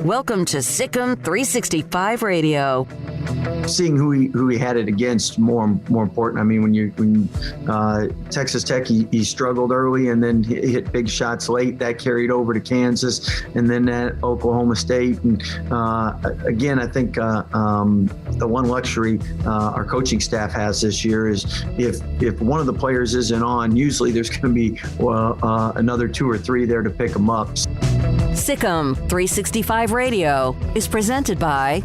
Welcome to SicEm365 Radio. Seeing who he had it against more important. I mean, when Texas Tech, he struggled early and then hit big shots late. That carried over to Kansas and then at Oklahoma State. And again, I think the one luxury our coaching staff has this year is if one of the players isn't on, usually there's going to be another two or three there to pick them up. SicEm365 Radio is presented by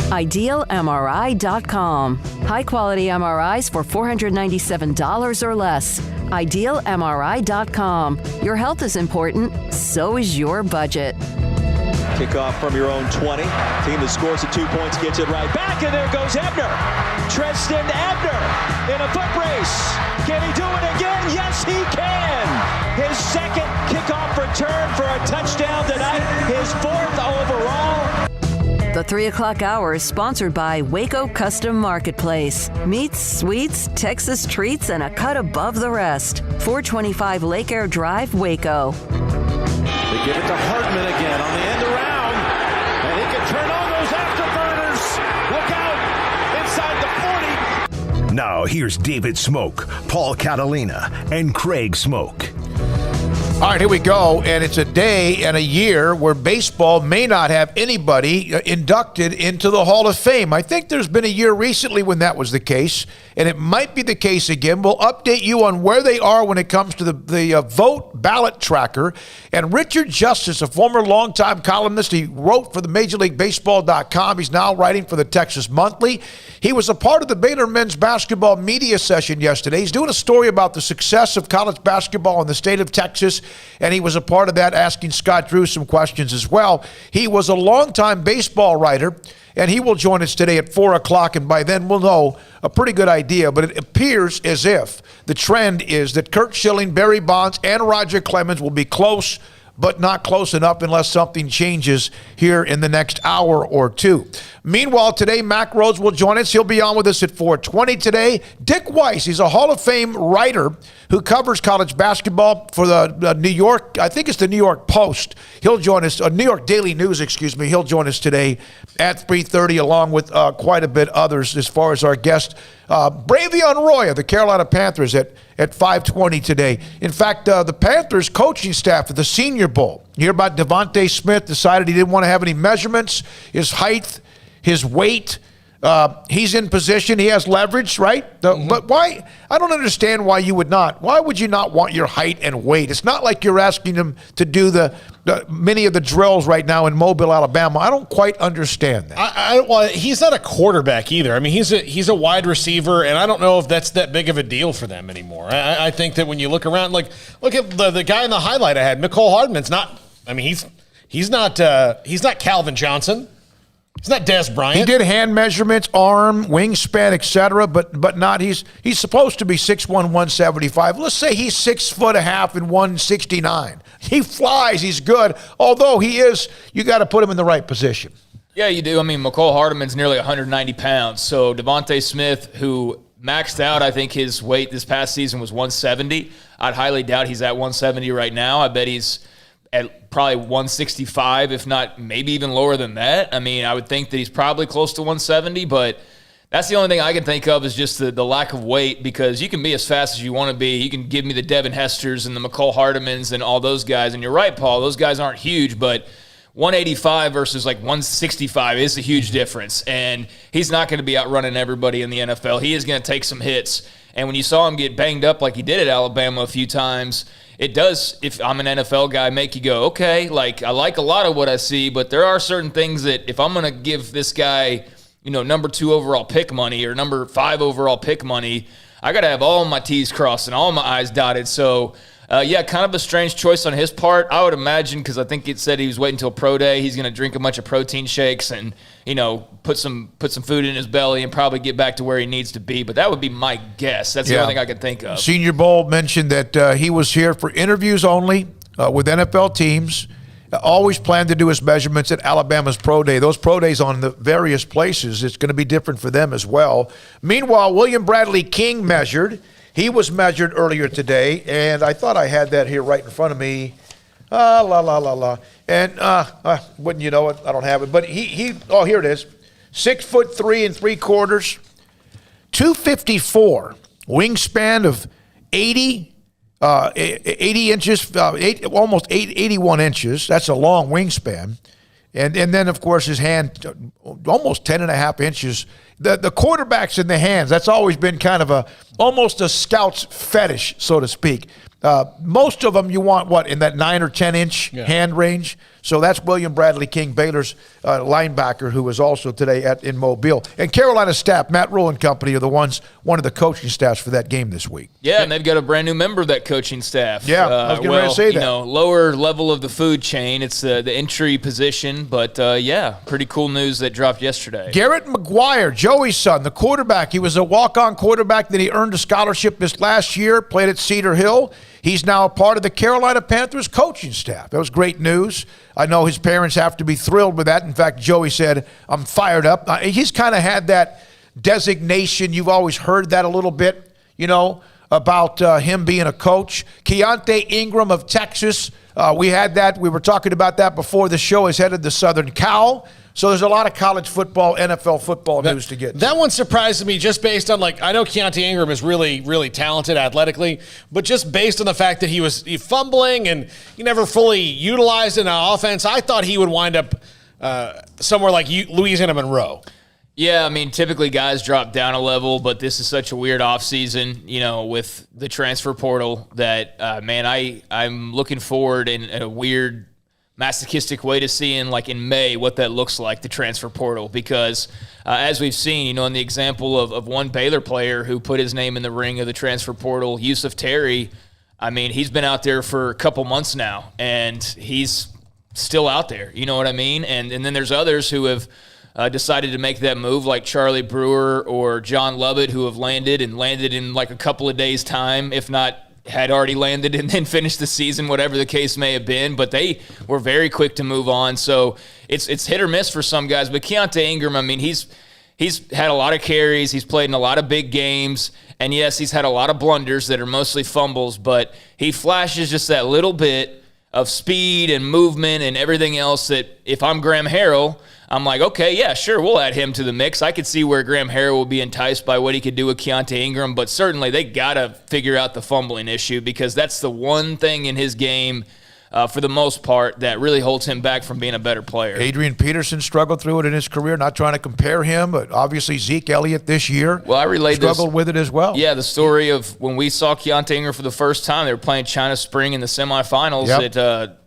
IdealMRI.com. High-quality MRIs for $497 or less. IdealMRI.com. Your health is important, so is your budget. Kickoff from your own 20. Team that scores the 2 points gets it right back, and there goes Ebner. Tristan Ebner in a foot race. Can he do it again? Yes, he can. His second kickoff return for a touchdown tonight. His fourth overall. The 3 o'clock hour is sponsored by Waco Custom Marketplace. Meats, sweets, Texas treats, and a cut above the rest. 425 Lake Air Drive, Waco. They give it to Hartman again on the end around, and he can turn on those afterburners. Look out inside the 40. Now here's David Smoak, Paul Catalina, and Craig Smoak. All right, here we go, and it's a day and a year where baseball may not have anybody inducted into the Hall of Fame. I think there's been a year recently when that was the case, and it might be the case again. We'll update you on where they are when it comes to the vote ballot tracker. And Richard Justice, a former longtime columnist, he wrote for the MajorLeagueBaseball.com. He's now writing for the Texas Monthly. He was a part of the Baylor men's basketball media session yesterday. He's doing a story about the success of college basketball in the state of Texas, and he was a part of that, asking Scott Drew some questions as well. He was a longtime baseball writer, and he will join us today at 4 o'clock, and by then we'll know a pretty good idea. But it appears as if the trend is that Curt Schilling, Barry Bonds, and Roger Clemens will be close, but not close enough unless something changes here in the next hour or two. Meanwhile, today, Mack Rhoades will join us. He'll be on with us at 4:20 today. Dick Weiss, he's a Hall of Fame writer who covers college basketball for the New York, I think it's the New York Post. He'll join us, New York Daily News, He'll join us today at 3:30, along with quite a bit others as far as our guest, Bravion Roy of the Carolina Panthers at 5:20 today. In fact, the Panthers coaching staff at the Senior Bowl, you hear about Devontae Smith decided he didn't want to have any measurements, his height, his weight. He's in position. He has leverage, right? But why? I don't understand why you would not. Why would you not want your height and weight? It's not like you're asking him to do many of the drills right now in Mobile, Alabama. I don't quite understand that. Well, he's not a quarterback either. I mean, he's a wide receiver, and I don't know if that's that big of a deal for them anymore. I think that when you look around, look at the guy in the highlight I had, Pickell Hardman's not. I mean, he's not Calvin Johnson. It's not Des Bryant. He did hand measurements, arm, wingspan, etc., but not. He's supposed to be 6'1", 175. Let's say he's 6'1.5" and 169. He flies. He's good. Although he is, you got to put him in the right position. Yeah, you do. I mean, Pickell Hardman's nearly 190 pounds. So Devontae Smith, who maxed out, I think his weight this past season was 170. I'd highly doubt he's at 170 right now. I bet he's at probably 165, if not maybe even lower than that. I mean, I would think that he's probably close to 170, but that's the only thing I can think of is just the lack of weight, because you can be as fast as you want to be. You can give me the Devin Hesters and the Pickell Hardmans and all those guys. And you're right, Paul, those guys aren't huge, but 185 versus like 165 is a huge difference. And he's not going to be outrunning everybody in the NFL. He is going to take some hits. And when you saw him get banged up like he did at Alabama a few times, it does, if I'm an NFL guy, make you go, okay, like I like a lot of what I see, but there are certain things that if I'm going to give this guy, number 2 overall pick money or number 5 overall pick money, I got to have all my T's crossed and all my I's dotted. So, kind of a strange choice on his part, I would imagine, because I think it said he was waiting until pro day. He's going to drink a bunch of protein shakes and, put some food in his belly and probably get back to where he needs to be. But that would be my guess. That's the only thing I could think of. Senior Bowl mentioned that he was here for interviews only with NFL teams. Always planned to do his measurements at Alabama's pro day. Those pro days on the various places, it's going to be different for them as well. Meanwhile, William Bradley King measured. He was measured earlier today, and I thought I had that here right in front of me. And wouldn't you know it? I don't have it. But here it is. 6'3" 3/4, 254, wingspan of 80 inches, almost 81 inches. That's a long wingspan. And then, of course, his hand, almost 10.5 inches. The quarterbacks in the hands, that's always been kind of almost a scout's fetish, so to speak. Most of them you want, in that 9 or 10 inch hand range. So that's William Bradley King, Baylor's linebacker, who was also today in Mobile. And Carolina staff, Matt Rule and company, are one of the coaching staffs for that game this week. Yeah, and they've got a brand new member of that coaching staff. Yeah, I was going to say that. Lower level of the food chain. It's the entry position, but pretty cool news that dropped yesterday. Garrett McGuire, Joey's son, the quarterback. He was a walk-on quarterback. Then he earned a scholarship this last year, played at Cedar Hill. He's now a part of the Carolina Panthers coaching staff. That was great news. I know his parents have to be thrilled with that. In fact, Joey said, I'm fired up. He's kind of had that designation. You've always heard that a little bit, about him being a coach. Keontae Ingram of Texas, we had that. We were talking about that before the show. Is headed to Southern Cal. So there's a lot of college football, NFL football news to get to. That one surprised me just based on, I know Keontae Ingram is really, really talented athletically, but just based on the fact that he was fumbling and he never fully utilized in an offense, I thought he would wind up somewhere like Louisiana Monroe. Yeah, I mean, typically guys drop down a level, but this is such a weird offseason, with the transfer portal that, I'm looking forward in a weird masochistic way to seeing, in May, what that looks like, the transfer portal, because as we've seen, in the example of one Baylor player who put his name in the ring of the transfer portal, Yusuf Terry, I mean, he's been out there for a couple months now, and he's still out there, you know what I mean? And then there's others who have decided to make that move, like Charlie Brewer or John Lovett, who have landed in a couple of days' time, if not had already landed and then finished the season, whatever the case may have been, but they were very quick to move on. So it's hit or miss for some guys. But Keontae Ingram, I mean, he's had a lot of carries, he's played in a lot of big games, and yes, he's had a lot of blunders that are mostly fumbles, but he flashes just that little bit of speed and movement and everything else that if I'm Graham Harrell, I'm like, okay, yeah, sure, we'll add him to the mix. I could see where Graham Harrell will be enticed by what he could do with Keontae Ingram, but certainly they got to figure out the fumbling issue because that's the one thing in his game, for the most part, that really holds him back from being a better player. Adrian Peterson struggled through it in his career, not trying to compare him, but obviously Zeke Elliott this year struggled with it as well. Yeah, the story of when we saw Keontae Ingram for the first time, they were playing China Spring in the semifinals at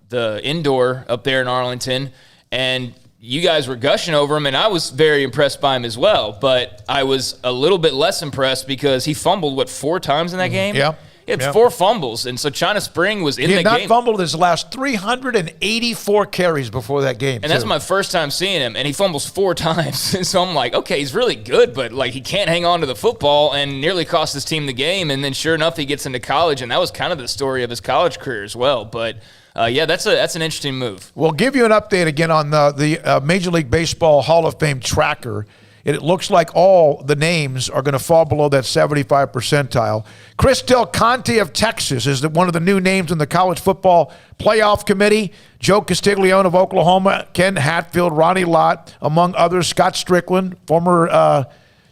the indoor up there in Arlington, and you guys were gushing over him, and I was very impressed by him as well. But I was a little bit less impressed because he fumbled, 4 times in that game? Yeah. He had 4 fumbles, and so China Spring was in the game. He had not fumbled his last 384 carries before that game, and that's my first time seeing him, and he fumbles 4 times. And so I'm like, okay, he's really good, but he can't hang on to the football and nearly cost his team the game. And then sure enough, he gets into college, and that was kind of the story of his college career as well. But that's an interesting move. We'll give you an update again on the Major League Baseball Hall of Fame tracker. It looks like all the names are going to fall below that 75 percentile. Chris Del Conte of Texas is one of the new names in the College Football Playoff Committee. Joe Castiglione of Oklahoma, Ken Hatfield, Ronnie Lott, among others. Scott Strickland, former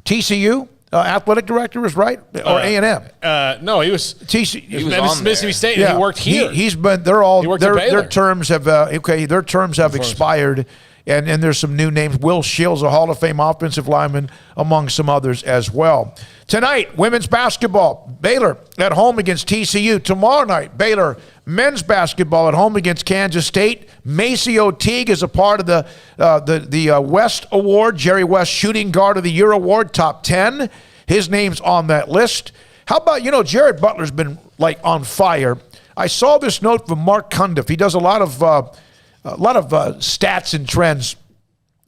TCU athletic director, is right? Or A&M? No, he was TCU. He was on Mississippi State. Yeah. And he worked here. He's been. They're all. He worked at Baylor. Their terms have. Their terms have expired. And there's some new names. Will Shields, a Hall of Fame offensive lineman, among some others as well. Tonight, women's basketball. Baylor at home against TCU. Tomorrow night, Baylor men's basketball at home against Kansas State. Maceo Teague is a part of the West Award, Jerry West Shooting Guard of the Year Award, top 10. His name's on that list. How about, Jared Butler's been on fire. I saw this note from Mark Cundiff. He does a lot of stats and trends.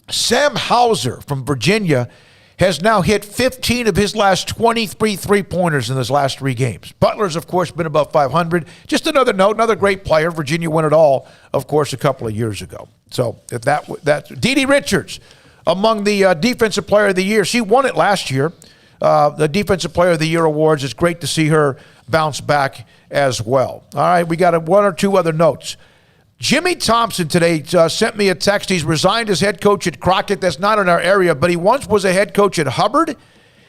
Sam Hauser from Virginia has now hit 15 of his last 23 three-pointers in his last 3 games. Butler's, of course, been above 500. Just another note, another great player. Virginia won it all, of course, a couple of years ago. So if that's Dede Richards among the Defensive Player of the Year. She won it last year. The Defensive Player of the Year awards. It's great to see her bounce back as well. All right, we got 1 or 2 other notes. Jimmy Thompson today sent me a text. He's resigned as head coach at Crockett. That's not in our area, but he once was a head coach at Hubbard.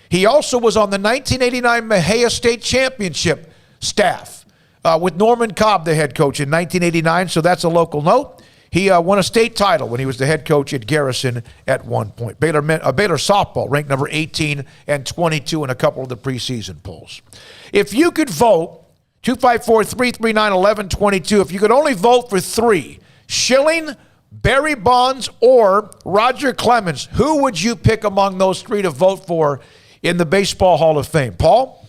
He also was on the 1989 Mejia State Championship staff with Norman Cobb, the head coach, in 1989, so that's a local note. He won a state title when he was the head coach at Garrison at one point. Baylor softball ranked number 18 and 22 in a couple of the preseason polls. If you could vote, 254-339-1122. If you could only vote for 3, Schilling, Barry Bonds, or Roger Clemens, who would you pick among those 3 to vote for in the Baseball Hall of Fame? Paul?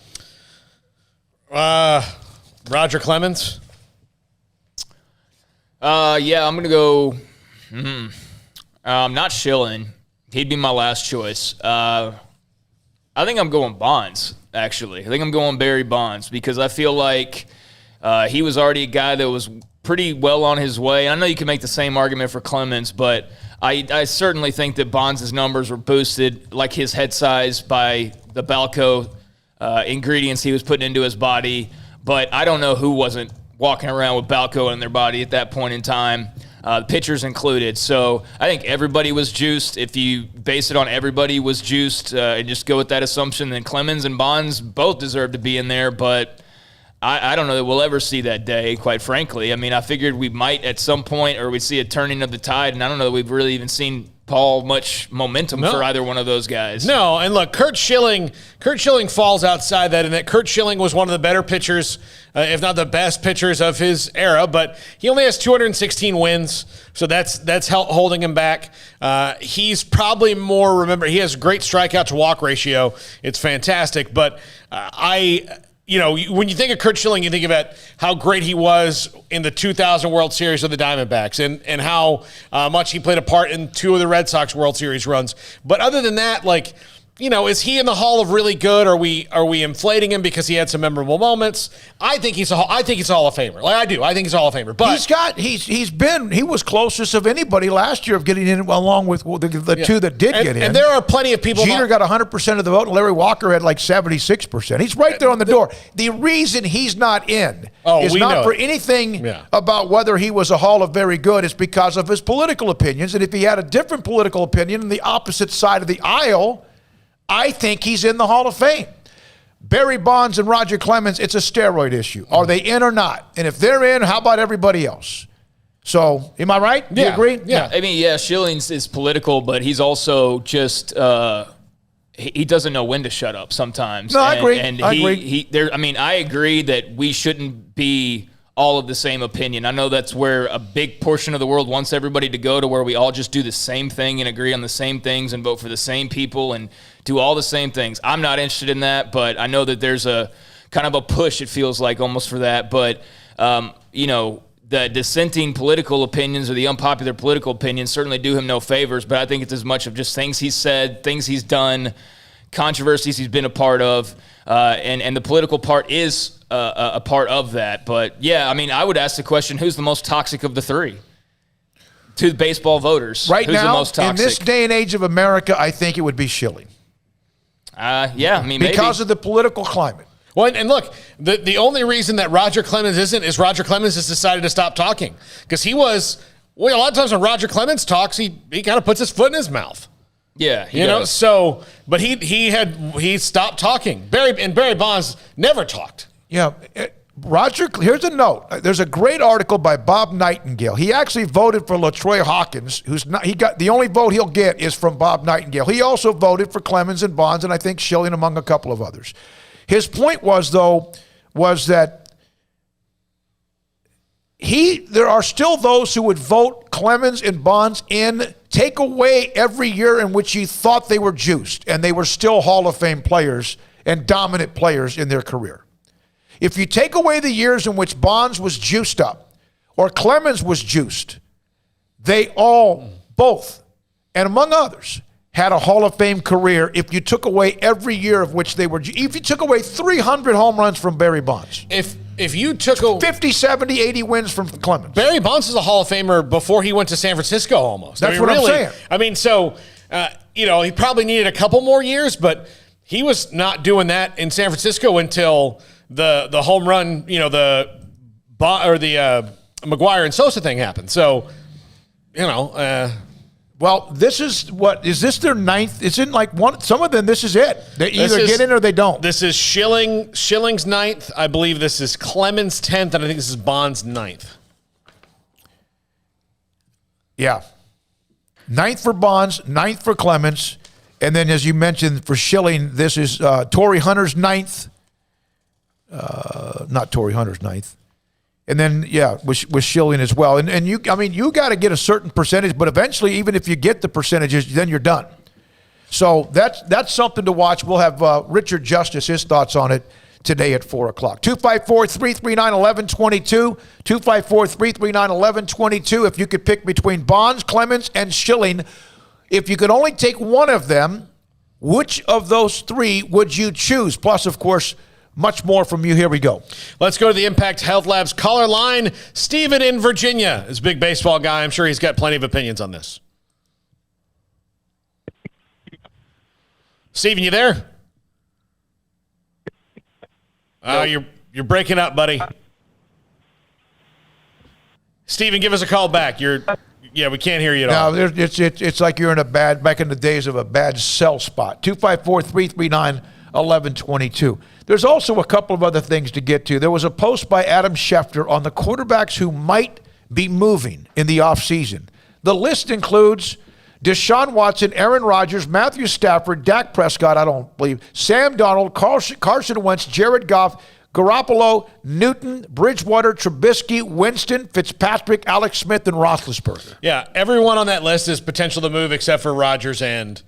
Roger Clemens. Yeah, I'm going to go not Schilling. He'd be my last choice. I think I'm going Bonds, actually. I think I'm going Barry Bonds because I feel like he was already a guy that was pretty well on his way. I know you can make the same argument for Clemens, but I certainly think that Bonds' numbers were boosted, like his head size, by the Balco ingredients he was putting into his body. But I don't know who wasn't walking around with Balco in their body at that point in time, pitchers included. So I think everybody was juiced. If you base it on everybody was juiced and just go with that assumption, then Clemens and Bonds both deserve to be in there. But I don't know that we'll ever see that day, quite frankly. I mean, I figured we might at some point, or we'd see a turning of the tide, and I don't know that we've really even seen Paul much momentum for either one of those guys. No, and look, Curt Schilling falls outside that, in that Curt Schilling was one of the better pitchers, if not the best pitchers of his era, but he only has 216 wins, so that's holding him back. He's probably more, remember, he has great strikeout to walk ratio. It's fantastic, but when you think of Curt Schilling, you think about how great he was in the 2000 World Series with the Diamondbacks and how much he played a part in 2 of the Red Sox World Series runs. But other than that, is he in the Hall of really good? Are we inflating him because he had some memorable moments? I think he's a Hall of Famer. I do. I think he's a Hall of Famer. But he was closest of anybody last year of getting in along with the two that did get in. And there are plenty of people. Jeter got 100% of the vote, and Larry Walker had 76%. He's right there on the door. The reason he's not in is not for anything about whether he was a Hall of Very Good. It's because of his political opinions. And if he had a different political opinion on the opposite side of the aisle, I think he's in the Hall of Fame. Barry Bonds and Roger Clemens, it's a steroid issue. Are they in or not? And if they're in, how about everybody else? So, am I right? Do you agree? Yeah. I mean, Schilling's is political, but he's also just he doesn't know when to shut up sometimes. No, I agree. And I agree that we shouldn't be all of the same opinion. I know that's where a big portion of the world wants everybody to go, to where we all just do the same thing and agree on the same things and vote for the same people and do all the same things. I'm not interested in that, but I know that there's a kind of a push, it feels like, almost for that. But, the dissenting political opinions or the unpopular political opinions certainly do him no favors, but I think it's as much of just things he's said, things he's done, controversies he's been a part of, and the political part is a part of that. But, I would ask the question, who's the most toxic of the three? To the baseball voters. Right who's now, the most toxic? in this day and age of America, I think it would be Schilling. Maybe. Because of the political climate. Well, and look, the only reason that Roger Clemens isn't is Roger Clemens has decided to stop talking. Because he was, a lot of times when Roger Clemens talks, he kind of puts his foot in his mouth. Yeah, he does. But he stopped talking. Barry Bonds never talked. Yeah, Roger, here's a note. There's a great article by Bob Nightingale. He actually voted for LaTroy Hawkins, the only vote he'll get is from Bob Nightingale. He also voted for Clemens and Bonds, and I think Schilling, among a couple of others. His point was that there are still those who would vote Clemens and Bonds in, take away every year in which he thought they were juiced, and they were still Hall of Fame players and dominant players in their career. If you take away the years in which Bonds was juiced up or Clemens was juiced, they all, both, and among others, had a Hall of Fame career if you took away every year of which they were. If you took away 300 home runs from Barry Bonds. If you took 50, 70, 80 wins from Clemens. Barry Bonds was a Hall of Famer before he went to San Francisco almost. That's what I'm saying. I mean, he probably needed a couple more years, but he was not doing that in San Francisco until the home run, the McGuire and Sosa thing happened. So, well, this is this their ninth? It's in some of them, this is it. They either get in or they don't. This is Schilling's ninth. I believe this is Clemens' 10th, and I think this is Bond's 9th. Yeah. 9th for Bonds, 9th for Clemens, and then as you mentioned, for Schilling, this is Torrey Hunter's 9th. Not Torrey Hunter's 9th. And then, with Schilling as well. And you got to get a certain percentage, but eventually, even if you get the percentages, then you're done. So that's something to watch. We'll have Richard Justice, his thoughts on it today at 4 o'clock. 254-339-1122. 254-339-1122. If you could pick between Bonds, Clemens, and Schilling, if you could only take one of them, which of those three would you choose? Plus, of course, much more from you. Here we go. Let's go to the Impact Health Labs caller line. Steven in Virginia is a big baseball guy. I'm sure he's got plenty of opinions on this. Steven, you there? You're breaking up, buddy. Steven, give us a call back. We can't hear you at all. No, it's like you're back in the days of a bad cell spot. 254-339-1122. There's also a couple of other things to get to. There was a post by Adam Schefter on the quarterbacks who might be moving in the offseason. The list includes Deshaun Watson, Aaron Rodgers, Matthew Stafford, Dak Prescott, I don't believe, Sam Darnold, Carson Wentz, Jared Goff, Garoppolo, Newton, Bridgewater, Trubisky, Winston, Fitzpatrick, Alex Smith, and Roethlisberger. Yeah, everyone on that list is potential to move except for Rodgers and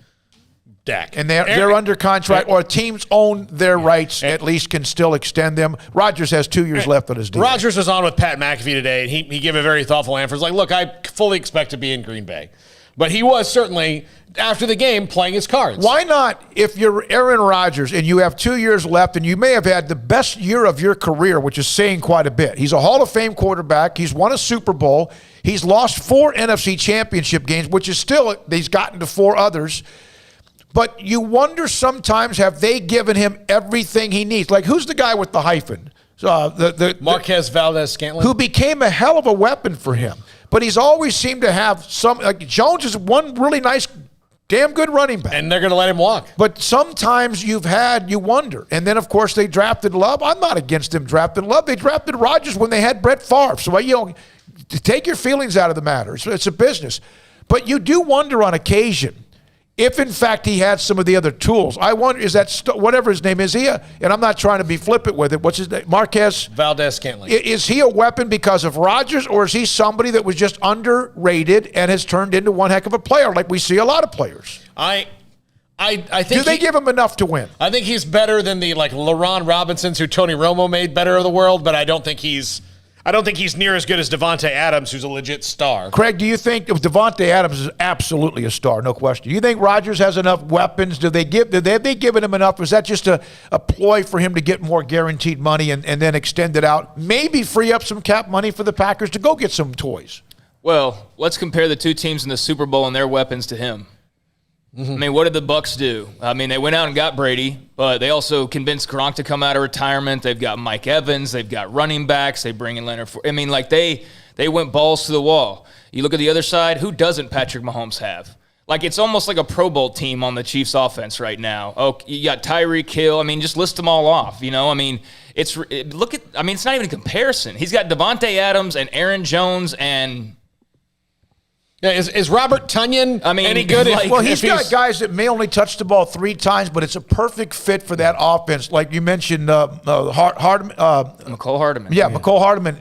Dak. And they're under contract, or teams own their rights, at least can still extend them. Rodgers has 2 years left on his deal. Rodgers was on with Pat McAfee today, and he gave a very thoughtful answer. He's like, look, I fully expect to be in Green Bay. But he was certainly, after the game, playing his cards. Why not, if you're Aaron Rodgers and you have 2 years left and you may have had the best year of your career, which is saying quite a bit. He's a Hall of Fame quarterback. He's won a Super Bowl. He's lost 4 NFC championship games, which is still, he's gotten to 4 others. But you wonder sometimes, have they given him everything he needs? Like, who's the guy with the hyphen? Marquez Valdez-Scantling. Who became a hell of a weapon for him. But he's always seemed to have some, like Jones is one really nice, damn good running back. And they're going to let him walk. But sometimes you wonder. And then, of course, they drafted Love. I'm not against them drafting Love. They drafted Rodgers when they had Brett Favre. So, take your feelings out of the matter. It's a business. But you do wonder on occasion, if in fact he had some of the other tools. I wonder, is that whatever his name is, and I'm not trying to be flippant with it, what's his name? Marquez Valdez-Scantling. Is he a weapon because of Rodgers, or is he somebody that was just underrated and has turned into one heck of a player, like we see a lot of players? I think do they give him enough to win? I think he's better than the LaRon Robinsons who Tony Romo made better of the world, but I don't think he's near as good as Devontae Adams, who's a legit star. Craig, do you think if Devontae Adams is absolutely a star, no question? Do you think Rodgers has enough weapons? Have they given him enough? Was that just a ploy for him to get more guaranteed money and then extend it out? Maybe free up some cap money for the Packers to go get some toys. Well, let's compare the two teams in the Super Bowl and their weapons to him. Mm-hmm. I mean, what did the Bucs do? I mean, they went out and got Brady, but they also convinced Gronk to come out of retirement. They've got Mike Evans. They've got running backs. They bring in Leonard. They went balls to the wall. You look at the other side, who doesn't Patrick Mahomes have? Like, it's almost like a Pro Bowl team on the Chiefs offense right now. Oh, you got Tyreek Hill. I mean, just list them all off, I mean, it's not even a comparison. He's got Devontae Adams and Aaron Jones and... Yeah, is Robert Tonyan any good? He's got guys that may only touch the ball 3 times, but it's a perfect fit for that offense. Like you mentioned, McCole Hardman. Yeah, McCole Hardman.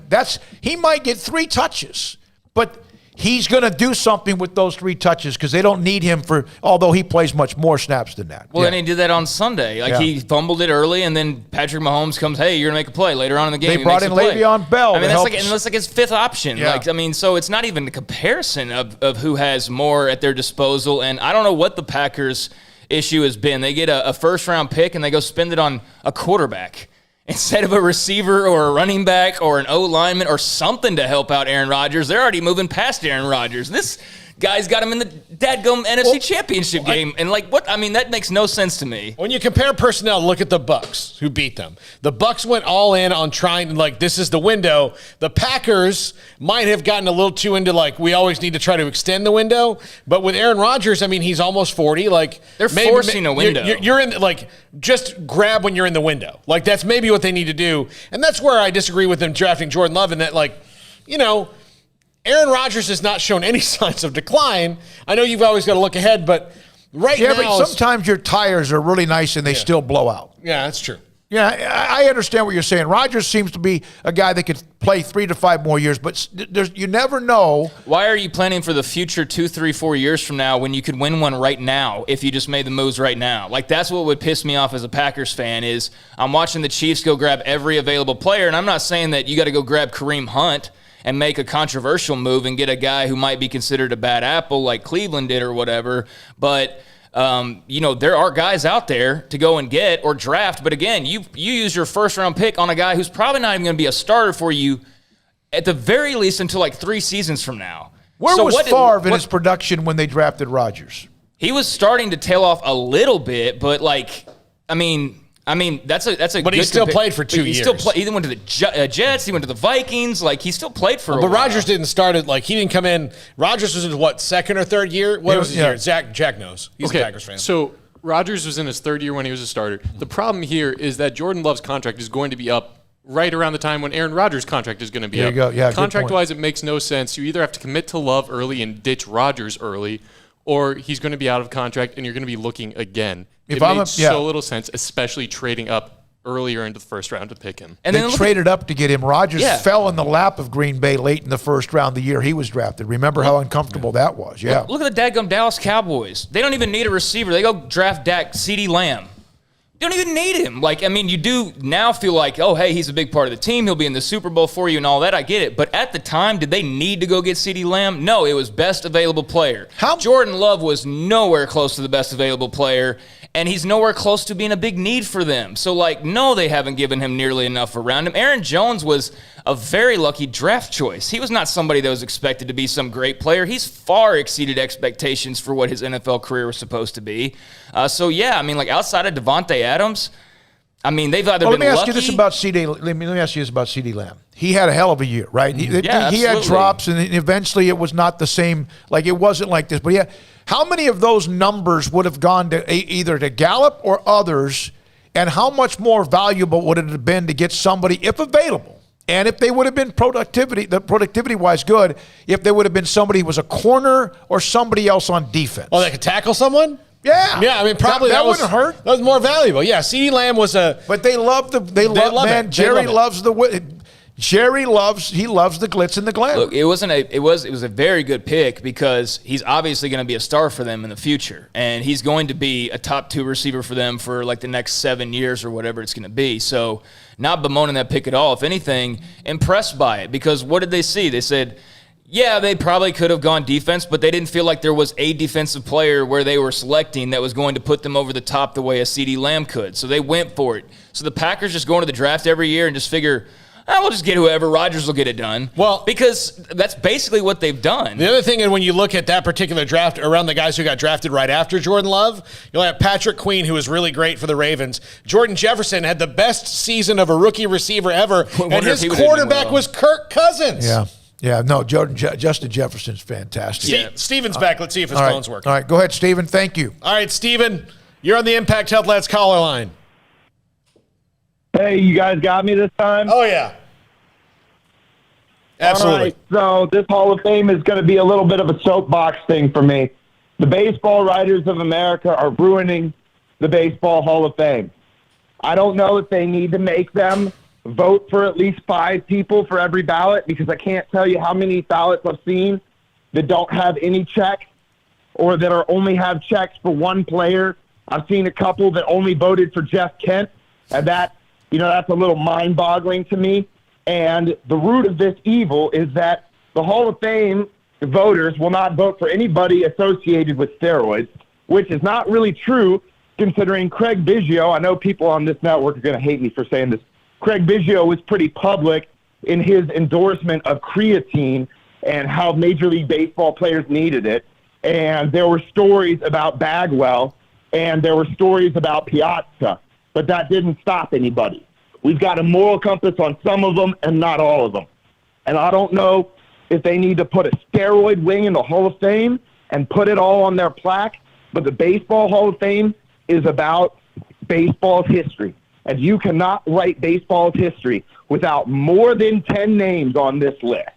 He might get 3 touches, but he's going to do something with those 3 touches because they don't need him although he plays much more snaps than that. Well, and he did that on Sunday. He fumbled it early, and then Patrick Mahomes comes, hey, you're going to make a play later on in the game. They brought in Le'Veon Bell. I mean, that's like his 5th option. Yeah. So it's not even a comparison of who has more at their disposal. And I don't know what the Packers' issue has been. They get a first-round pick, and they go spend it on a quarterback instead of a receiver or a running back or an O-lineman or something to help out Aaron Rodgers. They're already moving past Aaron Rodgers. This guy's got him in the dadgum NFC Championship game. And what? I mean, that makes no sense to me. When you compare personnel, look at the Bucs who beat them. The Bucs went all in on trying, this is the window. The Packers might have gotten a little too into, we always need to try to extend the window. But with Aaron Rodgers, he's almost 40. They're forcing a window. You're in, just grab when you're in the window. That's maybe what they need to do. And that's where I disagree with them drafting Jordan Love in that, Aaron Rodgers has not shown any signs of decline. I know you've always got to look ahead, but now... Yeah, but sometimes your tires are really nice and they still blow out. Yeah, that's true. Yeah, I understand what you're saying. Rodgers seems to be a guy that could play 3 to 5 more years, but you never know. Why are you planning for the future 2, 3, 4 years from now when you could win one right now if you just made the moves right now? That's what would piss me off as a Packers fan is I'm watching the Chiefs go grab every available player, and I'm not saying that you got to go grab Kareem Hunt and make a controversial move and get a guy who might be considered a bad apple like Cleveland did or whatever. But, there are guys out there to go and get or draft. But again, you use your first-round pick on a guy who's probably not even going to be a starter for you at the very least until 3 seasons from now. Where was Favre in his production when they drafted Rodgers? He was starting to tail off a little bit, but I mean, that's a. But he still played for 2 years. He went to the Jets. He went to the Vikings. Like, he still played for. But Rodgers didn't start it. Like, he didn't come in. Rodgers was in what, second or third year? What was his year? Jack knows. He's a Packers fan. So Rodgers was in his third year when he was a starter. The problem here is that Jordan Love's contract is going to be up right around the time when Aaron Rodgers' contract is going to be up. There you go. Yeah, contract-wise, it makes no sense. You either have to commit to Love early and ditch Rodgers early, or he's going to be out of contract and you're going to be looking again. It made so little sense, especially trading up earlier into the first round to pick him. And they traded up to get him. Rodgers fell in the lap of Green Bay late in the first round the year he was drafted. Remember how uncomfortable that was? Yeah. Look at the dadgum Dallas Cowboys. They don't even need a receiver. They go draft CeeDee Lamb. You don't even need him. Like, I mean, you do now feel like, oh, hey, he's a big part of the team. He'll be in the Super Bowl for you and all that. I get it. But at the time, did they need to go get CeeDee Lamb? No, it was best available player. Jordan Love was nowhere close to the best available player, and he's nowhere close to being a big need for them. So, like, no, they haven't given him nearly enough around him. Aaron Jones was a very lucky draft choice. He was not somebody that was expected to be some great player. He's far exceeded expectations for what his NFL career was supposed to be. So, yeah, I mean, like, outside of Devontae Adams, I mean, they've either been lucky. Let me ask you this about CeeDee Lamb. He had a hell of a year, right? He had drops, and eventually it was not the same. Like, it wasn't like this. But, yeah, how many of those numbers would have gone to either to Gallup or others, and how much more valuable would it have been to get somebody, if available, and if they would have been productivity-wise good, if they would have been somebody who was a corner or somebody else on defense? Oh, they could tackle someone? Yeah. Yeah, I mean, probably that wouldn't hurt. That was more valuable. Yeah, CeeDee Lamb was a... But they love Jerry loves the glitz and the glam. Look, it was a very good pick because he's obviously going to be a star for them in the future, and he's going to be a top 2 receiver for them for like the next 7 years or whatever it's going to be. So, not bemoaning that pick at all. If anything, impressed by it, because what did they see? They said, yeah, they probably could have gone defense, but they didn't feel like there was a defensive player where they were selecting that was going to put them over the top the way a CeeDee Lamb could. So they went for it. So the Packers just go into the draft every year and just figure, we'll just get whoever. Rodgers will get it done. Well, because that's basically what they've done. The other thing, and when you look at that particular draft around the guys who got drafted right after Jordan Love, you'll have Patrick Queen, who was really great for the Ravens. Jordan Jefferson had the best season of a rookie receiver ever, and his quarterback was Kirk Cousins. Yeah. Yeah, no, Justin Jefferson's fantastic. Yeah. Steven's back. Let's see if his phone's working. All right, go ahead, Steven. Thank you. All right, Steven, you're on the Impact Health Labs caller line. Hey, you guys got me this time? Oh, yeah. Absolutely. All right, so this Hall of Fame is going to be a little bit of a soapbox thing for me. The baseball writers of America are ruining the Baseball Hall of Fame. I don't know if they need to make them vote for at least 5 people for every ballot, because I can't tell you how many ballots I've seen that don't have any check, or that are only have checks for one player. I've seen a couple that only voted for Jeff Kent, and that's a little mind-boggling to me. And the root of this evil is that the Hall of Fame voters will not vote for anybody associated with steroids, which is not really true, considering Craig Biggio. I know people on this network are going to hate me for saying this. Craig Biggio was pretty public in his endorsement of creatine and how Major League Baseball players needed it. And there were stories about Bagwell, and there were stories about Piazza, but that didn't stop anybody. We've got a moral compass on some of them and not all of them. And I don't know if they need to put a steroid wing in the Hall of Fame and put it all on their plaque, but the Baseball Hall of Fame is about baseball's history. And you cannot write baseball's history without more than 10 names on this list.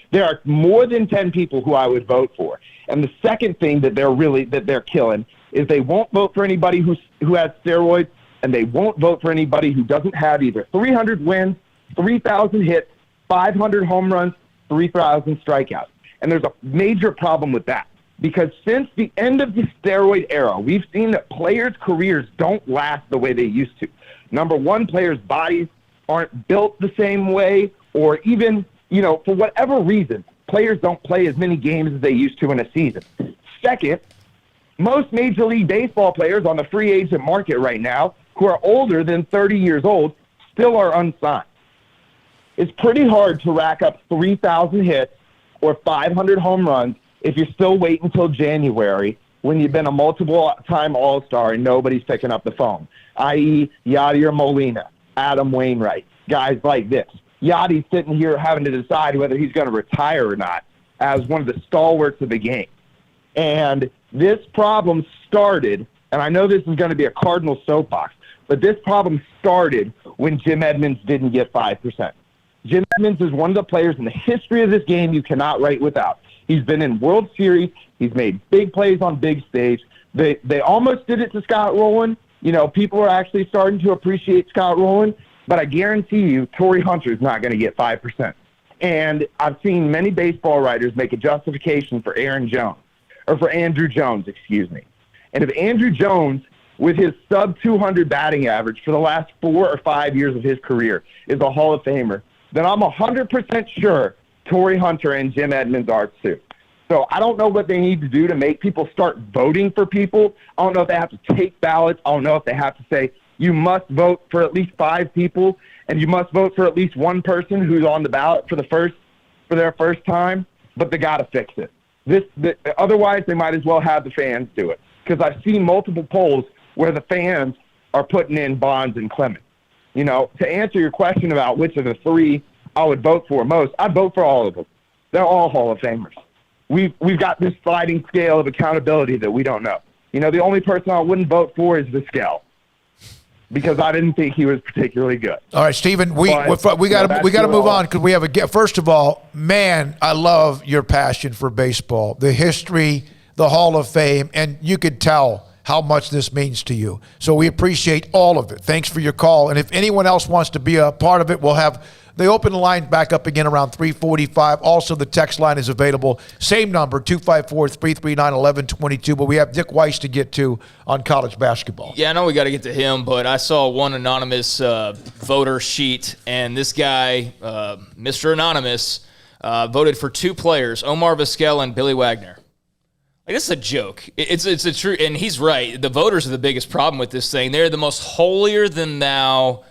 There are more than 10 people who I would vote for. And the second thing that they're killing is they won't vote for anybody who has steroids, and they won't vote for anybody who doesn't have either 300 wins, 3,000 hits, 500 home runs, 3,000 strikeouts. And there's a major problem with that, because since the end of the steroid era, we've seen that players' careers don't last the way they used to. Number one, players' bodies aren't built the same way, or even, for whatever reason, players don't play as many games as they used to in a season. Second, most Major League Baseball players on the free agent market right now who are older than 30 years old still are unsigned. It's pretty hard to rack up 3,000 hits or 500 home runs if you're still waiting until January when you've been a multiple-time All-Star and nobody's picking up the phone, i.e. Yadier Molina, Adam Wainwright, guys like this. Yadi's sitting here having to decide whether he's going to retire or not as one of the stalwarts of the game. And this problem started, and I know this is going to be a Cardinal soapbox, but this problem started when Jim Edmonds didn't get 5%. Jim Edmonds is one of the players in the history of this game you cannot write without. He's been in World Series. He's made big plays on big stage. They almost did it to Scott Rowland. You know, people are actually starting to appreciate Scott Rowland, but I guarantee you Torrey Hunter is not going to get 5%. And I've seen many baseball writers make a justification for Andrew Jones, excuse me. And if Andrew Jones, with his sub-200 batting average for the last 4 or 5 years of his career, is a Hall of Famer, then I'm 100% sure Torrey Hunter and Jim Edmonds are too. So I don't know what they need to do to make people start voting for people. I don't know if they have to take ballots. I don't know if they have to say, you must vote for at least 5 people, and you must vote for at least one person who's on the ballot for their first time, but they got to fix it. Otherwise, they might as well have the fans do it, because I've seen multiple polls where the fans are putting in Bonds and Clemens. You know, to answer your question about which of the 3 I would vote for most, I'd vote for all of them. They're all Hall of Famers. We've got this sliding scale of accountability that we don't know. You know, the only person I wouldn't vote for is Vizquel, because I didn't think he was particularly good. All right, Stephen, we got to move on because we have a guest. First of all, man, I love your passion for baseball, the history, the Hall of Fame, and you could tell how much this means to you. So we appreciate all of it. Thanks for your call. And if anyone else wants to be a part of it, we'll have the open line back up again around 3:45. Also, the text line is available. Same number, 254-339-1122. But we have Dick Weiss to get to on college basketball. Yeah, I know we got to get to him, but I saw one anonymous voter sheet, and this guy, Mr. Anonymous, voted for 2 players, Omar Vizquel and Billy Wagner. Like, this is a joke. It's a true, and he's right. The voters are the biggest problem with this thing. They're the most holier-than-thou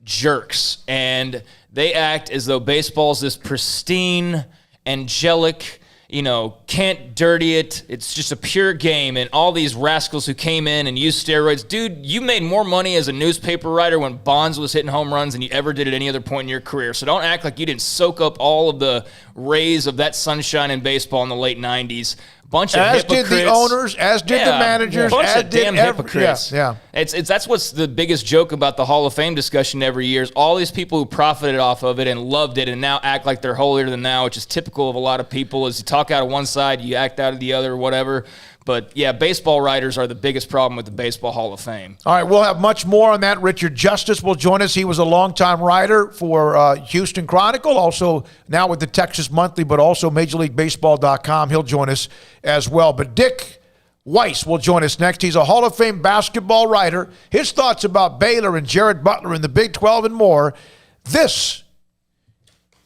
jerks, and they act as though baseball's this pristine, angelic, you know, can't dirty it. It's just a pure game, and all these rascals who came in and used steroids. Dude, you made more money as a newspaper writer when Bonds was hitting home runs than you ever did at any other point in your career. So don't act like you didn't soak up all of the rays of that sunshine in baseball in the late 90s. Bunch of hypocrites. As did the owners, as did the managers, bunch as of damn hypocrites. Yeah. That's what's the biggest joke about the Hall of Fame discussion every year is all these people who profited off of it and loved it and now act like they're holier than thou, which is typical of a lot of people. Is you talk out of one side, you act out of the other, whatever. But, yeah, baseball writers are the biggest problem with the Baseball Hall of Fame. All right, we'll have much more on that. Richard Justice will join us. He was a longtime writer for Houston Chronicle, also now with the Texas Monthly, but also MajorLeagueBaseball.com. He'll join us as well. But Dick Weiss will join us next. He's a Hall of Fame basketball writer. His thoughts about Baylor and Jared Butler and the Big 12 and more. This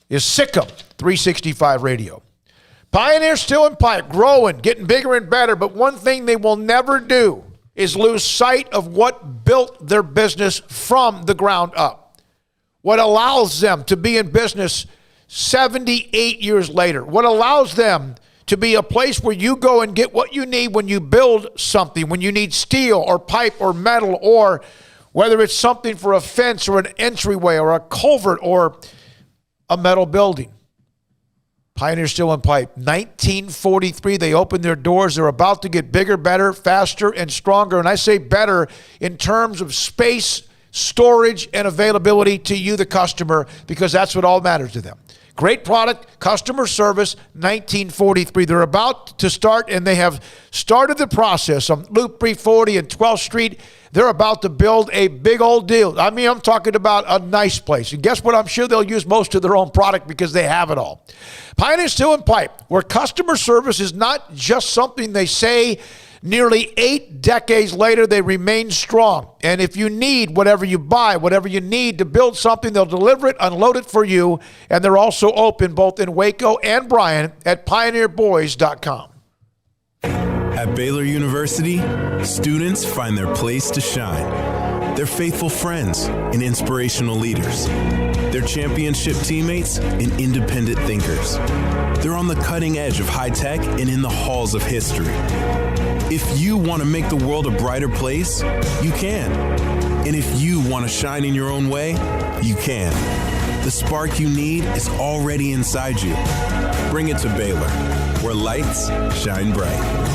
is SicEm365 Radio. Pioneer still in pipe, growing, getting bigger and better, but one thing they will never do is lose sight of what built their business from the ground up. What allows them to be in business 78 years later. What allows them to be a place where you go and get what you need when you build something, when you need steel or pipe or metal, or whether it's something for a fence or an entryway or a culvert or a metal building. Pioneer Steel and Pipe, 1943, they opened their doors. They're about to get bigger, better, faster, and stronger. And I say better in terms of space, storage, and availability to you, the customer, because that's what all matters to them. Great product, customer service, 1943. They're about to start, and they have started the process on Loop 340 and 12th Street. They're about to build a big old deal. I mean, I'm talking about a nice place. And guess what? I'm sure they'll use most of their own product because they have it all. Pioneer Steel and Pipe, where customer service is not just something they say. Nearly 8 decades later, they remain strong. And if you need whatever you buy, whatever you need to build something, they'll deliver it, unload it for you. And they're also open both in Waco and Bryan at pioneerboys.com. At Baylor University, students find their place to shine. They're faithful friends and inspirational leaders. They're championship teammates and independent thinkers. They're on the cutting edge of high tech and in the halls of history. If you want to make the world a brighter place, you can. And if you want to shine in your own way, you can. The spark you need is already inside you. Bring it to Baylor, where lights shine bright.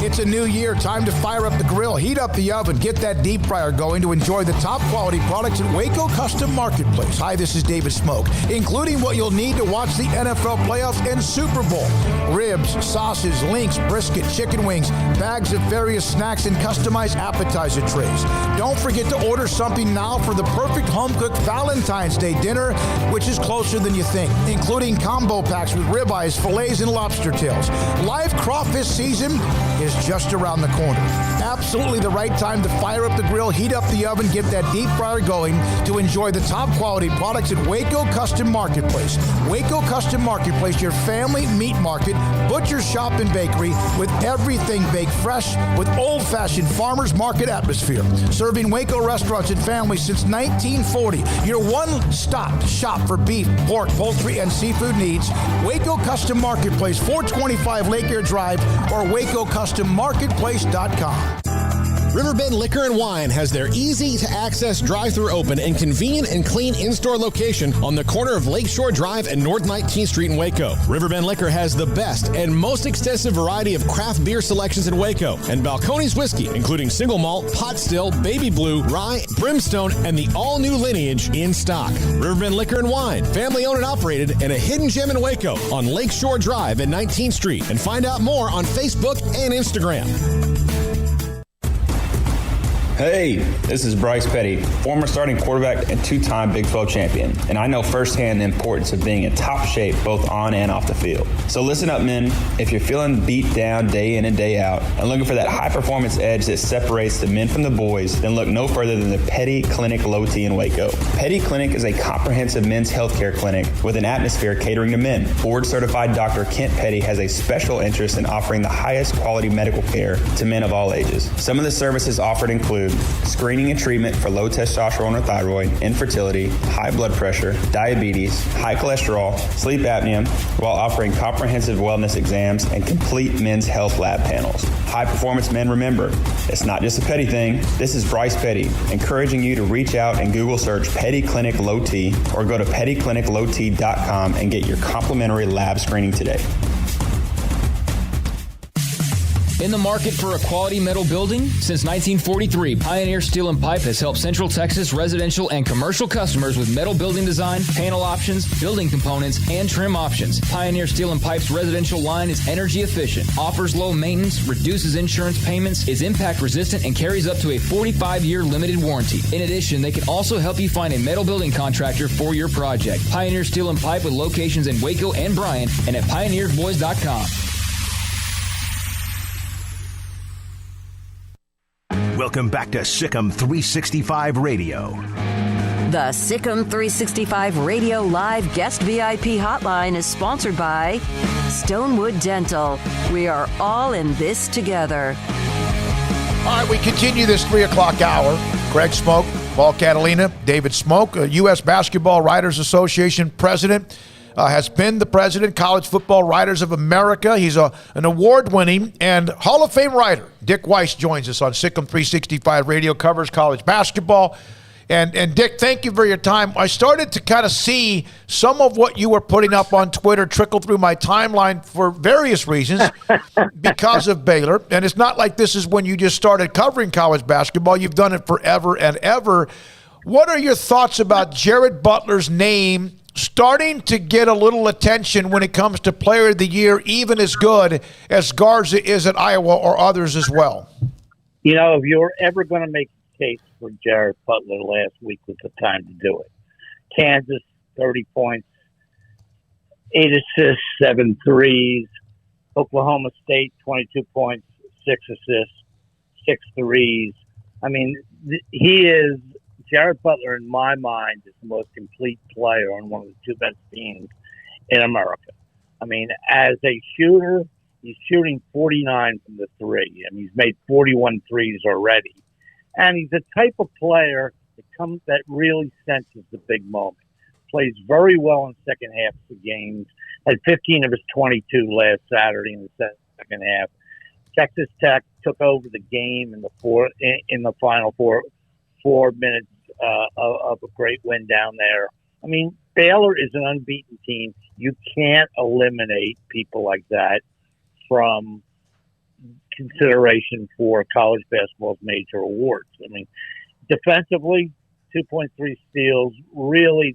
It's a new year. Time to fire up the grill, heat up the oven, get that deep fryer going to enjoy the top quality products at Waco Custom Marketplace. Hi, this is David Smoak, including what you'll need to watch the NFL playoffs and Super Bowl. Ribs, sausage, links, brisket, chicken wings, bags of various snacks, and customized appetizer trays. Don't forget to order something now for the perfect home-cooked Valentine's Day dinner, which is closer than you think, including combo packs with ribeyes, fillets, and lobster tails. Live crawfish season is just around the corner. Absolutely the right time to fire up the grill, heat up the oven, get that deep fryer going to enjoy the top quality products at Waco Custom Marketplace. Waco Custom Marketplace, your family meat market, butcher shop and bakery with everything baked fresh with old-fashioned farmers market atmosphere. Serving Waco restaurants and families since 1940. Your one-stop shop for beef, pork, poultry, and seafood needs. Waco Custom Marketplace, 425 Lake Air Drive or WacoCustomMarketplace.com. Riverbend Liquor and Wine has their easy-to-access drive-thru open and convenient and clean in-store location on the corner of Lakeshore Drive and North 19th Street in Waco. Riverbend Liquor has the best and most extensive variety of craft beer selections in Waco, and Balcones Whiskey, including single malt, pot still, baby blue, rye, brimstone, and the all-new lineage in stock. Riverbend Liquor and Wine, family-owned and operated, and a hidden gem in Waco on Lakeshore Drive and 19th Street. And find out more on Facebook and Instagram. Hey, this is Bryce Petty, former starting quarterback and two-time Big 12 champion, and I know firsthand the importance of being in top shape both on and off the field. So listen up, men. If you're feeling beat down day in and day out and looking for that high-performance edge that separates the men from the boys, then look no further than the Petty Clinic Low T in Waco. Petty Clinic is a comprehensive men's healthcare clinic with an atmosphere catering to men. Board-certified Dr. Kent Petty has a special interest in offering the highest quality medical care to men of all ages. Some of the services offered include screening and treatment for low testosterone or thyroid, infertility, high blood pressure, diabetes, high cholesterol, sleep apnea, while offering comprehensive wellness exams and complete men's health lab panels. High performance men, remember, it's not just a Petty thing. This is Bryce Petty, encouraging you to reach out and Google search Petty Clinic Low T or go to pettycliniclowt.com and get your complimentary lab screening today. In the market for a quality metal building? Since 1943, Pioneer Steel and Pipe has helped Central Texas residential and commercial customers with metal building design, panel options, building components, and trim options. Pioneer Steel and Pipe's residential line is energy efficient, offers low maintenance, reduces insurance payments, is impact resistant, and carries up to a 45-year limited warranty. In addition, they can also help you find a metal building contractor for your project. Pioneer Steel and Pipe with locations in Waco and Bryan and at pioneersboys.com. Welcome back to SicEm365 Radio. The SicEm365 Radio Live Guest VIP Hotline is sponsored by Stonewood Dental. We are all in this together. All right, we continue this 3 o'clock hour. Craig Smoak, Paul Catalina, David Smoak, U.S. Basketball Writers Association president, has been the president, College Football Writers of America. He's an award-winning and Hall of Fame writer. Dick Weiss joins us on SicEm365 Radio, covers college basketball. And Dick, thank you for your time. I started to kind of see some of what you were putting up on Twitter trickle through my timeline for various reasons because of Baylor. And it's not like this is when you just started covering college basketball. You've done it forever and ever. What are your thoughts about Jared Butler's name starting to get a little attention when it comes to Player of the Year, even as good as Garza is at Iowa or others as well? You know, if you're ever going to make a case for Jared Butler, last week was the time to do it. Kansas, 30 points, 8 assists, 7 threes. Oklahoma State, 22 points, 6 assists, 6 threes. I mean, Jared Butler, in my mind, is the most complete player on one of the two best teams in America. I mean, as a shooter, he's shooting 49 from the three. I mean, he's made 41 threes already. And he's the type of player that really senses the big moment. Plays very well in the second half of the games. Had 15 of his 22 last Saturday in the second half. Texas Tech took over the game in the final 4 minutes of a great win down there. I mean, Baylor is an unbeaten team. You can't eliminate people like that from consideration for college basketball's major awards. I mean, defensively, 2.3 steals, really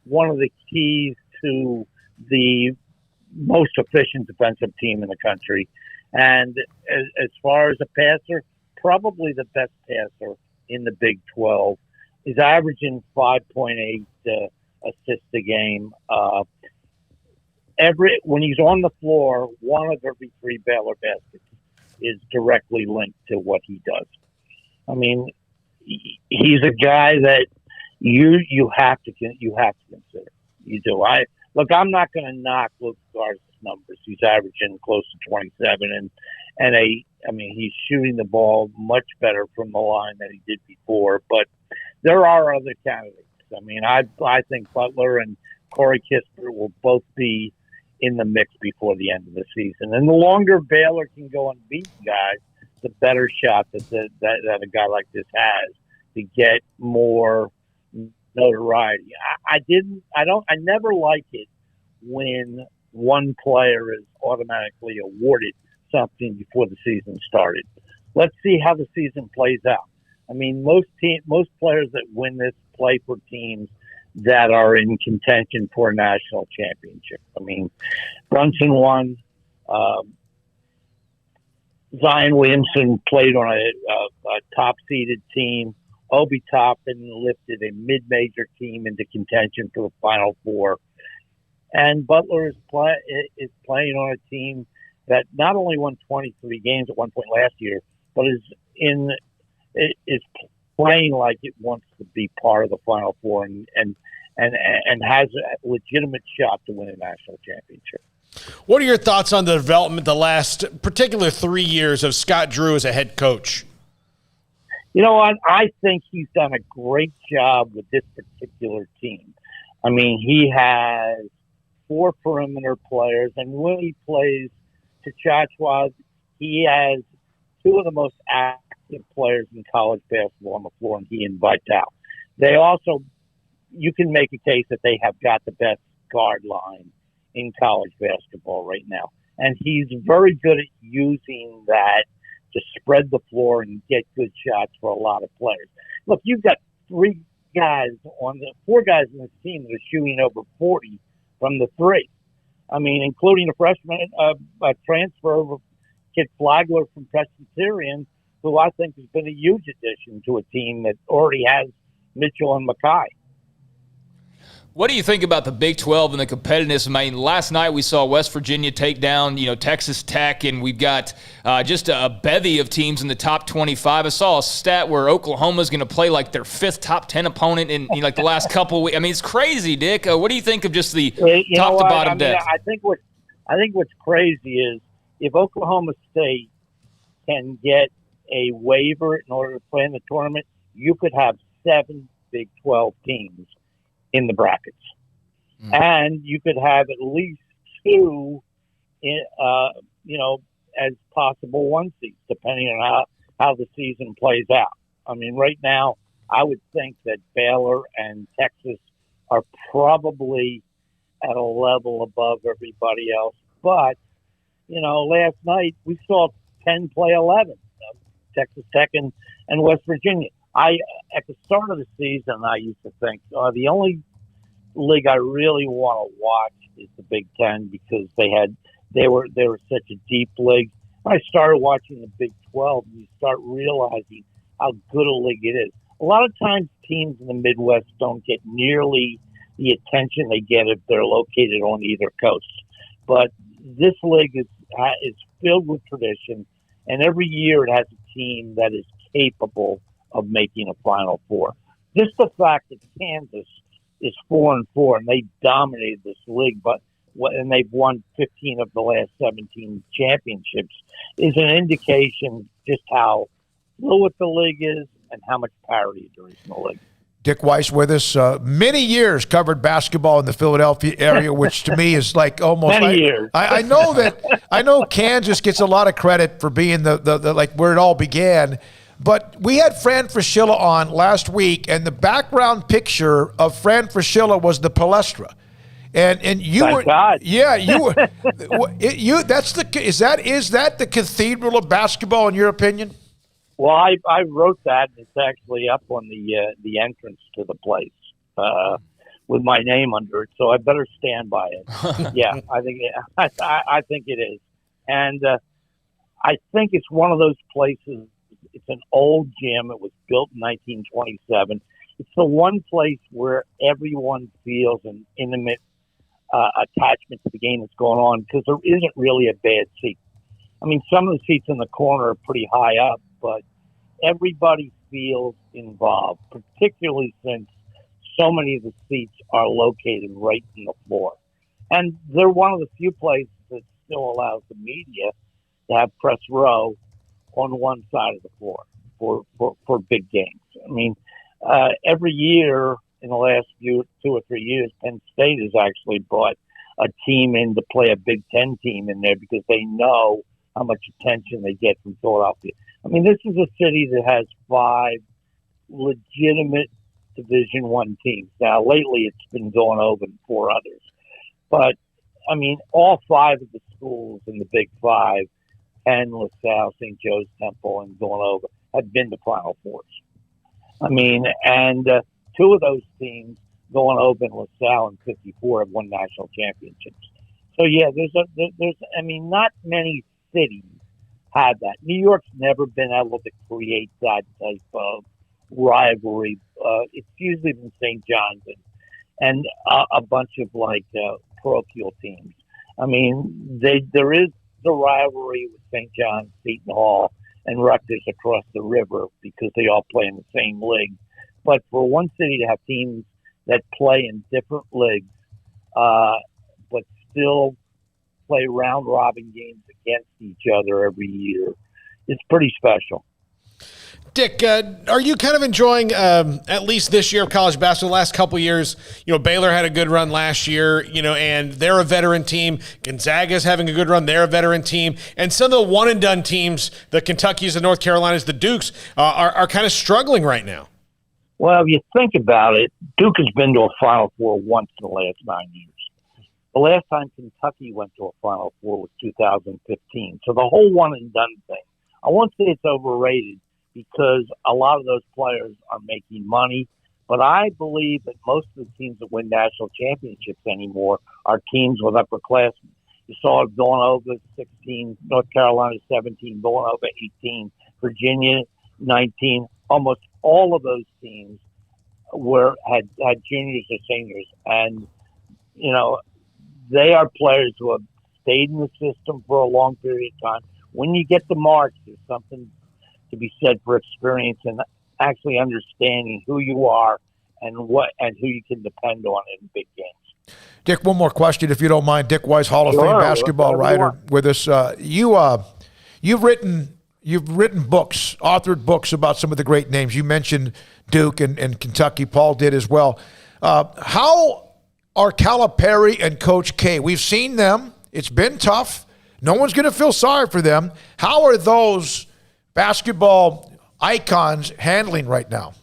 one of the keys to the most efficient defensive team in the country. And as far as a passer, probably the best passer in the Big 12. He's averaging 5.8 assists a game. When he's on the floor, one of every 3 Baylor baskets is directly linked to what he does. I mean, he's a guy that you have to consider. You do. I'm not going to knock Luke Garza's numbers. He's averaging close to 27 and he's shooting the ball much better from the line than he did before. But there are other candidates. I mean, I think Butler and Corey Kispert will both be in the mix before the end of the season. And the longer Baylor can go unbeaten, guys, the better shot that a guy like this has to get more notoriety. I never like it when one player is automatically awarded something before the season started. Let's see how the season plays out. I mean, most players that win this play for teams that are in contention for a national championship. I mean, Brunson won. Zion Williamson played on a top-seeded team. Obi Toppin lifted a mid-major team into contention for the Final Four. And Butler is playing on a team that not only won 23 games at one point last year, but is playing like it wants to be part of the Final Four and has a legitimate shot to win a national championship. What are your thoughts on the development the last particular 3 years of Scott Drew as a head coach? You know what? I think he's done a great job with this particular team. I mean, he has 4 perimeter players, and when he plays Tchachwa, he has 2 of the most active players in college basketball on the floor, and he invites out. They also, you can make a case that they have got the best guard line in college basketball right now. And he's very good at using that to spread the floor and get good shots for a lot of players. Look, you've got 4 guys on this team that are shooting over 40 from the 3. I mean, including a freshman, a transfer of Kid Flagler from Presbyterian, who I think has been a huge addition to a team that already has Mitchell and Mackay. What do you think about the Big 12 and the competitiveness? I mean, last night we saw West Virginia take down, Texas Tech, and we've got just a bevy of teams in the top 25. I saw a stat where Oklahoma's going to play like their 5th top 10 opponent in like the last couple of weeks. I mean, it's crazy, Dick. What do you think of just the top to bottom depth? I think what's crazy is if Oklahoma State can get a waiver in order to play in the tournament, you could have 7 Big 12 teams in the brackets. And you could have at least 2 as possible 1 seeds, depending on how the season plays out. I mean, right now, I would think that Baylor and Texas are probably at a level above everybody else. But, last night we saw 10 play 11, Texas Tech and West Virginia. At the start of the season, I used to think the only league I really want to watch is the Big Ten because they were such a deep league. When I started watching the Big 12, you start realizing how good a league it is. A lot of times, teams in the Midwest don't get nearly the attention they get if they're located on either coast. But this league is filled with tradition, and every year it has a team that is capable of making a Final Four. Just the fact that Kansas is 4-4 and they dominated this league, and they've won 15 of the last 17 championships is an indication just how fluid the league is and how much parity there is in the league. Dick Weiss with us. Many years covered basketball in the Philadelphia area, which to me is like almost many years. I know Kansas gets a lot of credit for being the like where it all began. But we had Fran Fraschilla on last week, and the background picture of Fran Fraschilla was the Palestra. And you Thank were, God. yeah, you were, is that the cathedral of basketball in your opinion? Well, I wrote that. It's actually up on the entrance to the place with my name under it. So I better stand by it. Yeah, I think it is, and I think it's one of those places. It's an old gym. It was built in 1927. It's the one place where everyone feels an intimate attachment to the game that's going on because there isn't really a bad seat. I mean, some of the seats in the corner are pretty high up, but everybody feels involved, particularly since so many of the seats are located right in the floor. And they're one of the few places that still allows the media to have press row on one side of the floor for big games. I mean, every year in the last 2 or 3 years, Penn State has actually brought a team in to play a Big Ten team in there because they know how much attention they get from Philadelphia. I mean, this is a city that has 5 legitimate Division I teams. Now, lately it's been Villanova and 4 others. But, I mean, all 5 of the schools in the Big 5, Penn, LaSalle, St. Joe's Temple, and Villanova, have been to Final Fours. I mean, and 2 of those teams, Villanova and LaSalle in 54, have won national championships. So, yeah, there's not many cities have that. New York's never been able to create that type of rivalry. It's usually been St. John's and a bunch of parochial teams. I mean, there is the rivalry with St. John's, Seton Hall, and Rutgers across the river because they all play in the same league. But for one city to have teams that play in different leagues, but still play round-robin games against each other every year, it's pretty special. Dick, are you kind of enjoying, at least this year of college basketball, the last couple of years? You know, Baylor had a good run last year, and they're a veteran team. Gonzaga's having a good run. They're a veteran team. And some of the one-and-done teams, the Kentuckys, the North Carolinas, the Dukes, are kind of struggling right now. Well, if you think about it, Duke has been to a Final Four once in the last 9 years. The last time Kentucky went to a Final Four was 2015. So the whole one-and-done thing, I won't say it's overrated because a lot of those players are making money. But I believe that most of the teams that win national championships anymore are teams with upperclassmen. You saw Villanova 16, North Carolina 17, Villanova 18, Virginia 19. Almost all of those teams had juniors or seniors. And, they are players who have stayed in the system for a long period of time. When you get the marks, there's something to be said for experience and actually understanding who you are and who you can depend on in big games. Dick, one more question, if you don't mind. Dick Weiss, Hall of Fame basketball writer, with us. You've written books, authored books about some of the great names. You mentioned Duke and Kentucky. Paul did as well. How are Calipari and Coach K? We've seen them. It's been tough. No one's going to feel sorry for them. How are those basketball icons handling right now?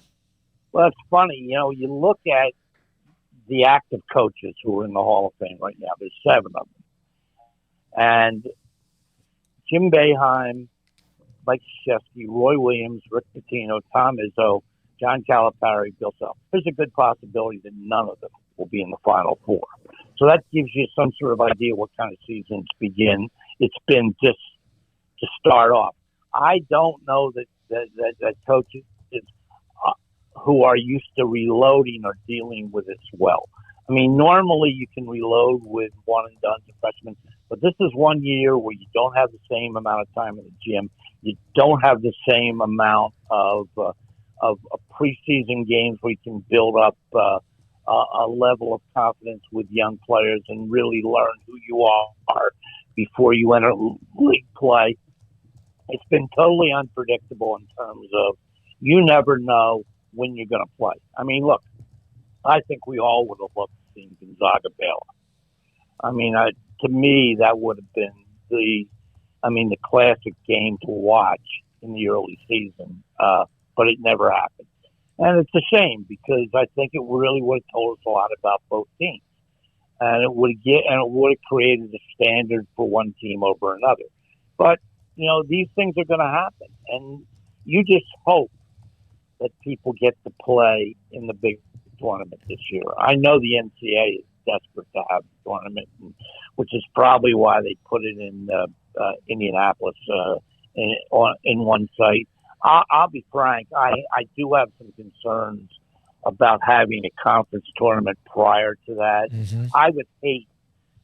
Well, it's funny. You look at the active coaches who are in the Hall of Fame right now. There's 7 of them. And Jim Boeheim, Mike Krzyzewski, Roy Williams, Rick Pitino, Tom Izzo, John Calipari, Bill Self. There's a good possibility that none of them will be in the Final Four. So that gives you some sort of idea what kind of seasons begin. It's been just to start off. I don't know that coaches who are used to reloading are dealing with it well. I mean, normally you can reload with one-and-done freshmen, but this is 1 year where you don't have the same amount of time in the gym. You don't have the same amount of preseason games where you can build up a level of confidence with young players and really learn who you are before you enter league play. It's been totally unpredictable in terms of you never know when you're going to play. I mean, look, I think we all would have loved seeing Gonzaga Baylor. I mean, to me, that would have been the classic game to watch in the early season, but it never happened. And it's a shame because I think it really would have told us a lot about both teams. And it would have created a standard for one team over another. But, these things are going to happen. And you just hope that people get to play in the big tournament this year. I know the NCAA is desperate to have the tournament, which is probably why they put it in Indianapolis in one site. I'll be frank, I do have some concerns about having a conference tournament prior to that. Mm-hmm. I would hate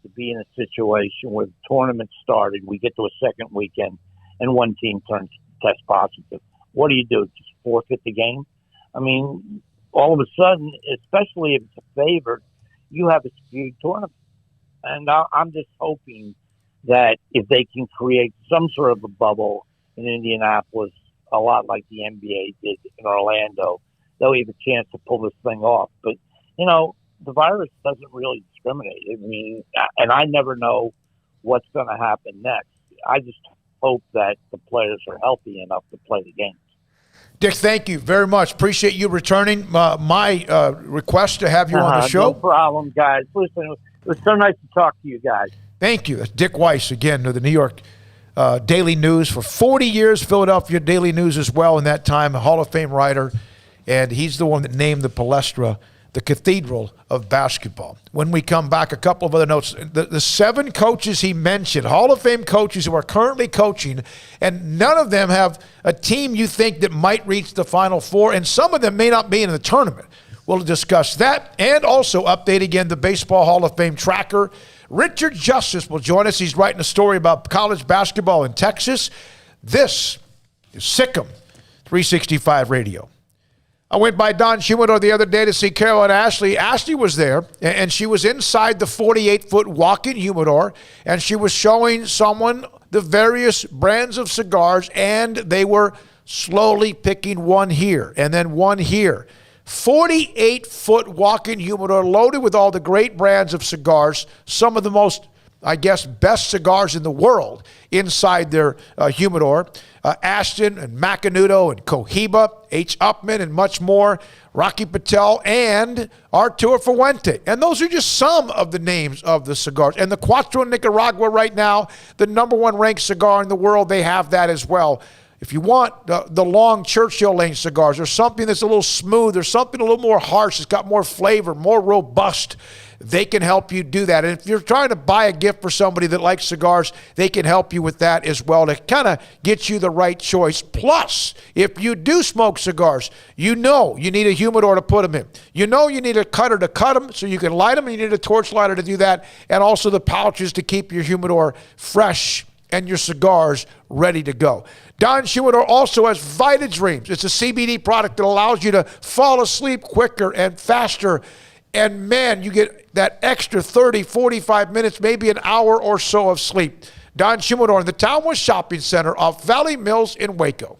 to be in a situation where the tournament started, we get to a second weekend, and one team tests positive. What do you do? Just forfeit the game? I mean, all of a sudden, especially if it's a favorite, you have a skewed tournament. And I'm just hoping that if they can create some sort of a bubble in Indianapolis, a lot like the NBA did in Orlando, they'll have a chance to pull this thing off. But, the virus doesn't really discriminate. I mean, and I never know what's going to happen next. I just hope that the players are healthy enough to play the games. Dick, thank you very much. Appreciate you returning my request to have you on the show. No problem, guys. Listen, it was so nice to talk to you guys. Thank you. That's Dick Weiss, again, of the New York Daily News. For 40 years, Philadelphia Daily News as well in that time, a Hall of Fame writer. And he's the one that named the Palestra the cathedral of basketball. When we come back, a couple of other notes. The 7 coaches he mentioned, Hall of Fame coaches who are currently coaching, and none of them have a team you think that might reach the Final Four, and some of them may not be in the tournament. We'll discuss that and also update again the Baseball Hall of Fame tracker. Richard Justice will join us. He's writing a story about college basketball in Texas. This is SicEm365 Radio. I went by Don Humidor the other day to see Carol and Ashley. Ashley was there, and she was inside the 48-foot walk-in humidor, and she was showing someone the various brands of cigars, and they were slowly picking one here and then one here. 48-foot walk-in humidor loaded with all the great brands of cigars, some of the most, best cigars in the world inside their humidor. Ashton and Macanudo and Cohiba, H. Upman and much more, Rocky Patel and Arturo Fuente. And those are just some of the names of the cigars. And the Cuatro in Nicaragua right now, the number 1 ranked cigar in the world, they have that as well. If you want the long Churchill Lane cigars or something that's a little smooth or something a little more harsh, it's got more flavor, more robust, they can help you do that. And if you're trying to buy a gift for somebody that likes cigars, they can help you with that as well to kind of get you the right choice. Plus, if you do smoke cigars, you need a humidor to put them in. You need a cutter to cut them so you can light them, and you need a torch lighter to do that, and also the pouches to keep your humidor fresh and your cigars ready to go. Don Humidor also has Vita Dreams. It's a CBD product that allows you to fall asleep quicker and faster. And man, you get that extra 30, 45 minutes, maybe an hour or so of sleep. Don Humidor in the Townwest Shopping Center off Valley Mills in Waco.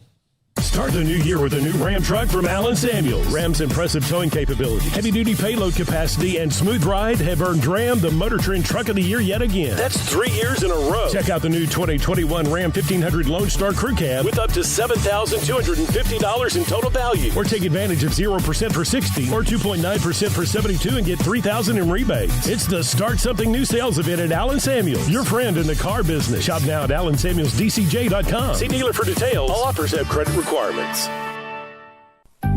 Start the new year with a new Ram truck from Allen Samuels. Ram's impressive towing capability, heavy-duty payload capacity, and smooth ride have earned Ram the Motor Trend Truck of the Year yet again. That's 3 years in a row. Check out the new 2021 Ram 1500 Lone Star Crew Cab with up to $7,250 in total value. Or take advantage of 0% for 60 or 2.9% for 72 and get $3,000 in rebates. It's the Start Something New sales event at Allen Samuels, your friend in the car business. Shop now at AllenSamuelsDCJ.com. See dealer for details. All offers have credit requirements.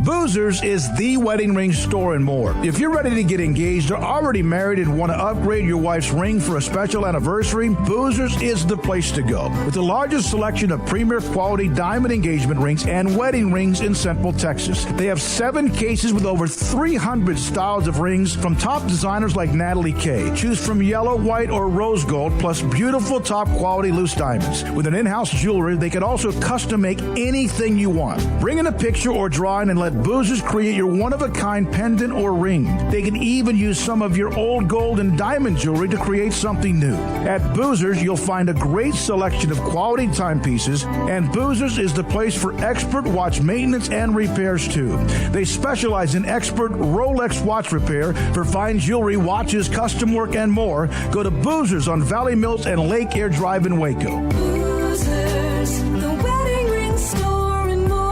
Boozers is the wedding ring store and more. If you're ready to get engaged or already married and want to upgrade your wife's ring for a special anniversary, Boozers is the place to go. With the largest selection of premier quality diamond engagement rings and wedding rings in Central Texas. They have 7 cases with over 300 styles of rings from top designers like Natalie Kay. Choose from yellow, white, or rose gold, plus beautiful top quality loose diamonds. With an in-house jewelry, they can also custom make anything you want. Bring in a picture or drawing and let let Boozers create your one-of-a-kind pendant or ring. They can even use some of your old gold and diamond jewelry to create something new. At Boozers, you'll find a great selection of quality timepieces, and Boozers is the place for expert watch maintenance and repairs, too. They specialize in expert Rolex watch repair for fine jewelry, watches, custom work, and more. Go to Boozers on Valley Mills and Lake Air Drive in Waco. Boozers, the wedding ring store and more.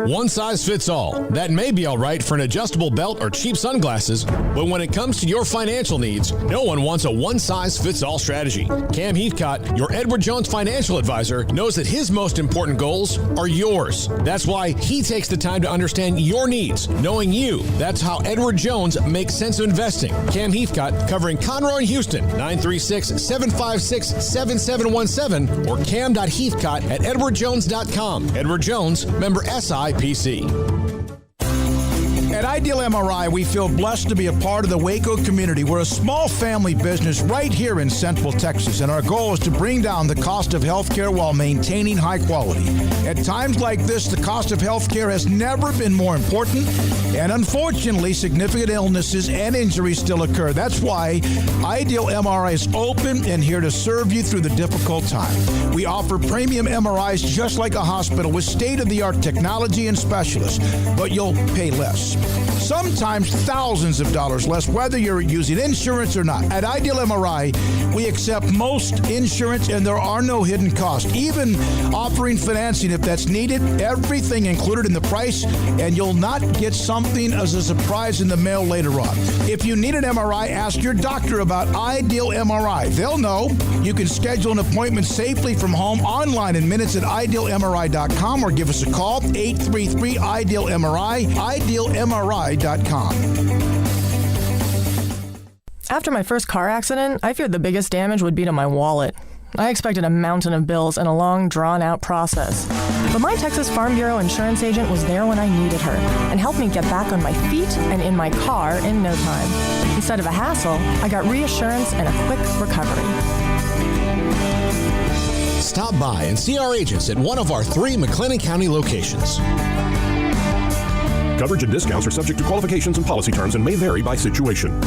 One size fits all. That may be all right for an adjustable belt or cheap sunglasses, but when it comes to your financial needs, no one wants a one-size-fits-all strategy. Cam Heathcott, your Edward Jones financial advisor, knows that his most important goals are yours. That's why he takes the time to understand your needs, knowing you. That's how Edward Jones makes sense of investing. Cam Heathcott, covering Conroe and Houston, 936-756-7717 or cam.heathcott@edwardjones.com. Edward Jones, member SIPC. At Ideal MRI, we feel blessed to be a part of the Waco community. We're a small family business right here in Central Texas, and our goal is to bring down the cost of healthcare while maintaining high quality. At times like this, the cost of healthcare has never been more important, and unfortunately, significant illnesses and injuries still occur. That's why Ideal MRI is open and here to serve you through the difficult time. We offer premium MRIs just like a hospital with state-of-the-art technology and specialists, but you'll pay less. Sometimes thousands of dollars less, whether you're using insurance or not. At Ideal MRI, we accept most insurance and there are no hidden costs, even offering financing if that's needed. Everything included in the price, and you'll not get something as a surprise in the mail later on. If you need an MRI, ask your doctor about Ideal MRI. They'll know. You can schedule an appointment safely from home online in minutes at idealmri.com or give us a call, 833-IDEAL-MRI, idealmri.com. After my first car accident, I feared the biggest damage would be to my wallet. I expected a mountain of bills and a long, drawn-out process. But my Texas Farm Bureau insurance agent was there when I needed her and helped me get back on my feet and in my car in no time. Instead of a hassle, I got reassurance and a quick recovery. Stop by and see our agents at one of our 3 McLennan County locations. Coverage and discounts are subject to qualifications and policy terms and may vary by situation.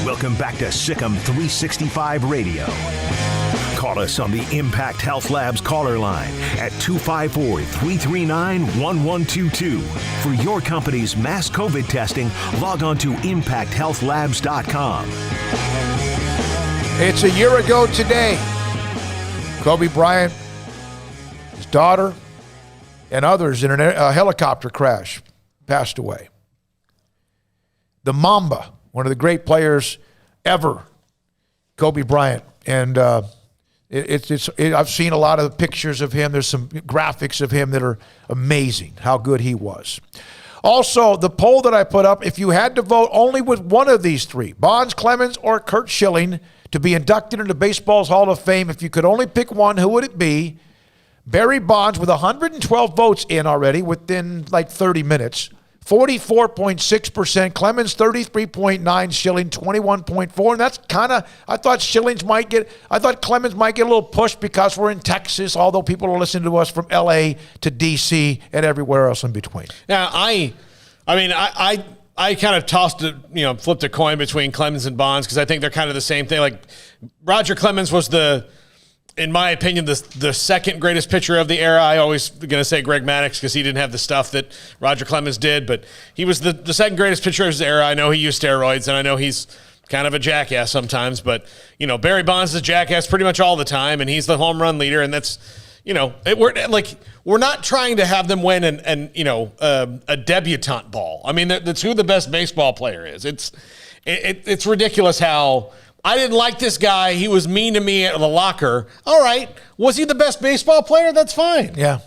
Welcome back to SicEm365 Radio. Call us on the Impact Health Labs caller line at 254-339-1122. For your company's mass COVID testing, log on to impacthealthlabs.com. It's a year ago today. Kobe Bryant, his daughter, and others in a helicopter crash passed away. The Mamba, one of the great players ever, Kobe Bryant. And I've seen a lot of pictures of him. There's some graphics of him that are amazing, how good he was. Also, the poll that I put up, if you had to vote only with one of these 3, Bonds, Clemens, or Curt Schilling, to be inducted into baseball's Hall of Fame, if you could only pick one, who would it be? Barry Bonds with 112 votes in already within like 30 minutes. 44.6%. Clemens 33.9%. Schilling 21.4%. And that's kind of, I thought Clemens might get a little push because we're in Texas, although people are listening to us from LA to DC and everywhere else in between. Now, I kind of flipped a coin between Clemens and Bonds because I think they're kind of the same thing. Like Roger Clemens was in my opinion, the second greatest pitcher of the era. I always going to say Greg Maddux because he didn't have the stuff that Roger Clemens did, but he was the second greatest pitcher of his era. I know he used steroids, and I know he's kind of a jackass sometimes, but, Barry Bonds is a jackass pretty much all the time, and he's the home run leader, and that's, we're not trying to have them win a debutante ball. I mean, that's who the best baseball player is. It's ridiculous how I didn't like this guy. He was mean to me at the locker. All right. Was he the best baseball player? That's fine. Yeah.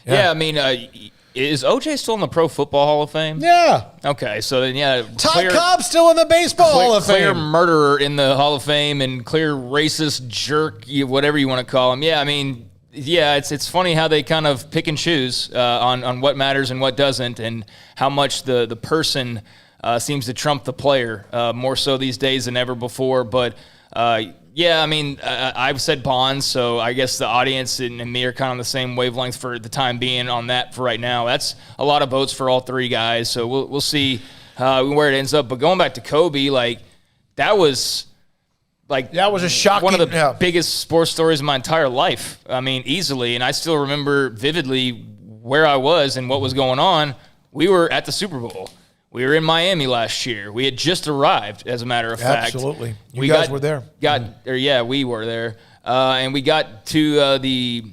I mean, is OJ still in the Pro Football Hall of Fame? Yeah. Okay, so then, yeah. Ty Cobb's still in the Baseball Hall of Fame. Clear murderer in the Hall of Fame and clear racist jerk, whatever you want to call him. Yeah, I mean, it's funny how they kind of pick and choose on what matters and what doesn't, and how much the person seems to trump the player more so these days than ever before. But Yeah, I mean, I've said Bonds, so I guess the audience and me are kind of on the same wavelength for the time being on that for right now. That's a lot of votes for all three guys, so we'll see where it ends up. But going back to Kobe, that was a shocking, one of the biggest sports stories of my entire life. I mean, easily, and I still remember vividly where I was and what was going on. We were at the Super Bowl. We were in Miami last year. We had just arrived, as a matter of fact. Absolutely. You guys were there. We were there. And we got to the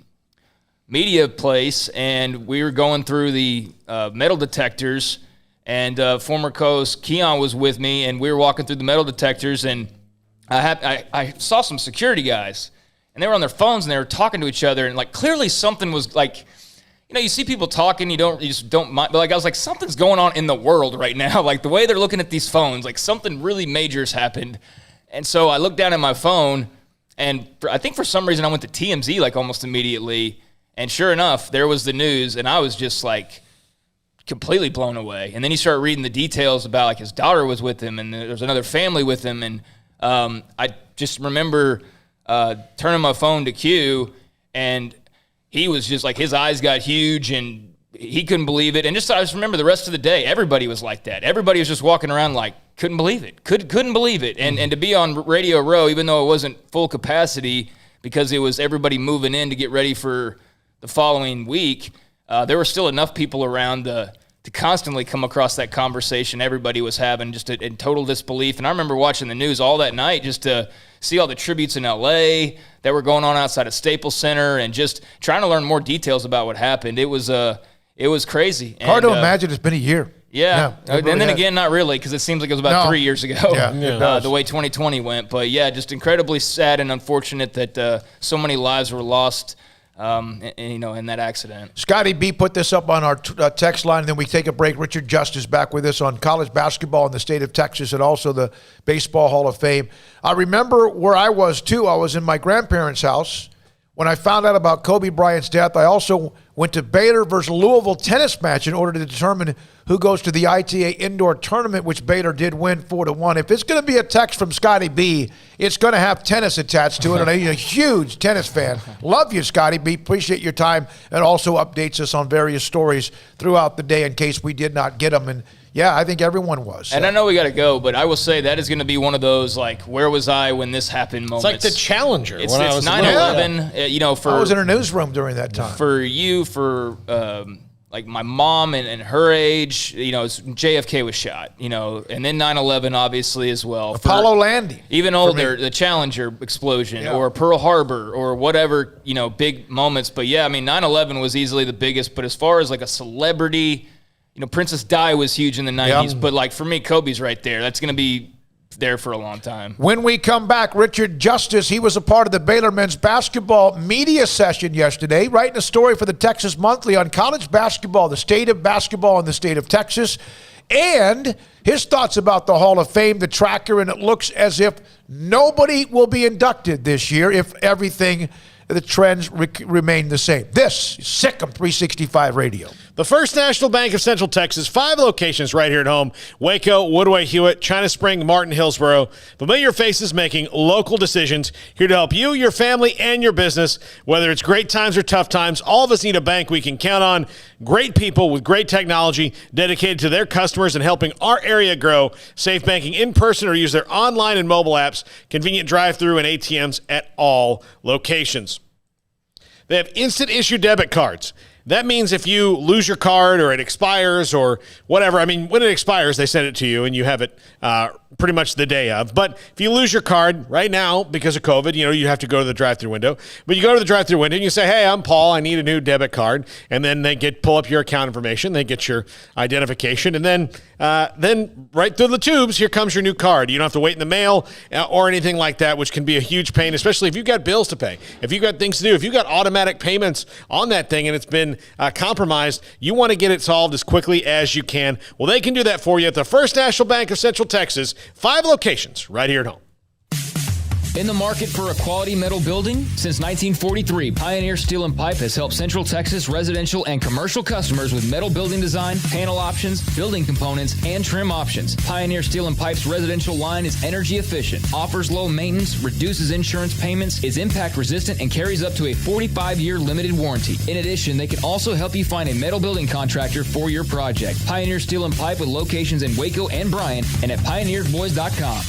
media place, and we were going through the metal detectors, and former co-host Keon was with me, and we were walking through the metal detectors, and I saw some security guys, and they were on their phones, and they were talking to each other, and clearly something was you see people talking, you just don't mind. But I was like, something's going on in the world right now. The way they're looking at these phones, something really major's happened. And so I looked down at my phone, and I think for some reason I went to TMZ almost immediately. And sure enough, there was the news, and I was just completely blown away. And then you start reading the details about his daughter was with him, and there was another family with him. And I just remember turning my phone to Q, and he was just his eyes got huge and he couldn't believe it. And I just remember the rest of the day, everybody was like that. Everybody was just walking around couldn't believe it. Couldn't believe it. And to be on Radio Row, even though it wasn't full capacity because it was everybody moving in to get ready for the following week, there were still enough people around to constantly come across that conversation everybody was having, just in total disbelief. And I remember watching the news all that night just to see all the tributes in L.A. that were going on outside of Staples Center and just trying to learn more details about what happened. It was crazy. Hard to imagine it's been a year. Yeah. And then again, not really, because it seems like it was about 3 years ago, the way 2020 went. But, yeah, just incredibly sad and unfortunate that so many lives were lost in that accident. Scotty B put this up on our text line, and then we take a break. Richard Justice back with us on college basketball in the state of Texas and also the Baseball Hall of Fame. I remember where I was, too. I was in my grandparents' house when I found out about Kobe Bryant's death. I also went to Baylor versus Louisville tennis match in order to determine who goes to the ITA indoor tournament, which Baylor did win 4-1. If it's going to be a text from Scotty B, it's going to have tennis attached to it, and I'm a huge tennis fan. Love you, Scotty B. Appreciate your time, and also updates us on various stories throughout the day in case we did not get them. And yeah, I think everyone was. And I know we got to go, but I will say that is going to be one of those, where was I when this happened moments. It's like the Challenger. It's 9/11, I was in a newsroom during that time. For you, for my mom and her age, JFK was shot, and then 9/11 obviously as well. Apollo landing. Even older, the Challenger explosion or Pearl Harbor or whatever, big moments. But yeah, 9/11 was easily the biggest, but as far as a celebrity, Princess Di was huge in the 90s, but for me, Kobe's right there. That's going to be there for a long time. When we come back, Richard Justice, he was a part of the Baylor men's basketball media session yesterday, writing a story for the Texas Monthly on college basketball, the state of basketball in the state of Texas, and his thoughts about the Hall of Fame, the tracker, and it looks as if nobody will be inducted this year if everything, the trends remain the same. This is SicEm365 Radio. The First National Bank of Central Texas, 5 locations right here at home. Waco, Woodway, Hewitt, China Spring, Martin, Hillsboro. Familiar faces making local decisions. Here to help you, your family, and your business. Whether it's great times or tough times, all of us need a bank we can count on. Great people with great technology dedicated to their customers and helping our area grow. Safe banking in person or use their online and mobile apps. Convenient drive-through and ATMs at all locations. They have instant issue debit cards. That means if you lose your card or it expires or whatever, when it expires, they send it to you and you have it pretty much the day of. But if you lose your card right now because of COVID, you have to go to the drive-through window. But you go to the drive-through window and you say, hey, I'm Paul, I need a new debit card. And then they pull up your account information, they get your identification, and then right through the tubes, here comes your new card. You don't have to wait in the mail or anything like that, which can be a huge pain, especially if you've got bills to pay. If you've got things to do, if you've got automatic payments on that thing and it's been compromised, you want to get it solved as quickly as you can. Well, they can do that for you at the First National Bank of Central Texas. 5 locations right here at home. In the market for a quality metal building? Since 1943, Pioneer Steel and Pipe has helped Central Texas residential and commercial customers with metal building design, panel options, building components, and trim options. Pioneer Steel and Pipe's residential line is energy efficient, offers low maintenance, reduces insurance payments, is impact resistant, and carries up to a 45-year limited warranty. In addition, they can also help you find a metal building contractor for your project. Pioneer Steel and Pipe with locations in Waco and Bryan and at pioneerboys.com.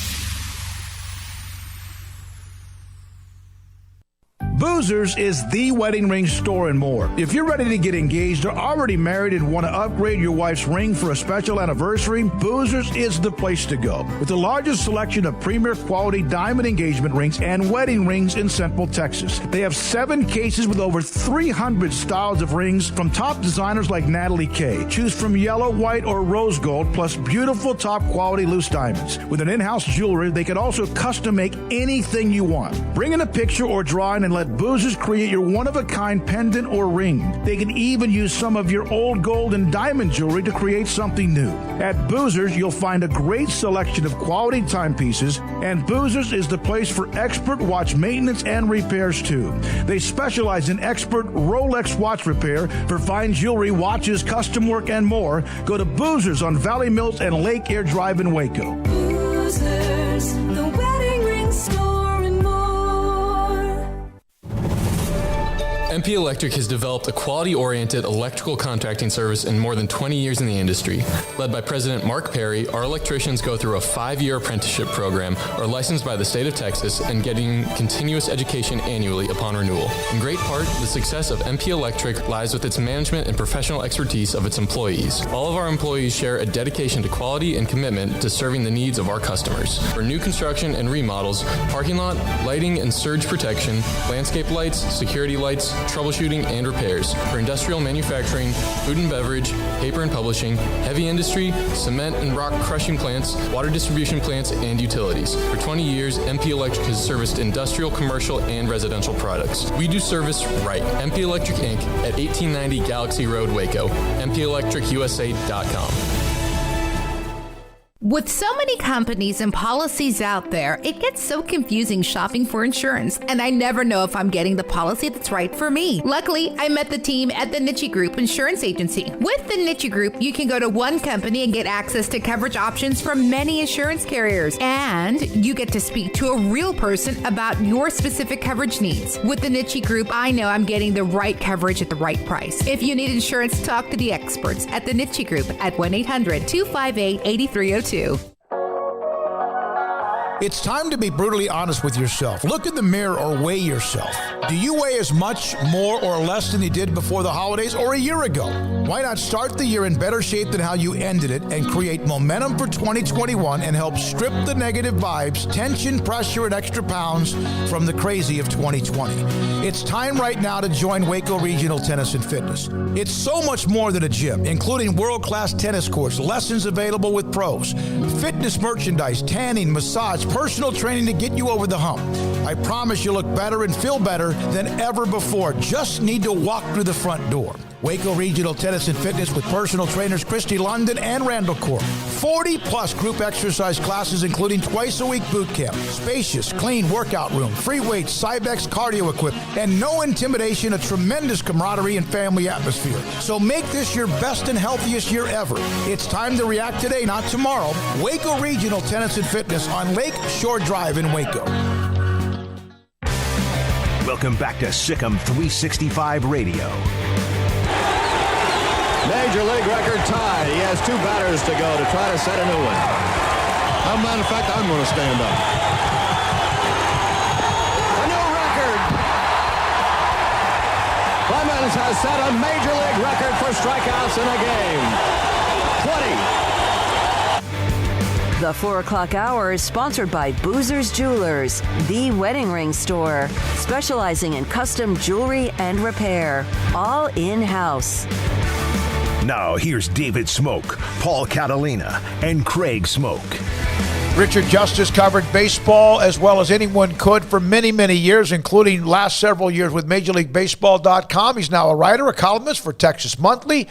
Boozers is the wedding ring store and more. If you're ready to get engaged or already married and want to upgrade your wife's ring for a special anniversary, Boozers is the place to go. With the largest selection of premier quality diamond engagement rings and wedding rings in Central Texas. They have 7 cases with over 300 styles of rings from top designers like Natalie Kay. Choose from yellow, white, or rose gold, plus beautiful top quality loose diamonds. With an in-house jewelry, they can also custom make anything you want. Bring in a picture or drawing and let Boozers create your one-of-a-kind pendant or ring. They can even use some of your old gold and diamond jewelry to create something new. At Boozers, you'll find a great selection of quality timepieces, and Boozers is the place for expert watch maintenance and repairs too. They specialize in expert Rolex watch repair for fine jewelry, watches, custom work, and more. Go to Boozers on Valley Mills and Lake Air Drive in Waco. Boozers, the wedding ring store and more. MP Electric has developed a quality-oriented electrical contracting service in more than 20 years in the industry. Led by President Mark Perry, our electricians go through a 5-year apprenticeship program, are licensed by the state of Texas, and getting continuous education annually upon renewal. In great part, the success of MP Electric lies with its management and professional expertise of its employees. All of our employees share a dedication to quality and commitment to serving the needs of our customers. For new construction and remodels, parking lot, lighting and surge protection, landscape lights, security lights, troubleshooting and repairs. For industrial manufacturing, food and beverage, paper and publishing, heavy industry, cement and rock crushing plants, water distribution plants, and utilities. For 20 years, MP Electric has serviced industrial, commercial, and residential products. We do service right. MP Electric Inc. at 1890 Galaxy Road, Waco. MPElectricUSA.com. With so many companies and policies out there, it gets so confusing shopping for insurance, and I never know if I'm getting the policy that's right for me. Luckily, I met the team at the Niche Group Insurance Agency. With the Niche Group, you can go to one company and get access to coverage options from many insurance carriers, and you get to speak to a real person about your specific coverage needs. With the Niche Group, I know I'm getting the right coverage at the right price. If you need insurance, talk to the experts at the Niche Group at 1-800-258-8302. It's time to be brutally honest with yourself. Look in the mirror or weigh yourself. Do you weigh as much, more, or less than you did before the holidays or a year ago? Why not start the year in better shape than how you ended it and create momentum for 2021 and help strip the negative vibes, tension, pressure, and extra pounds from the crazy of 2020? It's time right now to join Waco Regional Tennis and Fitness. It's so much more than a gym, including world-class tennis courts, lessons available with pros, fitness merchandise, tanning, massage, personal training to get you over the hump. I promise you'll look better and feel better than ever before. Just need to walk through the front door. Waco Regional Tennis and Fitness with personal trainers Christy London and Randall Court. 40-plus group exercise classes, including twice-a-week boot camp. Spacious, clean workout room, free weights, Cybex cardio equipment, and no intimidation, a tremendous camaraderie and family atmosphere. So make this your best and healthiest year ever. It's time to react today, not tomorrow. Waco Regional Tennis and Fitness on Lake Shore Drive in Waco. Welcome back to SicEm365 Radio. Major League record tie. He has 2 batters to go to try to set a new one. As a matter of fact, I'm going to stand up. A new record. Clemens has set a Major League record for strikeouts in a game. 20. The 4 o'clock hour is sponsored by Boozers Jewelers, the wedding ring store, specializing in custom jewelry and repair, all in-house. Now, here's David Smoak, Paul Catalina, and Craig Smoak. Richard Justice covered baseball as well as anyone could for many, many years, including last several years with MajorLeagueBaseball.com. He's now a writer, a columnist for Texas Monthly,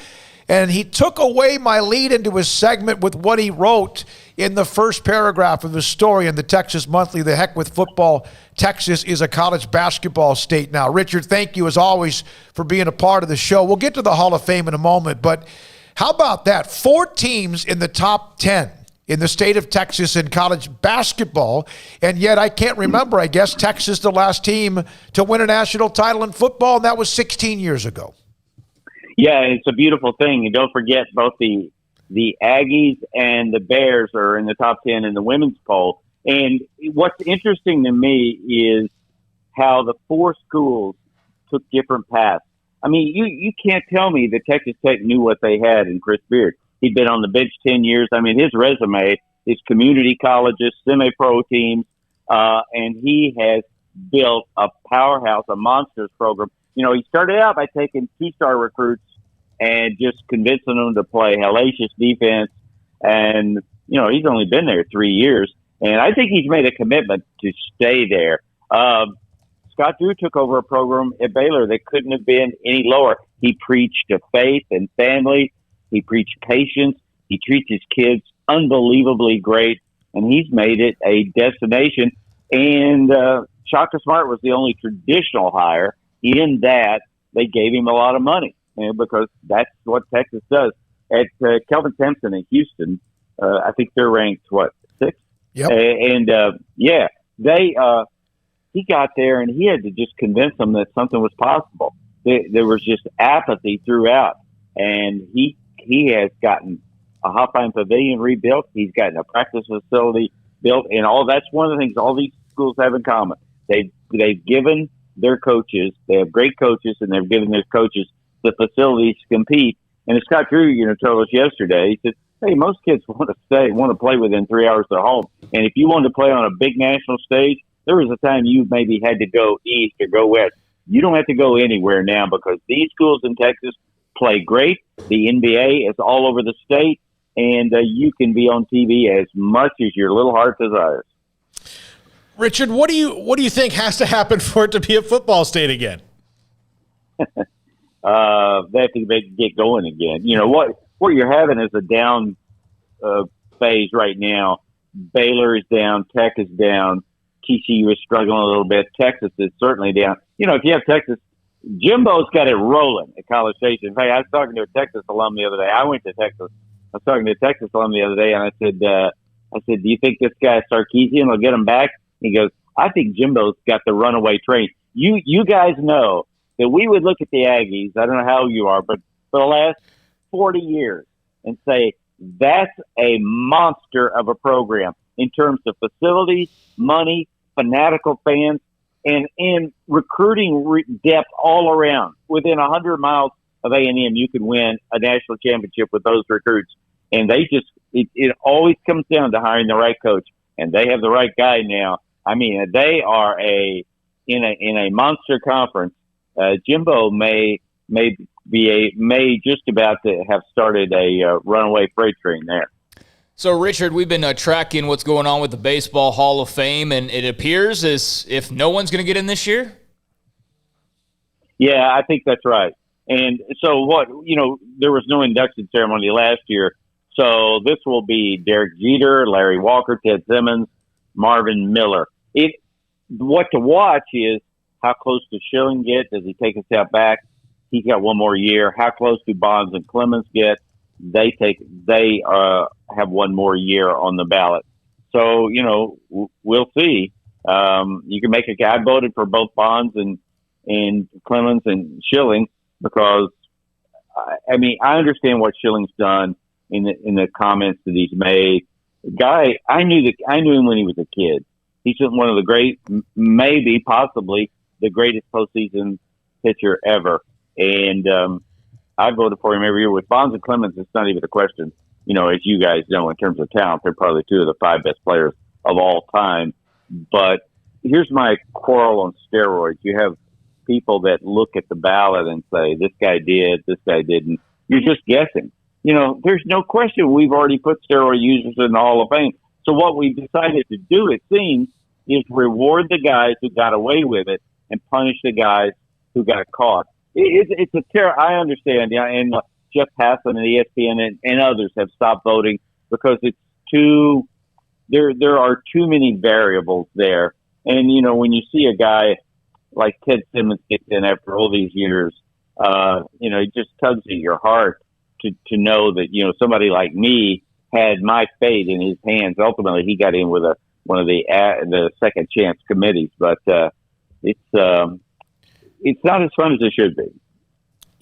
And he took away my lead into his segment with what he wrote in the first paragraph of his story in the Texas Monthly, The Heck with Football. Texas is a college basketball state now. Richard, thank you as always for being a part of the show. We'll get to the Hall of Fame in a moment, but how about that? 4 teams in the top 10 in the state of Texas in college basketball, and yet I can't remember, I guess, Texas the last team to win a national title in football, and that was 16 years ago. Yeah, it's a beautiful thing. And don't forget, both the Aggies and the Bears are in the top 10 in the women's poll. And what's interesting to me is how the 4 schools took different paths. I mean, you can't tell me that Texas Tech knew what they had in Chris Beard. He'd been on the bench 10 years. I mean, his resume is community colleges, semi-pro teams, and he has built a powerhouse, a monsters program. You know, he started out by taking 2-star recruits and just convincing them to play hellacious defense. And, you know, he's only been there 3 years. And I think he's made a commitment to stay there. Scott Drew took over a program at Baylor that couldn't have been any lower. He preached to faith and family. He preached patience. He treats his kids unbelievably great. And he's made it a destination. And Shaka Smart was the only traditional hire. In that, they gave him a lot of money, because that's what Texas does. At Kelvin Sampson in Houston, I think they're ranked, 6th? Yep. And he got there, and he had to just convince them that something was possible. There was just apathy throughout, and he has gotten a Hotline Pavilion rebuilt. He's gotten a practice facility built, and all that's one of the things all these schools have in common. They've given their coaches, they have great coaches, and they've given their coaches the facilities to compete. And as Scott Drew, told us yesterday, he said, hey, most kids want to play within 3 hours of home. And if you wanted to play on a big national stage, there was a time you maybe had to go east or go west. You don't have to go anywhere now, because these schools in Texas play great. The NBA is all over the state, and you can be on TV as much as your little heart desires. Richard, what do you think has to happen for it to be a football state again? They have to get going again. You know what you're having is a down phase right now. Baylor is down, Tech is down, TCU is struggling a little bit. Texas is certainly down. If you have Texas, Jimbo's got it rolling at College Station. In fact, I was talking to a Texas alum the other day. I went to Texas. I was talking to a Texas alum the other day, and I said, do you think this guy Sarkisian will get him back? He goes, I think Jimbo's got the runaway train. You guys know that we would look at the Aggies, I don't know how you are, but for the last 40 years and say, that's a monster of a program in terms of facilities, money, fanatical fans, and recruiting depth all around. Within 100 miles of A&M, you could win a national championship with those recruits. And it always comes down to hiring the right coach. And they have the right guy now. I mean, they are in a monster conference. Jimbo may just about to have started a runaway freight train there. So, Richard, we've been tracking what's going on with the Baseball Hall of Fame, and it appears as if no one's going to get in this year? Yeah, I think that's right. And so there was no induction ceremony last year. So this will be Derek Jeter, Larry Walker, Ted Simmons, Marvin Miller. What to watch is how close does Schilling get? Does he take a step back? He's got one more year. How close do Bonds and Clemens get? They have one more year on the ballot. So, we'll see. You can make I voted for both Bonds and Clemens and Schilling because, I understand what Schilling's done in the comments that he's made. Guy, I knew him when he was a kid. He's one of the great, maybe, possibly the greatest postseason pitcher ever. And I voted for him every year. With Bonds and Clemens, it's not even a question. As you guys know, in terms of talent, they're probably 2 of the 5 best players of all time. But here's my quarrel on steroids. You have people that look at the ballot and say, this guy did, this guy didn't. You're just guessing. There's no question we've already put steroid users in the Hall of Fame. So what we've decided to do, it seems, is reward the guys who got away with it and punish the guys who got caught. It's a terror. I understand. Yeah, and Jeff Passan and ESPN and others have stopped voting because it's too. There are too many variables there, and when you see a guy like Ted Simmons gets in after all these years, it just tugs at your heart to know that somebody like me had my fate in his hands. Ultimately, he got in with one of the second chance committees, but it's not as fun as it should be.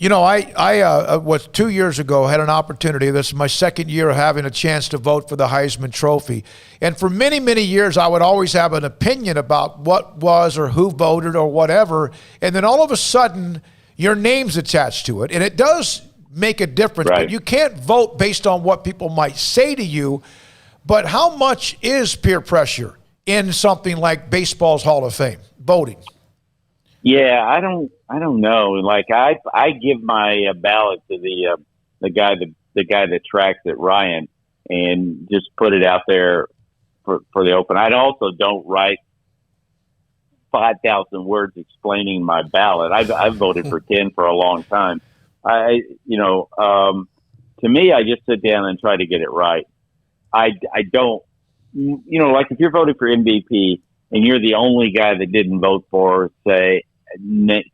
I was 2 years ago, had an opportunity. This is my second year of having a chance to vote for the Heisman Trophy. And for many, many years, I would always have an opinion about what was or who voted or whatever. And then all of a sudden, your name's attached to it. And it does make a difference. Right. But you can't vote based on what people might say to you. But how much is peer pressure in something like baseball's Hall of Fame, voting? Yeah, I don't know. Like I give my ballot to the guy that tracks it, Ryan, and just put it out there for the open. I also don't write 5,000 words explaining my ballot. I've voted for 10 for a long time. To me, I just sit down and try to get it right. I don't, like if you're voting for MVP and you're the only guy that didn't vote for, say,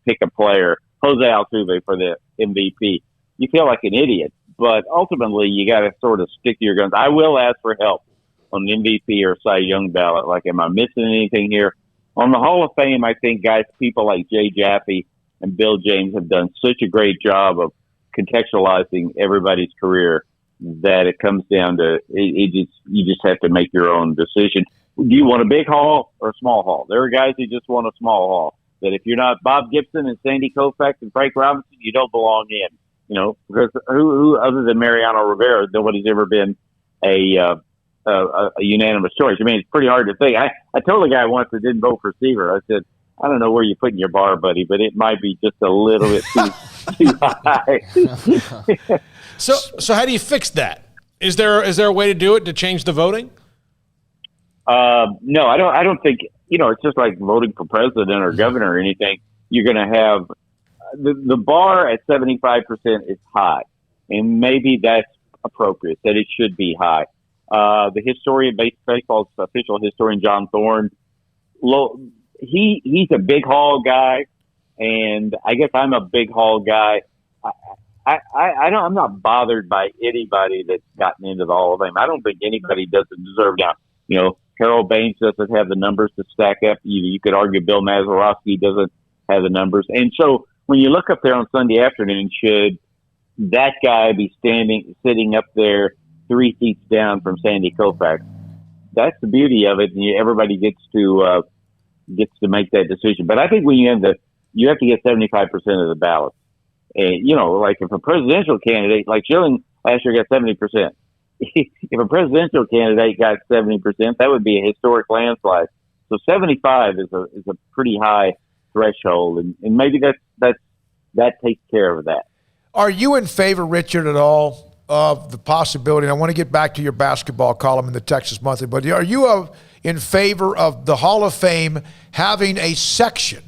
pick a player, Jose Altuve for the MVP, you feel like an idiot. But ultimately, you got to sort of stick to your guns. I will ask for help on the MVP or Cy Young ballot. Like, am I missing anything here? On the Hall of Fame, I think people like Jay Jaffe and Bill James have done such a great job of contextualizing everybody's career that it comes down to you just have to make your own decision. Do you want a big hall or a small hall? There are guys who just want a small hall. That if you're not Bob Gibson and Sandy Koufax and Frank Robinson, you don't belong in. Because who other than Mariano Rivera, nobody's ever been a unanimous choice. I mean, it's pretty hard to think. I told a guy once that didn't vote for Seaver, I said, I don't know where you're putting your bar, buddy, but it might be just a little bit too high. So how do you fix that? Is there a way to do it to change the voting? No, I don't think. It's just like voting for president or governor or anything. You're going to have the bar at 75% is high, and maybe that's appropriate. That it should be high. The historian, baseball's official historian, John Thorne, he's a big hall guy, and I guess I'm a big hall guy. I'm not bothered by anybody that's gotten into the Hall of Fame. I don't think anybody doesn't deserve now. Harold Baines doesn't have the numbers to stack up. You could argue Bill Mazeroski doesn't have the numbers. And so when you look up there on Sunday afternoon, should that guy be sitting up there 3 seats down from Sandy Koufax? That's the beauty of it, and everybody gets to make that decision. But I think when you have to get 75% of the ballots. And, like if a presidential candidate, like Schilling last year got 70%. If a presidential candidate got 70%, that would be a historic landslide. So 75 is a pretty high threshold, and maybe that takes care of that. Are you in favor, Richard, at all of the possibility? And I want to get back to your basketball column in the Texas Monthly, but are you in favor of the Hall of Fame having a section?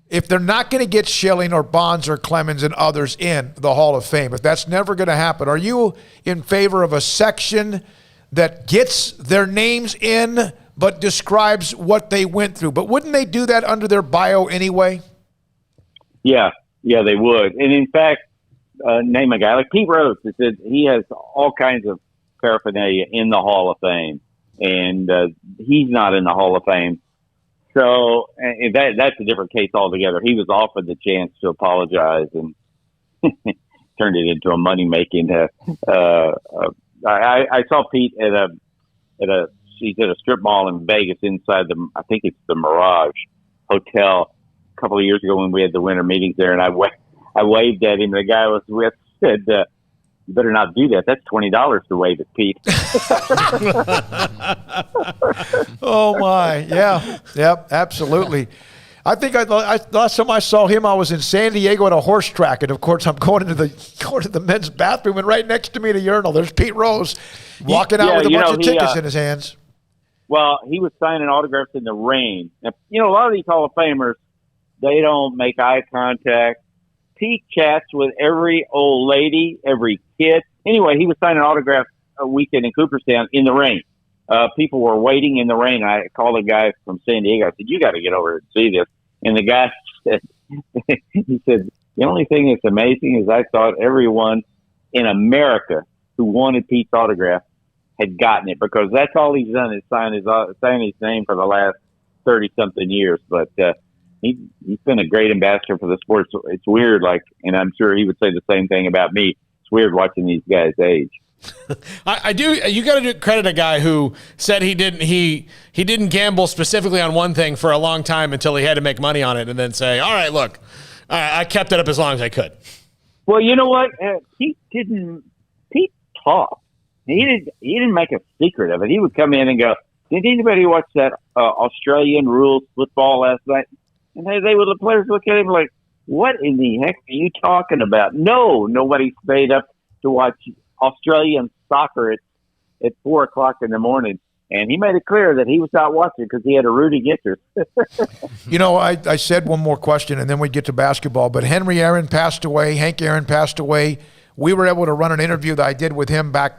If they're not going to get Schilling or Bonds or Clemens and others in the Hall of Fame, if that's never going to happen, are you in favor of a section that gets their names in but describes what they went through? But wouldn't they do that under their bio anyway? Yeah, they would. And in fact, name a guy like Pete Rhoades. He has all kinds of paraphernalia in the Hall of Fame, and he's not in the Hall of Fame. So that's a different case altogether. He was offered the chance to apologize and turned it into a money-making. I saw Pete he's at a strip mall in Vegas inside I think it's the Mirage Hotel a couple of years ago when we had the winter meetings there, and I waved at him. The guy I was with said, "You better not do that. That's $20 to wave at Pete." Oh my, yeah, yep, absolutely. I think last time I saw him, I was in San Diego at a horse track, and of course I'm going to the men's bathroom, and right next to me at a urinal, there's Pete Rose walking out with a bunch of tickets in his hands. Well, he was signing autographs in the rain. Now, a lot of these Hall of Famers, they don't make eye contact. Pete chats with every old lady, every kid. Anyway, he was signing autographs a weekend in Cooperstown in the rain. People were waiting in the rain. I called a guy from San Diego. I said, "You got to get over here and see this." And the guy said, he said, "The only thing that's amazing is I thought everyone in America who wanted Pete's autograph had gotten it, because that's all he's done is sign his name for the last 30-something years." But he's been a great ambassador for the sport. So it's weird, and I'm sure he would say the same thing about me. It's weird watching these guys age. I do. You got to credit a guy who said he didn't gamble specifically on one thing for a long time until he had to make money on it, and then say, "All right, look, I kept it up as long as I could." Well, you know what? Pete talked. He didn't make a secret of it. He would come in and go, "Did anybody watch that Australian rules football last night?" And the players look at him like, "What in the heck are you talking about?" No, nobody stayed up to watch Australian soccer at 4:00 in the morning. And he made it clear that he was not watching because he had a rooting interest. I said one more question and then we'd get to basketball, but Henry Aaron passed away. Hank Aaron passed away. We were able to run an interview that I did with him back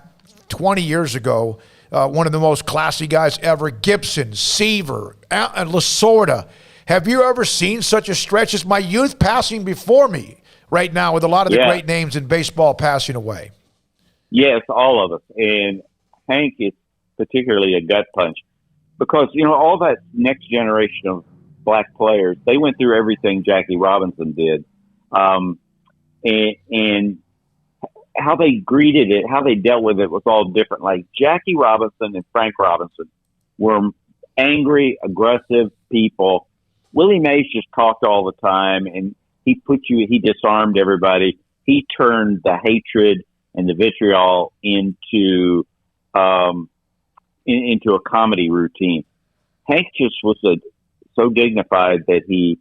20 years ago. One of the most classy guys ever. Gibson, Seaver, and Lasorda. Have you ever seen such a stretch? It's my youth passing before me right now with a lot of the great names in baseball passing away. Yes, all of us. And Hank is particularly a gut punch because, all that next generation of black players, they went through everything Jackie Robinson did. And how they greeted it, how they dealt with it was all different. Like Jackie Robinson and Frank Robinson were angry, aggressive people. Willie Mays just talked all the time, and he disarmed everybody. He turned the hatred and the vitriol into a comedy routine. Hank just was so dignified that he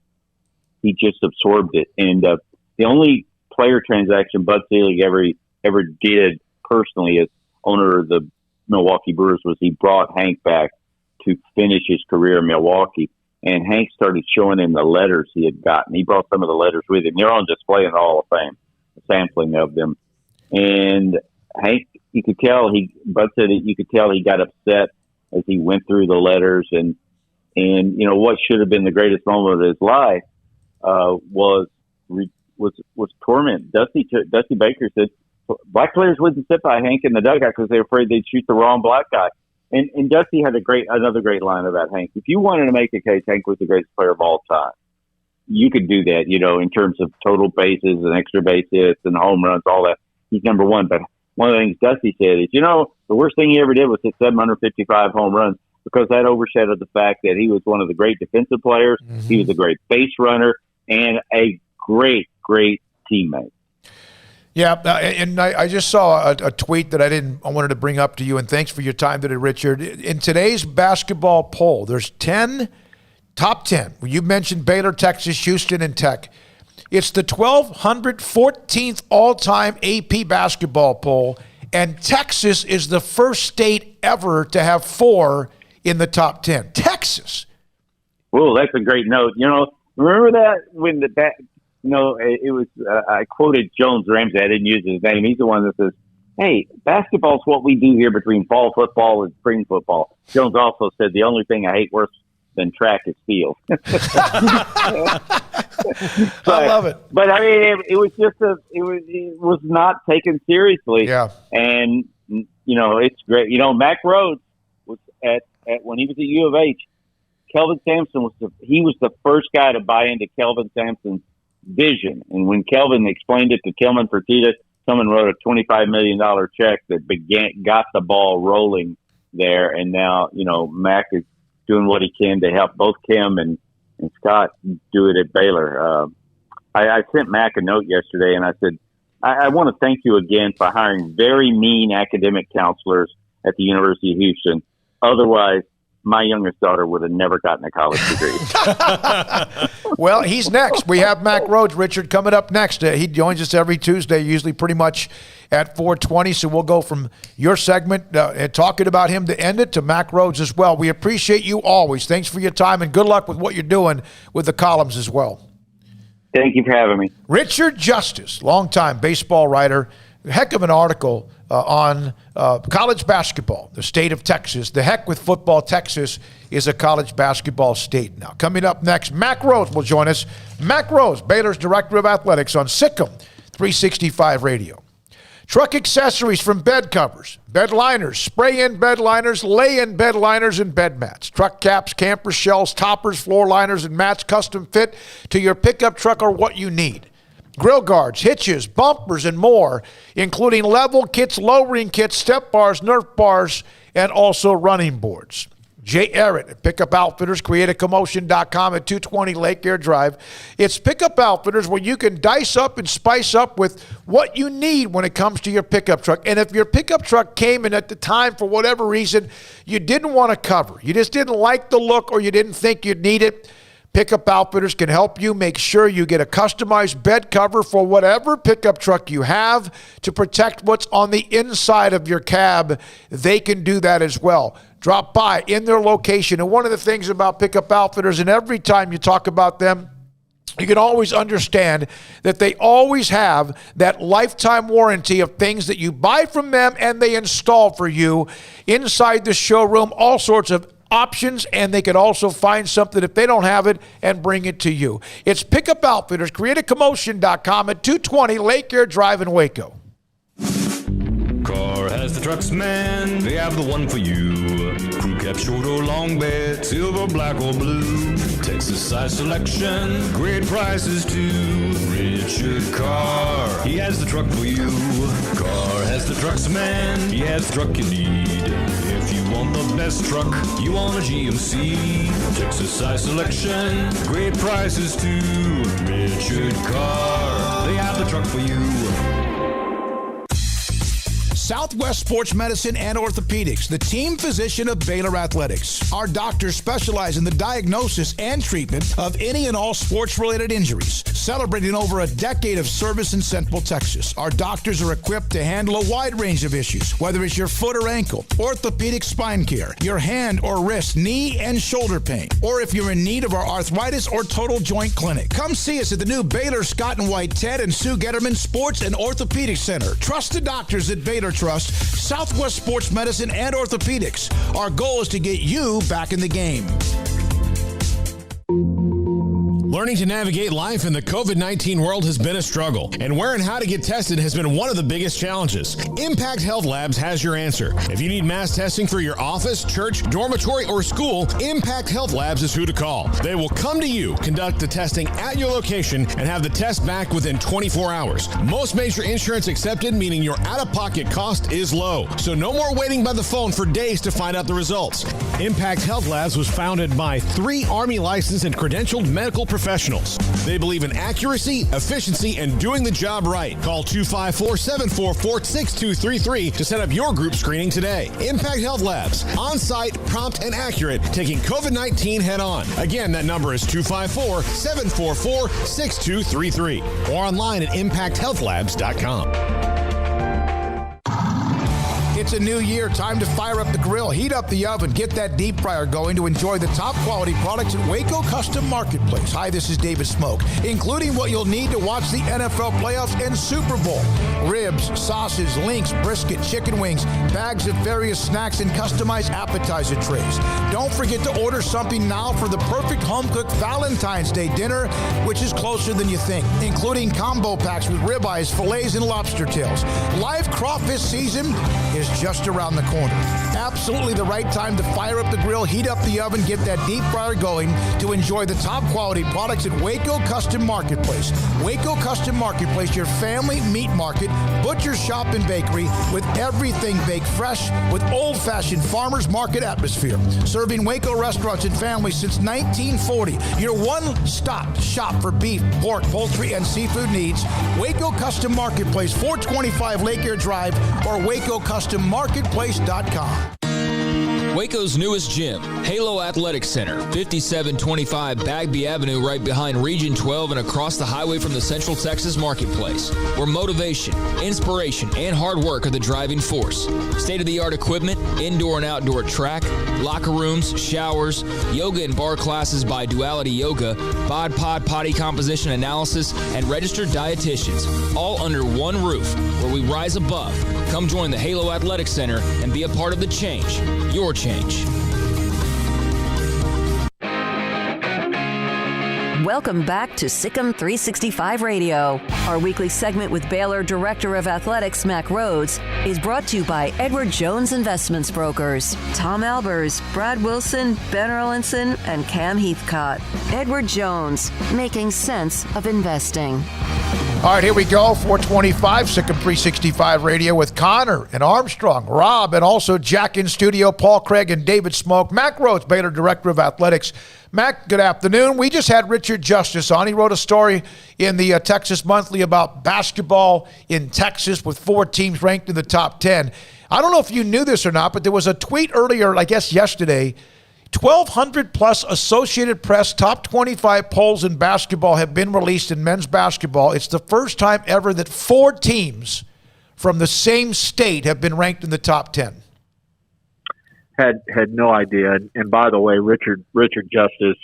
just absorbed it. And the only player transaction Bud Selig ever did personally as owner of the Milwaukee Brewers was he brought Hank back to finish his career in Milwaukee. And Hank started showing him the letters he had gotten. He brought some of the letters with him. They're on display in the Hall of Fame, a sampling of them. And Hank, Bud said that you could tell he got upset as he went through the letters, and what should have been the greatest moment of his life was torment. Dusty Baker said black players wouldn't sit by Hank in the dugout because they were afraid they'd shoot the wrong black guy. And Dusty had another great line about Hank. If you wanted to make a case Hank was the greatest player of all time, you could do that. In terms of total bases and extra base hits and home runs, all that. He's number one. But one of the things Dusty said is, the worst thing he ever did was hit 755 home runs because that overshadowed the fact that he was one of the great defensive players. Mm-hmm. He was a great base runner and a great, great teammate. Yeah, and I just saw a tweet that I wanted to bring up to you, and thanks for your time today, Richard. In today's basketball poll, there's top 10. You mentioned Baylor, Texas, Houston, and Tech. It's the 1,214th all-time AP basketball poll, and Texas is the first state ever to have 4 in the top 10. Texas. Well, that's a great note. Remember that when it was, I quoted Jones Ramsey. I didn't use his name. He's the one that says, "Hey, basketball's what we do here between fall football and spring football." Jones also said, "The only thing I hate worse than track is field." I love it. But I mean, it was just it was not taken seriously. Yeah. And, it's great. Mack Rhoades was at when he was at U of H, Kelvin Sampson was the first guy to buy into Kelvin Sampson's vision. And when Kelvin explained it to Tillman Fertitta, Tillman wrote a $25 million check that got the ball rolling there. And now, Mack is doing what he can to help both Kim and Scott do it at Baylor. I sent Mack a note yesterday and I said, I want to thank you again for hiring very mean academic counselors at the University of Houston. Otherwise, my youngest daughter would have never gotten a college degree. Well, he's next. We have Mack Rhoades, Richard, coming up next. He joins us every Tuesday, usually pretty much at 4:20. So we'll go from your segment and talking about him to end it to Mack Rhoades as well. We appreciate you always. Thanks for your time and good luck with what you're doing with the columns as well. Thank you for having me. Richard Justice, longtime baseball writer, heck of an article on college basketball, the state of Texas. The heck with football, Texas is a college basketball state now. Coming up next, Mack Rhoades will join us. Mack Rhoades, Baylor's Director of Athletics on SicEm365 Radio. Truck accessories from bed covers, bed liners, spray-in bed liners, lay-in bed liners, and bed mats. Truck caps, camper shells, toppers, floor liners, and mats custom fit to your pickup truck or what you need. Grill guards, hitches, bumpers, and more, including level kits, lowering kits, step bars, Nerf bars, and also running boards. Jay Arrett at Pickup Outfitters, createacommotion.com at 220 Lake Air Drive. It's Pickup Outfitters where you can dice up and spice up with what you need when it comes to your pickup truck. And if your pickup truck came in at the time, for whatever reason, you didn't want to cover, you just didn't like the look or you didn't think you'd need it, Pickup Outfitters can help you make sure you get a customized bed cover for whatever pickup truck you have to protect what's on the inside of your cab. They can do that as well. Drop by in their location. And one of the things about Pickup Outfitters, and every time you talk about them, you can always understand that they always have that lifetime warranty of things that you buy from them and they install for you inside the showroom, all sorts of options, and they can also find something if they don't have it and bring it to you. It's Pickup Outfitters, createacommotion.com at 220 Lake Air Drive in Waco. Car has the trucks, man. They have the one for you. Crew cab, short or long bed, silver, black or blue. Texas size selection, great prices too. Richard Carr, he has the truck for you. Carr has the trucks, man. He has the truck you need. If you want the best truck, you want a GMC. Texas size selection, great prices too. Richard Carr, they have the truck for you. Southwest Sports Medicine and Orthopedics, the team physician of Baylor Athletics. Our doctors specialize in the diagnosis and treatment of any and all sports-related injuries. Celebrating over a decade of service in Central Texas, our doctors are equipped to handle a wide range of issues, whether it's your foot or ankle, orthopedic spine care, your hand or wrist, knee and shoulder pain, or if you're in need of our arthritis or total joint clinic. Come see us at the new Baylor Scott and White Ted and Sue Getterman Sports and Orthopedic Center. Trusted doctors at Baylor Trust, Southwest Sports Medicine and Orthopedics. Our goal is to get you back in the game. Learning to navigate life in the COVID-19 world has been a struggle, and where and how to get tested has been one of the biggest challenges. Impact Health Labs has your answer. If you need mass testing for your office, church, dormitory, or school, Impact Health Labs is who to call. They will come to you, conduct the testing at your location, and have the test back within 24 hours. Most major insurance accepted, meaning your out-of-pocket cost is low. So no more waiting by the phone for days to find out the results. Impact Health Labs was founded by 3 Army licensed and credentialed medical professionals. They believe in accuracy, efficiency, and doing the job right. Call 254-744-6233 to set up your group screening today. Impact Health Labs, on-site, prompt, and accurate, taking COVID-19 head-on. Again, that number is 254-744-6233 or online at impacthealthlabs.com. It's a new year. Time to fire up the grill, heat up the oven, get that deep fryer going to enjoy the top quality products at Waco Custom Marketplace. Hi, this is David Smoak, including what you'll need to watch the NFL playoffs and Super Bowl. Ribs, sausage, links, brisket, chicken wings, bags of various snacks, and customized appetizer trays. Don't forget to order something now for the perfect home-cooked Valentine's Day dinner, which is closer than you think, including combo packs with ribeyes, fillets, and lobster tails. Live crawfish season is just around the corner. Absolutely the right time to fire up the grill, heat up the oven, get that deep fryer going to enjoy the top quality products at Waco Custom Marketplace. Waco Custom Marketplace, your family meat market, butcher shop and bakery with everything baked fresh with old-fashioned farmers market atmosphere. Serving Waco restaurants and families since 1940. Your one-stop shop for beef, pork, poultry, and seafood needs. Waco Custom Marketplace, 425 Lake Air Drive or WacoCustomMarketplace.com. Waco's newest gym, Halo Athletic Center, 5725 Bagby Avenue, right behind Region 12 and across the highway from the Central Texas Marketplace, where motivation, inspiration, and hard work are the driving force. State-of-the-art equipment, indoor and outdoor track, locker rooms, showers, yoga and bar classes by Duality Yoga, bod pod potty composition analysis, and registered dietitians, all under one roof, where we rise above. Come join the Halo Athletic Center and be a part of the change. Your change. Welcome back to SicEm365 Radio. Our weekly segment with Baylor Director of Athletics, Mack Rhoades, is brought to you by Edward Jones Investments Brokers, Tom Albers, Brad Wilson, Ben Erlinson, and Cam Heathcott. Edward Jones, making sense of investing. All right, here we go. 425, SicEm365 Radio with Connor and Armstrong, Rob, and also Jack in studio, Paul Craig and David Smoak. Mack Rhoades, Baylor Director of Athletics. Mack, good afternoon. We just had Richard Justice on. He wrote a story in the Texas Monthly about basketball in Texas with 4 teams ranked in the top 10. I don't know if you knew this or not, but there was a tweet earlier, I guess yesterday, 1,200 plus Associated Press top 25 polls in basketball have been released in men's basketball. It's the first time ever that 4 teams from the same state have been ranked in the top 10. Had no idea. And by the way, Richard Justice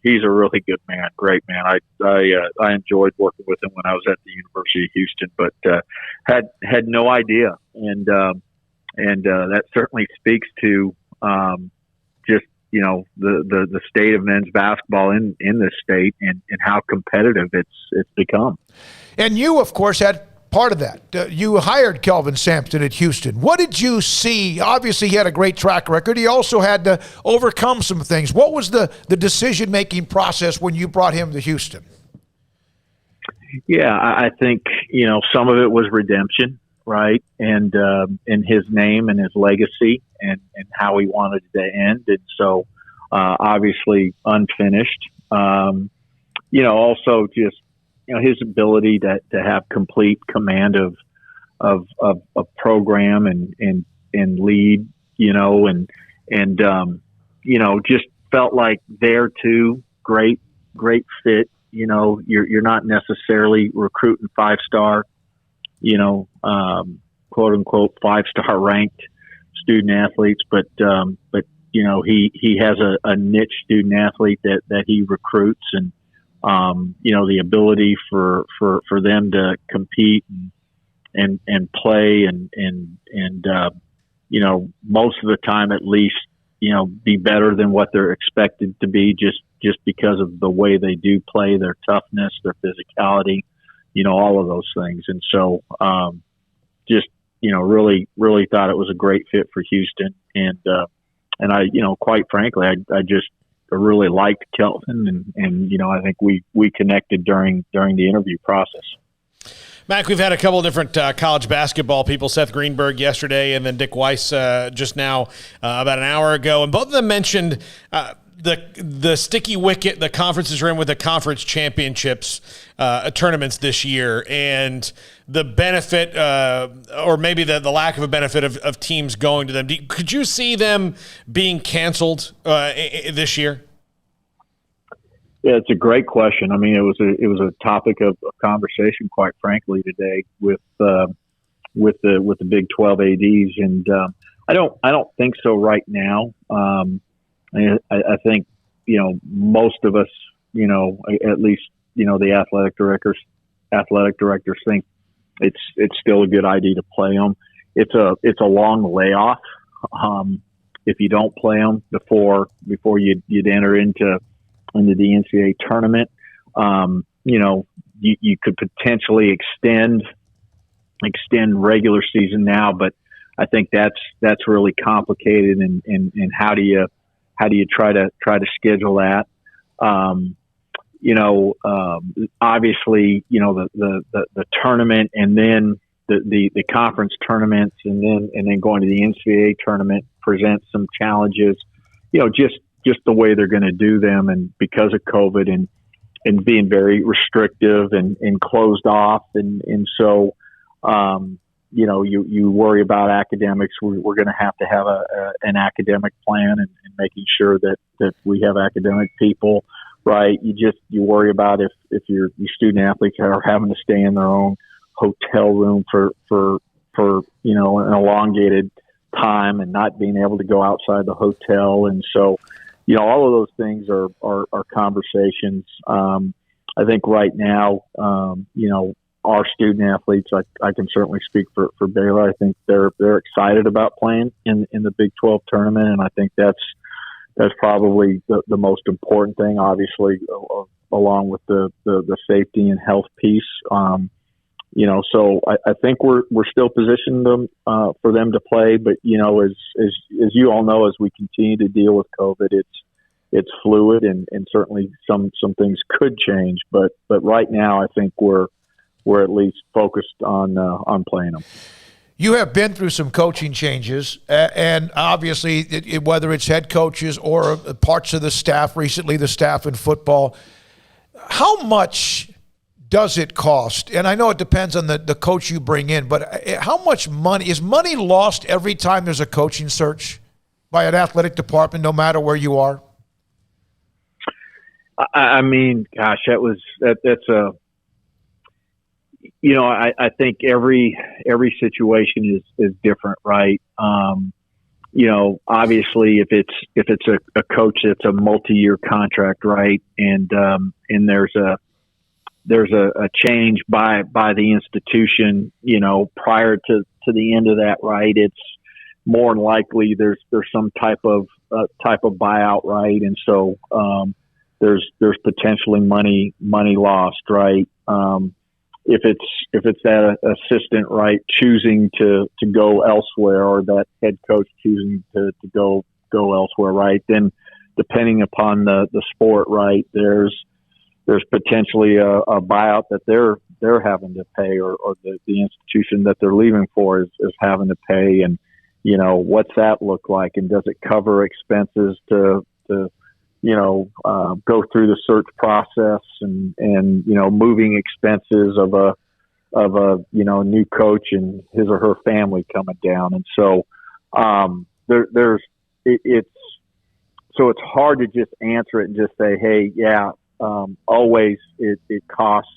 he's a really good man, great man. I enjoyed working with him when I was at the University of Houston, but had no idea. And that certainly speaks to just the state of men's basketball in this state and how competitive it's become. And you, of course, had part of that. You hired Kelvin Sampson at Houston. What did you see? Obviously, he had a great track record. He also had to overcome some things. What was the decision-making process when you brought him to Houston? Yeah, I think, some of it was redemption, right? And in his name and his legacy and how he wanted it to end. And so, obviously, unfinished. Also just, his ability to have complete command of program and lead, just felt like there too, great fit. You're not necessarily recruiting 5-star, quote unquote 5-star ranked student athletes, but he has a niche student athlete that he recruits, and the ability for them to compete and play and most of the time at least, be better than what they're expected to be just because of the way they do play, their toughness, their physicality, all of those things. And so, really, really thought it was a great fit for Houston. And I, quite frankly, I just really liked Kelvin, and I think we connected during the interview process. Mack, we've had a couple of different college basketball people, Seth Greenberg yesterday and then Dick Weiss just now about an hour ago, and both of them mentioned the sticky wicket the conferences are in with the conference championships tournaments this year, and the benefit or maybe the lack of a benefit of teams going to them. Could you see them being canceled this year? Yeah, it's a great question. I mean, it was a topic of conversation, quite frankly, today with the Big 12 ADs, and I don't think so right now. I think most of us, at least the athletic directors think it's still a good idea to play them. It's a long layoff if you don't play them before you'd enter into the NCAA tournament. You could potentially extend regular season now, but I think that's really complicated. And how do you try to schedule that? Obviously, the tournament and then the conference tournaments and then going to the NCAA tournament presents some challenges. Just the way they're going to do them, and because of COVID and being very restrictive and closed off, and so you worry about academics. We're going to have an academic plan and making sure that we have academic people, right? You worry about if your student athletes are having to stay in their own hotel room for an elongated time and not being able to go outside the hotel. And so, all of those things are conversations. I think right now, our student athletes, I can certainly speak for Baylor. I think they're excited about playing in the Big 12 tournament, and I think that's probably the most important thing, obviously, along with the safety and health piece. So I think we're still positioned for them to play, but as you all know, as we continue to deal with COVID, it's fluid and certainly some things could change, but right now I think we're at least focused on playing them. You have been through some coaching changes, and obviously, whether it's head coaches or parts of the staff, recently the staff in football, how much does it cost? And I know it depends on the coach you bring in, but how much money? Is money lost every time there's a coaching search by an athletic department, no matter where you are? I mean, gosh, that's a... I think every situation is different, right? Obviously, if it's a coach that's a multi-year contract, right, and there's a change by the institution, prior to the end of that, right? It's more than likely there's some type of buyout, right, and so there's potentially money lost, right? If it's that assistant, right, choosing to go elsewhere, or that head coach choosing to go elsewhere, right, then depending upon the sport, right, there's potentially a buyout that they're having to pay, or the institution that they're leaving for is having to pay, and what's that look like, and does it cover expenses to go through the search process and moving expenses of a new coach and his or her family coming down. And so it's hard to just answer it and just say, hey, yeah, always it costs.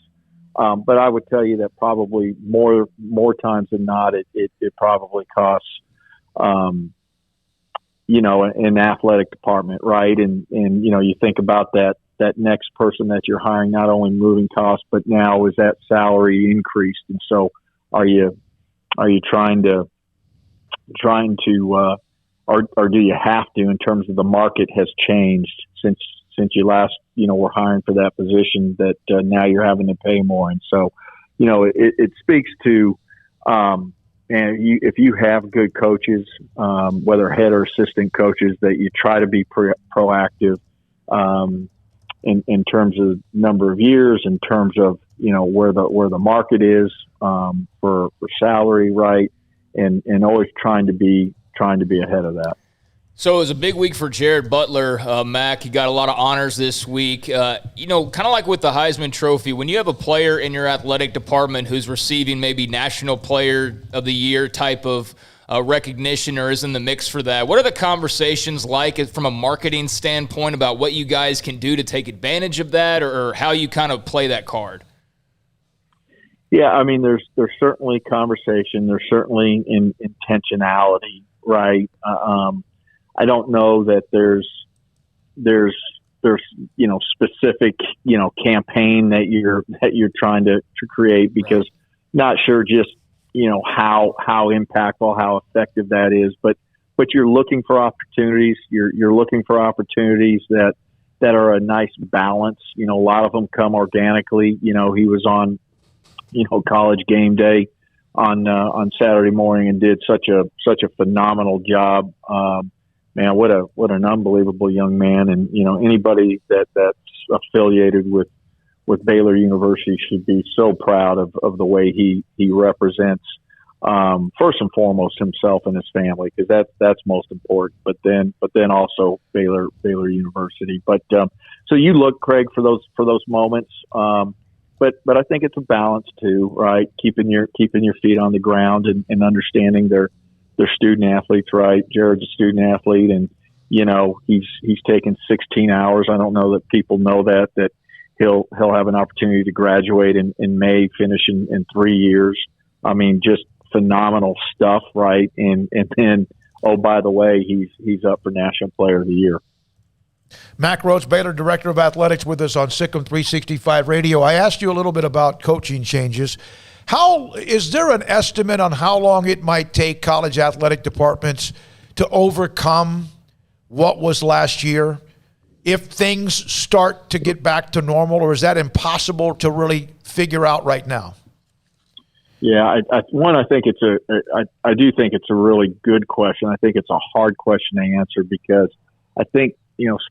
But I would tell you that probably more times than not, it probably costs, an athletic department, right? And you think about that next person that you're hiring, not only moving costs, but now is that salary increased? And so are you trying to or do you have to, in terms of the market has changed since you last, were hiring for that position, that now you're having to pay more. And so, it speaks to, and if you have good coaches, whether head or assistant coaches, that you try to be proactive in terms of number of years, in terms of where the market is for salary, right, and always trying to be ahead of that. So it was a big week for Jared Butler, Mack. He got a lot of honors this week. Kind of like with the Heisman Trophy, when you have a player in your athletic department who's receiving maybe National Player of the Year type of recognition, or is in the mix for that, what are the conversations like from a marketing standpoint about what you guys can do to take advantage of that, or how you kind of play that card? Yeah, I mean, there's certainly conversation. There's certainly intentionality, right? I don't know that there's specific campaign that you're trying to create, because not sure just how impactful, how effective that is, but you're looking for opportunities. You're looking for opportunities that are a nice balance. A lot of them come organically. He was on College Game Day on Saturday morning and did such a phenomenal job. Man, what an unbelievable young man. And, anybody that's affiliated with Baylor University should be so proud of the way he represents, first and foremost, himself and his family, because that's most important, but then also Baylor University. But, so you look, Craig, for those moments. But but I think it's a balance too, right? Keeping your feet on the ground and understanding their student athletes, right? Jared's a student athlete, and he's taken 16 hours. I don't know that people know that he'll have an opportunity to graduate in May, finish in 3 years. I mean, just phenomenal stuff, right? And then, oh, by the way, he's up for National Player of the Year. Mack Rhoades, Baylor Director of Athletics, with us on SicEm365 Radio. I asked you a little bit about coaching changes. Is there an estimate on how long it might take college athletic departments to overcome what was last year if things start to get back to normal, or is that impossible to really figure out right now? Yeah, I think I do think it's a really good question. I think it's a hard question to answer because I think,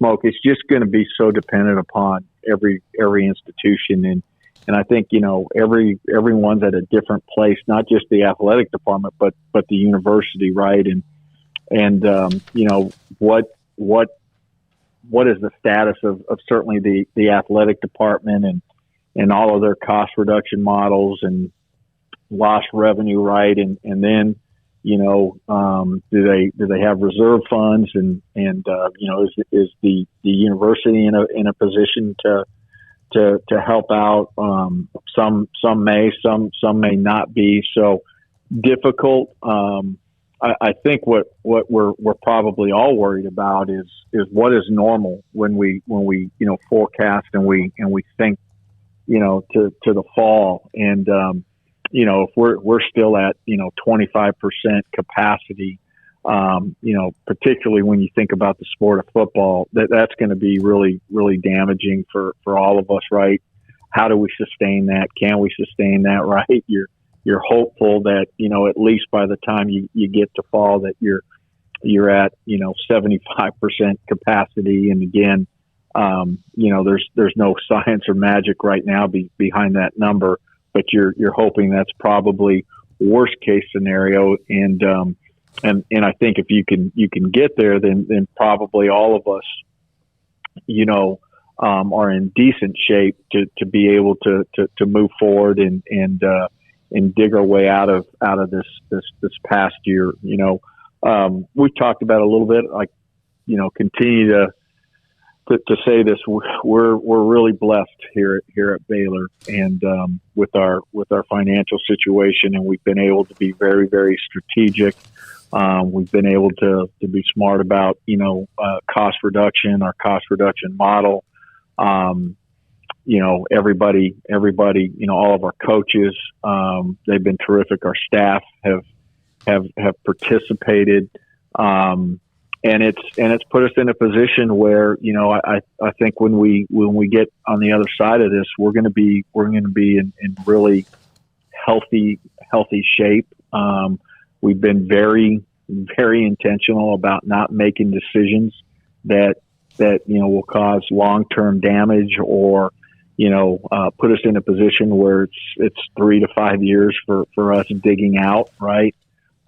Smoak, it's just going to be so dependent upon every institution. And I think, everyone's at a different place, not just the athletic department, but the university, right? And what is the status of certainly the athletic department and all of their cost reduction models and lost revenue, right? And then, do they have reserve funds and is the university in a position to help out? Some may not be. So difficult. I think what we're probably all worried about is what is normal when we forecast and we think to the fall, and if we're still at 25% capacity, particularly when you think about the sport of football, that's going to be really, really damaging for all of us, right? How do we sustain that? Can we sustain that, right? You're hopeful that, at least by the time you get to fall that you're at, 75% capacity. And again, there's no science or magic right now behind that number, but you're hoping that's probably worst case scenario. And I think if you can get there, then probably all of us, are in decent shape to be able to move forward and dig our way out of this past year. We've talked about a little bit, continue to say this. We're really blessed here at Baylor, and with our financial situation, and we've been able to be very, very strategic. We've been able to be smart about cost reduction, our cost reduction model. Everybody, all of our coaches, they've been terrific. Our staff have participated. And it's put us in a position where, I think when we get on the other side of this, we're going to be in really healthy shape. We've been very, very intentional about not making decisions that will cause long-term damage or, put us in a position where it's 3 to 5 years for us digging out. Right.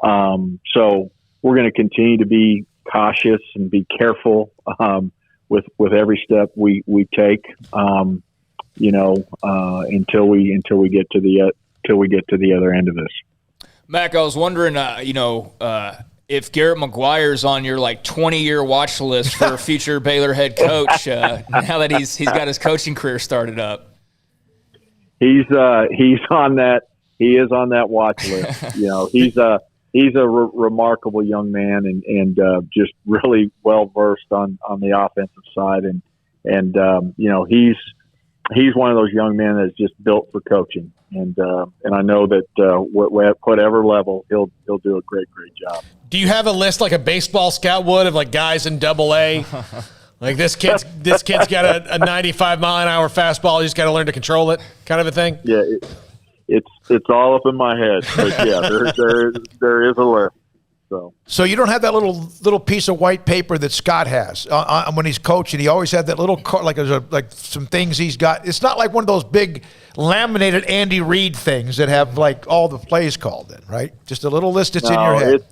So we're going to continue to be cautious and be careful, with every step we take, until we get to the other end of this. Mack, I was wondering, if Garrett McGuire's on your 20-year watch list for a future Baylor head coach, now that he's got his coaching career started up. He's on that. He is on that watch list. He's a remarkable young man and just really well versed on the offensive side, and he's one of those young men that's just built for coaching, and I know that whatever level he'll do a great job. Do you have a list like a baseball scout would of guys in Double-A? Like this kid's got a 95 mile an hour fastball. He's got to learn to control it, kind of a thing. Yeah. It's all up in my head, but yeah, there is a list. So you don't have that little piece of white paper that Scott has when he's coaching. He always had that little like some things he's got. It's not like one of those big laminated Andy Reid things that have all the plays called in, right? Just a little list that's in your head.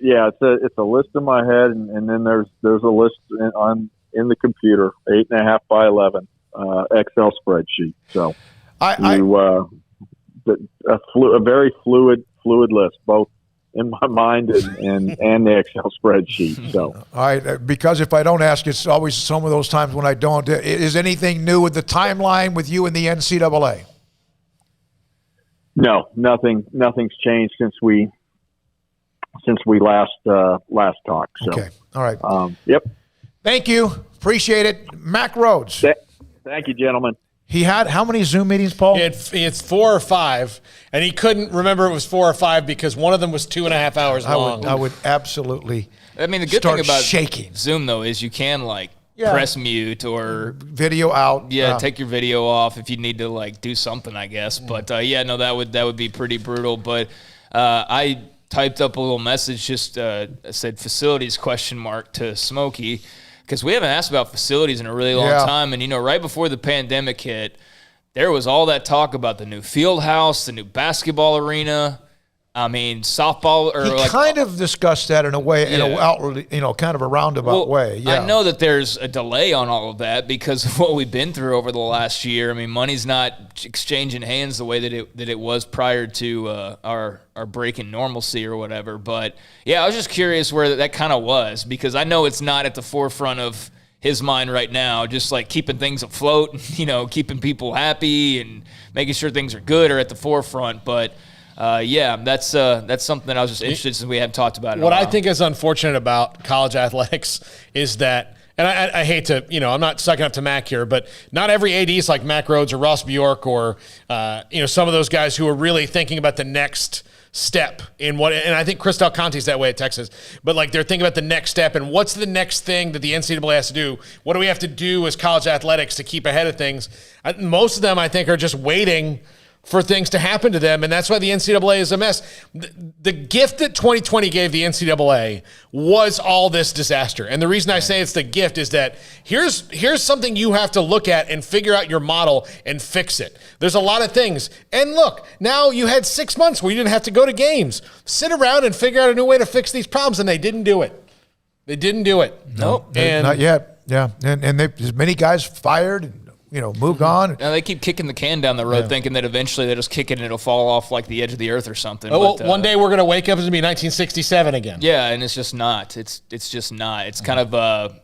It's a list in my head, and then there's a list in the computer, 8.5 by 11 Excel spreadsheet. So. a very fluid list, both in my mind and the Excel spreadsheet. So, all right, because if I don't ask, it's always some of those times when I don't. Is anything new with the timeline with you and the NCAA? No, nothing's changed since we last talked. So. Okay, all right. Yep. Thank you. Appreciate it. Mack Rhoades. Thank you, gentlemen. He had how many Zoom meetings, Paul? It's 4 or 5, and he couldn't remember it was 4 or 5 because one of them was 2.5 hours long. I would absolutely. I mean, the good start thing about shaking. Zoom though is you can press mute or video out. Take your video off if you need to do something, I guess. But that would be pretty brutal. But I typed up a little message just said facilities ? To Smokey. Because we haven't asked about facilities in a really long time. And, right before the pandemic hit, there was all that talk about the new field house, the new basketball arena. I mean, softball. He kind of discussed that in a way, kind of a roundabout way. Yeah. I know that there's a delay on all of that because of what we've been through over the last year. I mean, money's not exchanging hands the way that it was prior to our break in normalcy or whatever. But, I was just curious where that kind of was because I know it's not at the forefront of his mind right now, just keeping things afloat, keeping people happy and making sure things are good are at the forefront. But that's something that I was just interested since we haven't talked about it. What I think is unfortunate about college athletics is that, and I hate to, I'm not sucking up to Mack here, but not every AD is like Mack Rhoades or Ross Bjork or, some of those guys who are really thinking about the next step in and I think Chris Del Conte's that way at Texas, but they're thinking about the next step and what's the next thing that the NCAA has to do? What do we have to do as college athletics to keep ahead of things? Most of them, I think, are just waiting for things to happen to them, and that's why the NCAA is a mess. The gift that 2020 gave the NCAA was all this disaster. And the reason I say it's the gift is that here's something you have to look at and figure out your model and fix it. There's a lot of things. And look, now you had 6 months where you didn't have to go to games. Sit around and figure out a new way to fix these problems, and they didn't do it. They didn't do it. Nope. Not yet. Yeah. And there's many guys fired, moved on. Now they keep kicking the can down the road, thinking that eventually they'll just kick it and it'll fall off like the edge of the earth or something. Well, one day we're going to wake up and it'll be 1967 again. Yeah, and it's just not. It's just not. It's kind of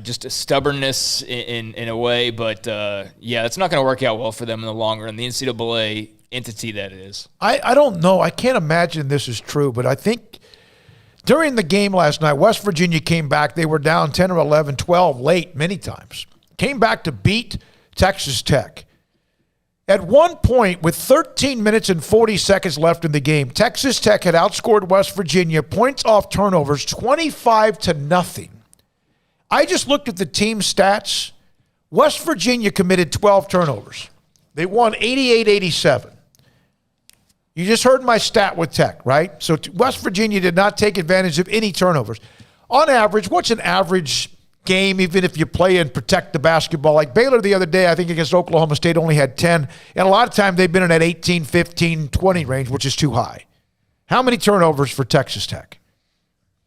just a stubbornness in a way, but it's not going to work out well for them in the long run. The NCAA entity that is. I don't know. I can't imagine this is true, but I think during the game last night, West Virginia came back. They were down 10 or 11, 12 late many times. Came back to beat Texas Tech. At one point, with 13 minutes and 40 seconds left in the game, Texas Tech had outscored West Virginia points off turnovers 25-0. I just looked at the team stats. West Virginia committed 12 turnovers. They won 88-87. You just heard my stat with Tech, right? So West Virginia did not take advantage of any turnovers. On average, what's an average game, even if you play and protect the basketball? Like Baylor the other day, I think against Oklahoma State, only had 10. And a lot of time they've been in that 18, 15, 20 range, which is too high. How many turnovers for Texas Tech?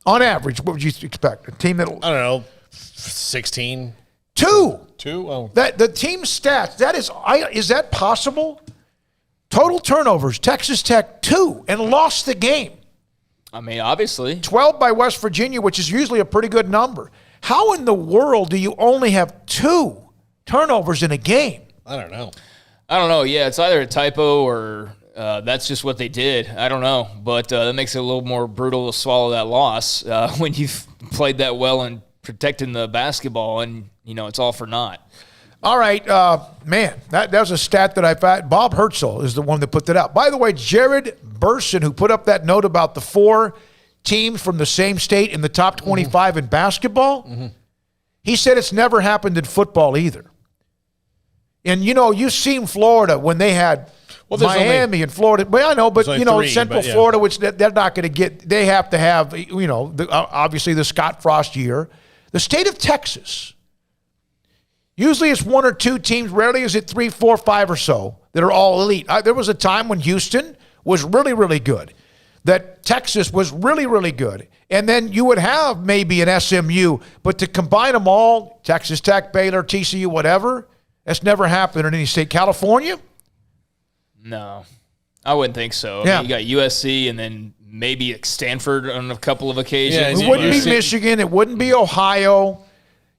On average, what would you expect? A team that, I don't know, 16? Two. Oh. The team stats, is that possible? Total turnovers, Texas Tech 2, and lost the game. I mean, obviously. 12 by West Virginia, which is usually a pretty good number. How in the world do you only have 2 turnovers in a game? I don't know. Yeah, it's either a typo or that's just what they did. I don't know. But that makes it a little more brutal to swallow that loss when you've played that well and protecting the basketball and, it's all for naught. All right, man, that was a stat that I found. Bob Herzl is the one that put that out. By the way, Jared Burson, who put up that note about the 4 teams from the same state in the top 25 in basketball, he said it's never happened in football either. And, you've seen Florida when they had Miami and Florida. Well, I know, but, Central Florida, which they're not going to get, they have to have, obviously the Scott Frost year. The state of Texas, usually it's 1 or 2 teams. Rarely is it 3, 4, 5 or so that are all elite. There was a time when Houston was really, really good, that Texas was really, really good. And then you would have maybe an SMU, but to combine them all, Texas Tech, Baylor, TCU, whatever, That's never happened in any state. California? No, I wouldn't think so. Yeah. I mean, you got USC and then maybe Stanford on a couple of occasions. It wouldn't be Michigan. It wouldn't be Ohio.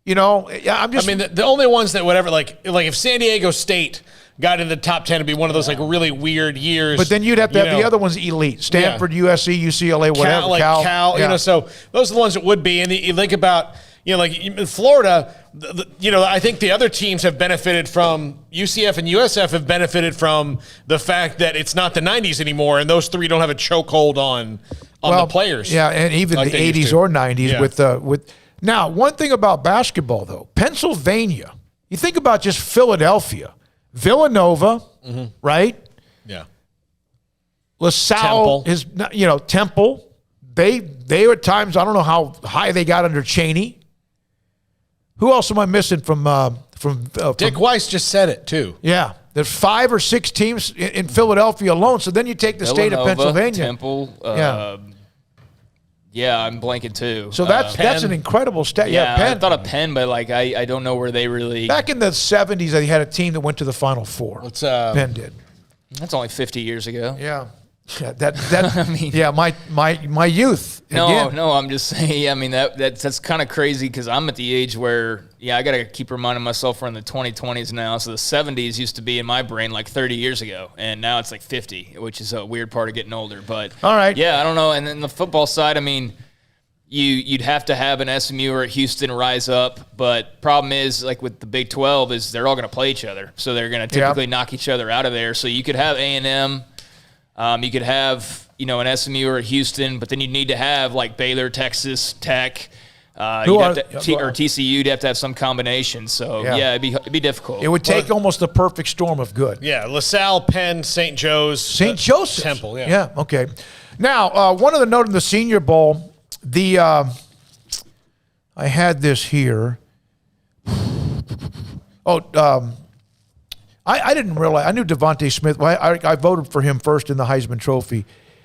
You know, I'm just. I mean, the only ones that would ever like if San Diego State got in the top 10, it'd be one of those like really weird years. But then you'd have to have the other ones elite: Stanford, USC, UCLA, whatever. Cal. You know, so those are the ones that would be. And you think about, like in Florida, I think the other teams have benefited from UCF and USF have benefited from the fact that it's not the 90s anymore, and those three don't have a chokehold on the players. Yeah, and even like the 80s or 90s with. Now, one thing about basketball, though, Pennsylvania, you think about just Philadelphia, Villanova, right? Yeah. LaSalle is, Temple. They at times, I don't know how high they got under Cheney. Who else am I missing from Dick Weiss just said it, too. Yeah. There's 5 or 6 teams in Philadelphia alone. So then you take the state of Pennsylvania. Temple, yeah, I'm blanking too. So that's an incredible stat. Yeah, Penn. I thought of Penn, but I don't know where they really. Back in the 70s, they had a team that went to the Final Four. Penn did. That's only 50 years ago. Yeah. That I mean, yeah, my youth. No, I'm just saying. I mean that's kind of crazy because I'm at the age where I got to keep reminding myself we're in the 2020s now. So the 70s used to be in my brain like 30 years ago, and now it's like 50, which is a weird part of getting older. But all right, yeah, I don't know. And then the football side, I mean, you'd have to have an SMU or a Houston rise up, but problem is like with the Big 12 is they're all going to play each other, so they're going to typically knock each other out of there. So you could have A&M. You could have, an SMU or a Houston, but then you'd need to have like Baylor, Texas Tech, or TCU. You'd have to have some combination. So it'd be difficult. It would take almost the perfect storm of good. Yeah, LaSalle, Penn, St. Joseph's, Temple. Yeah. Okay. Now, one of the note in the Senior Bowl, I had this here. I didn't realize. I knew Devontae Smith. I voted for him first in the Heisman Trophy.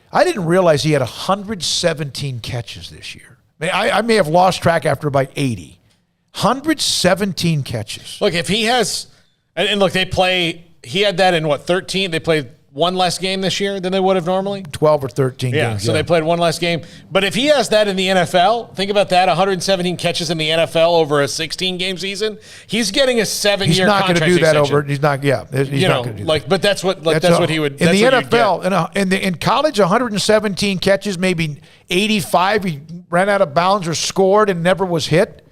I didn't realize he had 117 catches this year. I may have lost track after about 80. 117 catches. Look, if he has, and look, he had that in 13? They played one less game this year than they would have normally? 12 or 13 games. So they played one less game. But if he has that in the NFL, think about that, 117 catches in the NFL over a 16-game season, he's getting a 7-year contract extension. He's not going to do that over, he's not going to do that. But that's what he would, in the NFL, in college, 117 catches, maybe 85, he ran out of bounds or scored and never was hit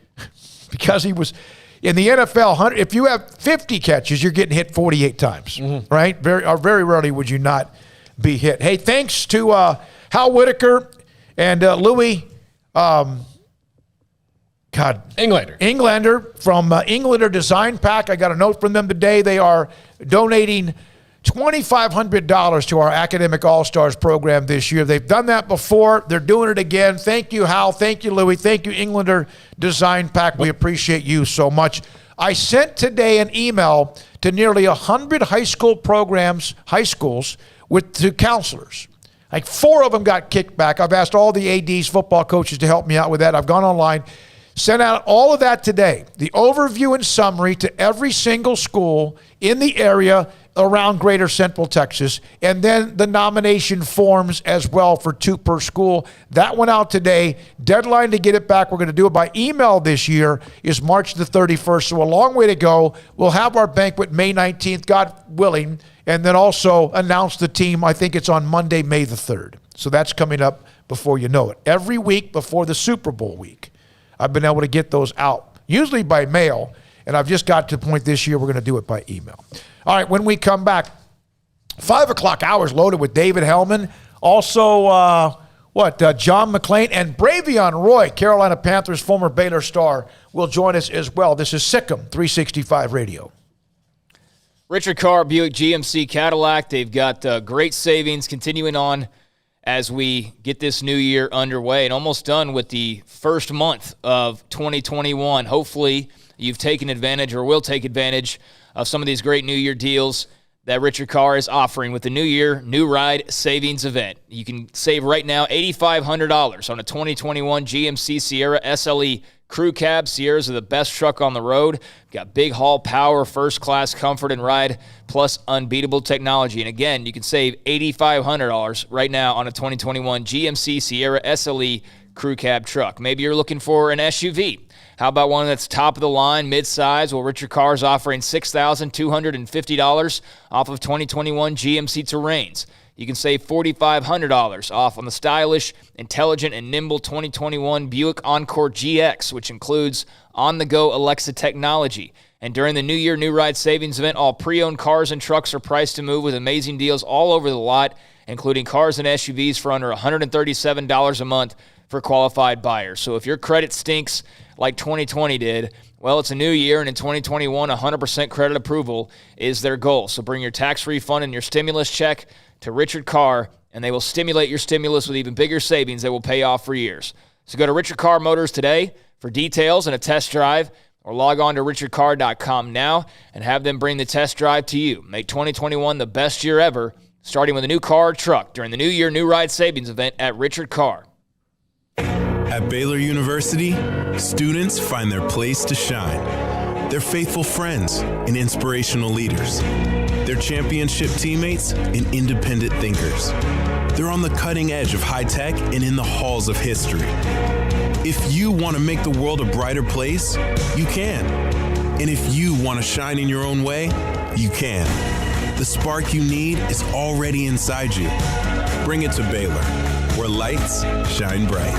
because he was... In the NFL, if you have 50 catches, you're getting hit 48 times, right? Very rarely would you not be hit. Hey, thanks to Hal Whitaker and Louis Englander from Englander Design Pack. I got a note from them today. They are donating $2,500 to our Academic All-Stars program this year. They've done that before. They're doing it again. Thank you, Hal. Thank you, Louie. Thank you, Englander Design Pack. We appreciate you so much. I sent today an email to nearly 100 high schools to counselors. Like 4 of them got kicked back. I've asked all the ADs, football coaches to help me out with that. I've gone online, sent out all of that today. The overview and summary to every single school in the area around Greater Central Texas, and then the nomination forms as well for 2 per school. That went out today. Deadline to get it back, we're going to do it by email this year, is March the 31st, so a long way to go. We'll have our banquet May 19th, God willing, and then also announce the team. I think it's on Monday, May the 3rd. So that's coming up before you know it. Every week before the Super Bowl week, I've been able to get those out, usually by mail, and I've just got to the point this year we're going to do it by email. All right, when we come back, 5 o'clock hours loaded with David Hellman. Also, John McClain and Bravion Roy, Carolina Panthers former Baylor star, will join us as well. This is SicEm365 Radio. Richard Carr, Buick GMC Cadillac. They've got great savings continuing on as we get this new year underway and almost done with the first month of 2021. Hopefully, you've taken advantage or will take advantage of some of these great New Year deals that Richard Carr is offering with the New Year New Ride Savings Event. You can save right now $8,500 on a 2021 GMC Sierra SLE Crew cab Sierras are the best truck on the road. Got big haul power, first-class comfort and ride, plus unbeatable technology. And again, you can save $8,500 right now on a 2021 GMC Sierra SLE crew cab truck. Maybe you're looking for an SUV. How about one that's top of the line, mid-size? Well, Richard Carr is offering $6,250 off of 2021 GMC Terrains. You can save $4,500 off on the stylish, intelligent, and nimble 2021 Buick Encore GX, which includes on-the-go Alexa technology. And during the New Year New Ride Savings event, all pre-owned cars and trucks are priced to move with amazing deals all over the lot, including cars and SUVs for under $137 a month for qualified buyers. So if your credit stinks like 2020 did, well, it's a new year, and in 2021, 100% credit approval is their goal. So bring your tax refund and your stimulus check to Richard Carr, and they will stimulate your stimulus with even bigger savings that will pay off for years. So go to Richard Carr Motors today for details and a test drive, or log on to richardcarr.com now and have them bring the test drive to you. Make 2021 the best year ever, starting with a new car or truck during the New Year New Ride Savings event at Richard Carr. At Baylor University, students find their place to shine. They're faithful friends and inspirational leaders. They're championship teammates and independent thinkers. They're on the cutting edge of high tech and in the halls of history. If you want to make the world a brighter place, you can. And if you want to shine in your own way, you can. The spark you need is already inside you. Bring it to Baylor, where lights shine bright.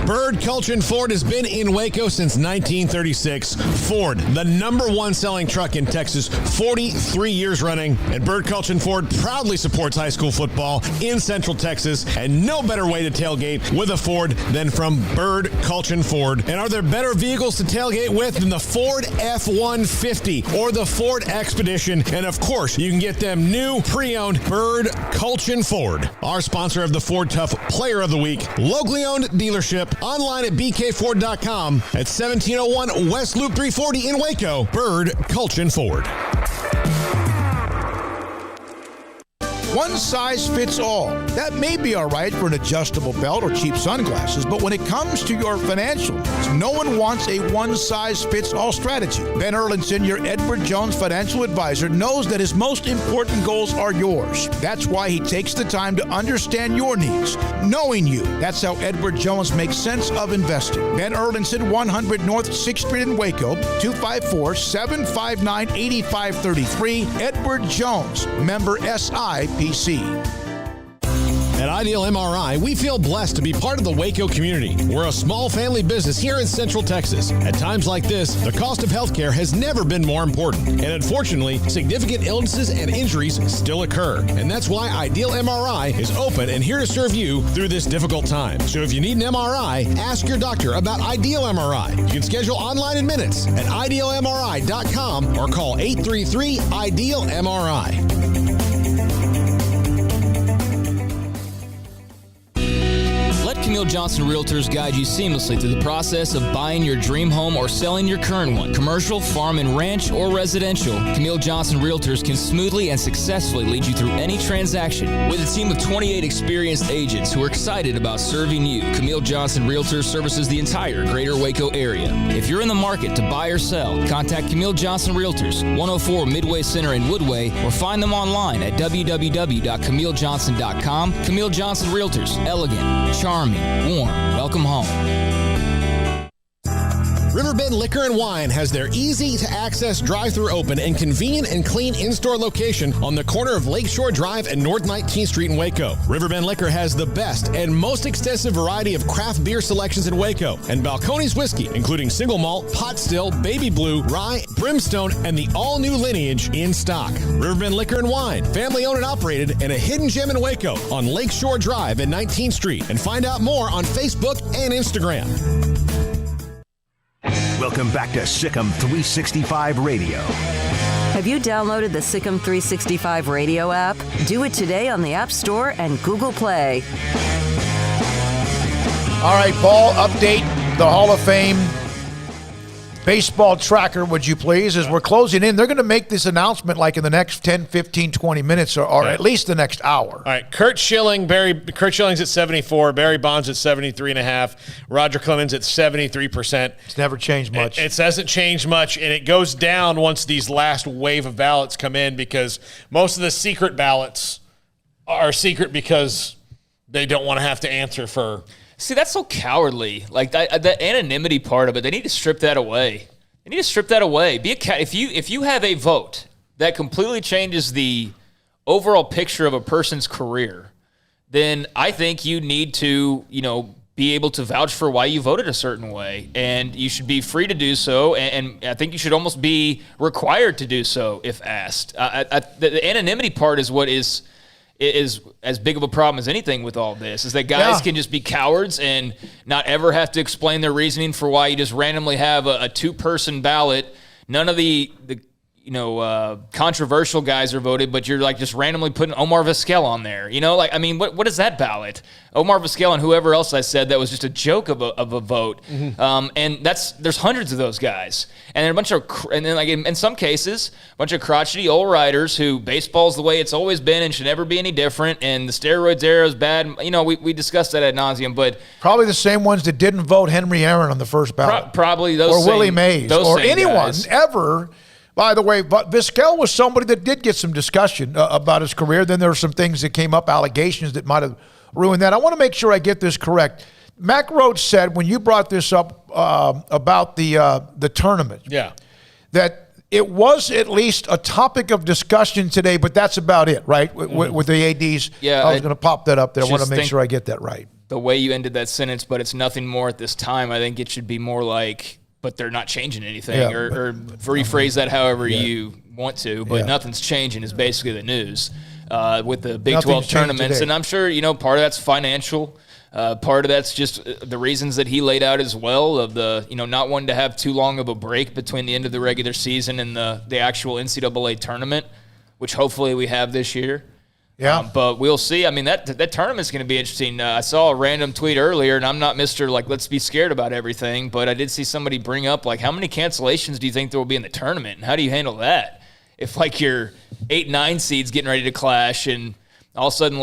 Bird Culchin Ford has been in Waco since 1936. Ford, the #1 selling truck in Texas, 43 years running. And Bird Culchin Ford proudly supports high school football in Central Texas. And no better way to tailgate with a Ford than from Bird Culchin Ford. And are there better vehicles to tailgate with than the Ford F-150 or the Ford Expedition? And of course, you can get them new pre-owned Bird Culchin Ford. Our sponsor of the Ford Tough Player of the Week, locally owned dealership. Online at bkford.com at 1701 West Loop 340 in Waco. Bird Culchin Ford. One size fits all. That may be all right for an adjustable belt or cheap sunglasses, but when it comes to your financial needs, no one wants a one-size-fits-all strategy. Ben Erlinson, your Edward Jones financial advisor, knows that his most important goals are yours. That's why he takes the time to understand your needs, knowing you. That's how Edward Jones makes sense of investing. Ben Erlinson, 100 North 6th Street in Waco, 254-759-8533. Edward Jones, member SIPC. At Ideal MRI, we feel blessed to be part of the Waco community. We're a small family business here in Central Texas. At times like this, the cost of healthcare has never been more important. And unfortunately, significant illnesses and injuries still occur. And that's why Ideal MRI is open and here to serve you through this difficult time. So if you need an MRI, ask your doctor about Ideal MRI. You can schedule online in minutes at idealmri.com or call 833-IDEAL-MRI. Camille Johnson Realtors guide you seamlessly through the process of buying your dream home or selling your current one. Commercial, farm and ranch, or residential, Camille Johnson Realtors can smoothly and successfully lead you through any transaction. With a team of 28 experienced agents who are excited about serving you, Camille Johnson Realtors services the entire greater Waco area. If you're in the market to buy or sell, contact Camille Johnson Realtors, 104 Midway Center in Woodway, or find them online at www.camillejohnson.com. Camille Johnson Realtors, elegant, charming, warm. Welcome home. Riverbend Liquor and Wine has their easy-to-access drive-thru open and convenient and clean in-store location on the corner of Lakeshore Drive and North 19th Street in Waco. Riverbend Liquor has the best and most extensive variety of craft beer selections in Waco, and Balcones whiskey, including single malt, pot still, baby blue, rye, brimstone, and the all-new Lineage in stock. Riverbend Liquor and Wine, family-owned and operated, and a hidden gem in Waco on Lakeshore Drive and 19th Street. And find out more on Facebook and Instagram. Welcome back to SicEm365 Radio. Have you downloaded the SicEm365 Radio app? Do it today on the App Store and Google Play. All right, Paul, update the Hall of Fame baseball tracker, would you please? As we're closing in, they're going to make this announcement like in the next 10, 15, 20 minutes or at least the next hour. All right, Kurt Schilling's at 74, Barry Bonds at 73.5, Roger Clemens at 73%. It's never changed much. It hasn't changed much, and it goes down once these last wave of ballots come in because most of the secret ballots are secret because they don't want to have to answer for. See, that's so cowardly. Like the anonymity part of it, they need to strip that away. They need to strip that away. If you have a vote that completely changes the overall picture of a person's career, then I think you need to, be able to vouch for why you voted a certain way, and you should be free to do so. And I think you should almost be required to do so if asked. The anonymity part is what is as big of a problem as anything with all this, is that guys can just be cowards and not ever have to explain their reasoning for why you just randomly have a two-person ballot. None of the controversial guys are voted, but you're like just randomly putting Omar Vizquel on there. What is that ballot? Omar Vizquel and whoever else I said that was just a joke of a vote. Mm-hmm. And there's hundreds of those guys, and then in some cases, a bunch of crotchety old writers who baseball's the way it's always been and should never be any different. And the steroids era is bad. We discussed that ad nauseum, but probably the same ones that didn't vote Henry Aaron on the first ballot, probably those or Willie Mays, or anyone guys. Ever. By the way, but Vizquel was somebody that did get some discussion about his career. Then there were some things that came up, allegations that might have ruined that. I want to make sure I get this correct. Mack Rhoades said when you brought this up about the tournament, that it was at least a topic of discussion today, but that's about it, right? With the ADs. Yeah, I was going to pop that up there. I want to make sure I get that right. The way you ended that sentence, but it's nothing more at this time. I think it should be more like, but they're not changing anything, or rephrase that however you want to, but nothing's changing is basically the news with the Big 12 tournaments. And I'm sure, part of that's financial. Part of that's just the reasons that he laid out as well of the, not wanting to have too long of a break between the end of the regular season and the actual NCAA tournament, which hopefully we have this year. Yeah, but we'll see. I mean, that tournament's going to be interesting. I saw a random tweet earlier, and I'm not Mr. let's be scared about everything, but I did see somebody bring up, how many cancellations do you think there will be in the tournament, and how do you handle that? If, your 8-9 seeds getting ready to clash, and all of a sudden,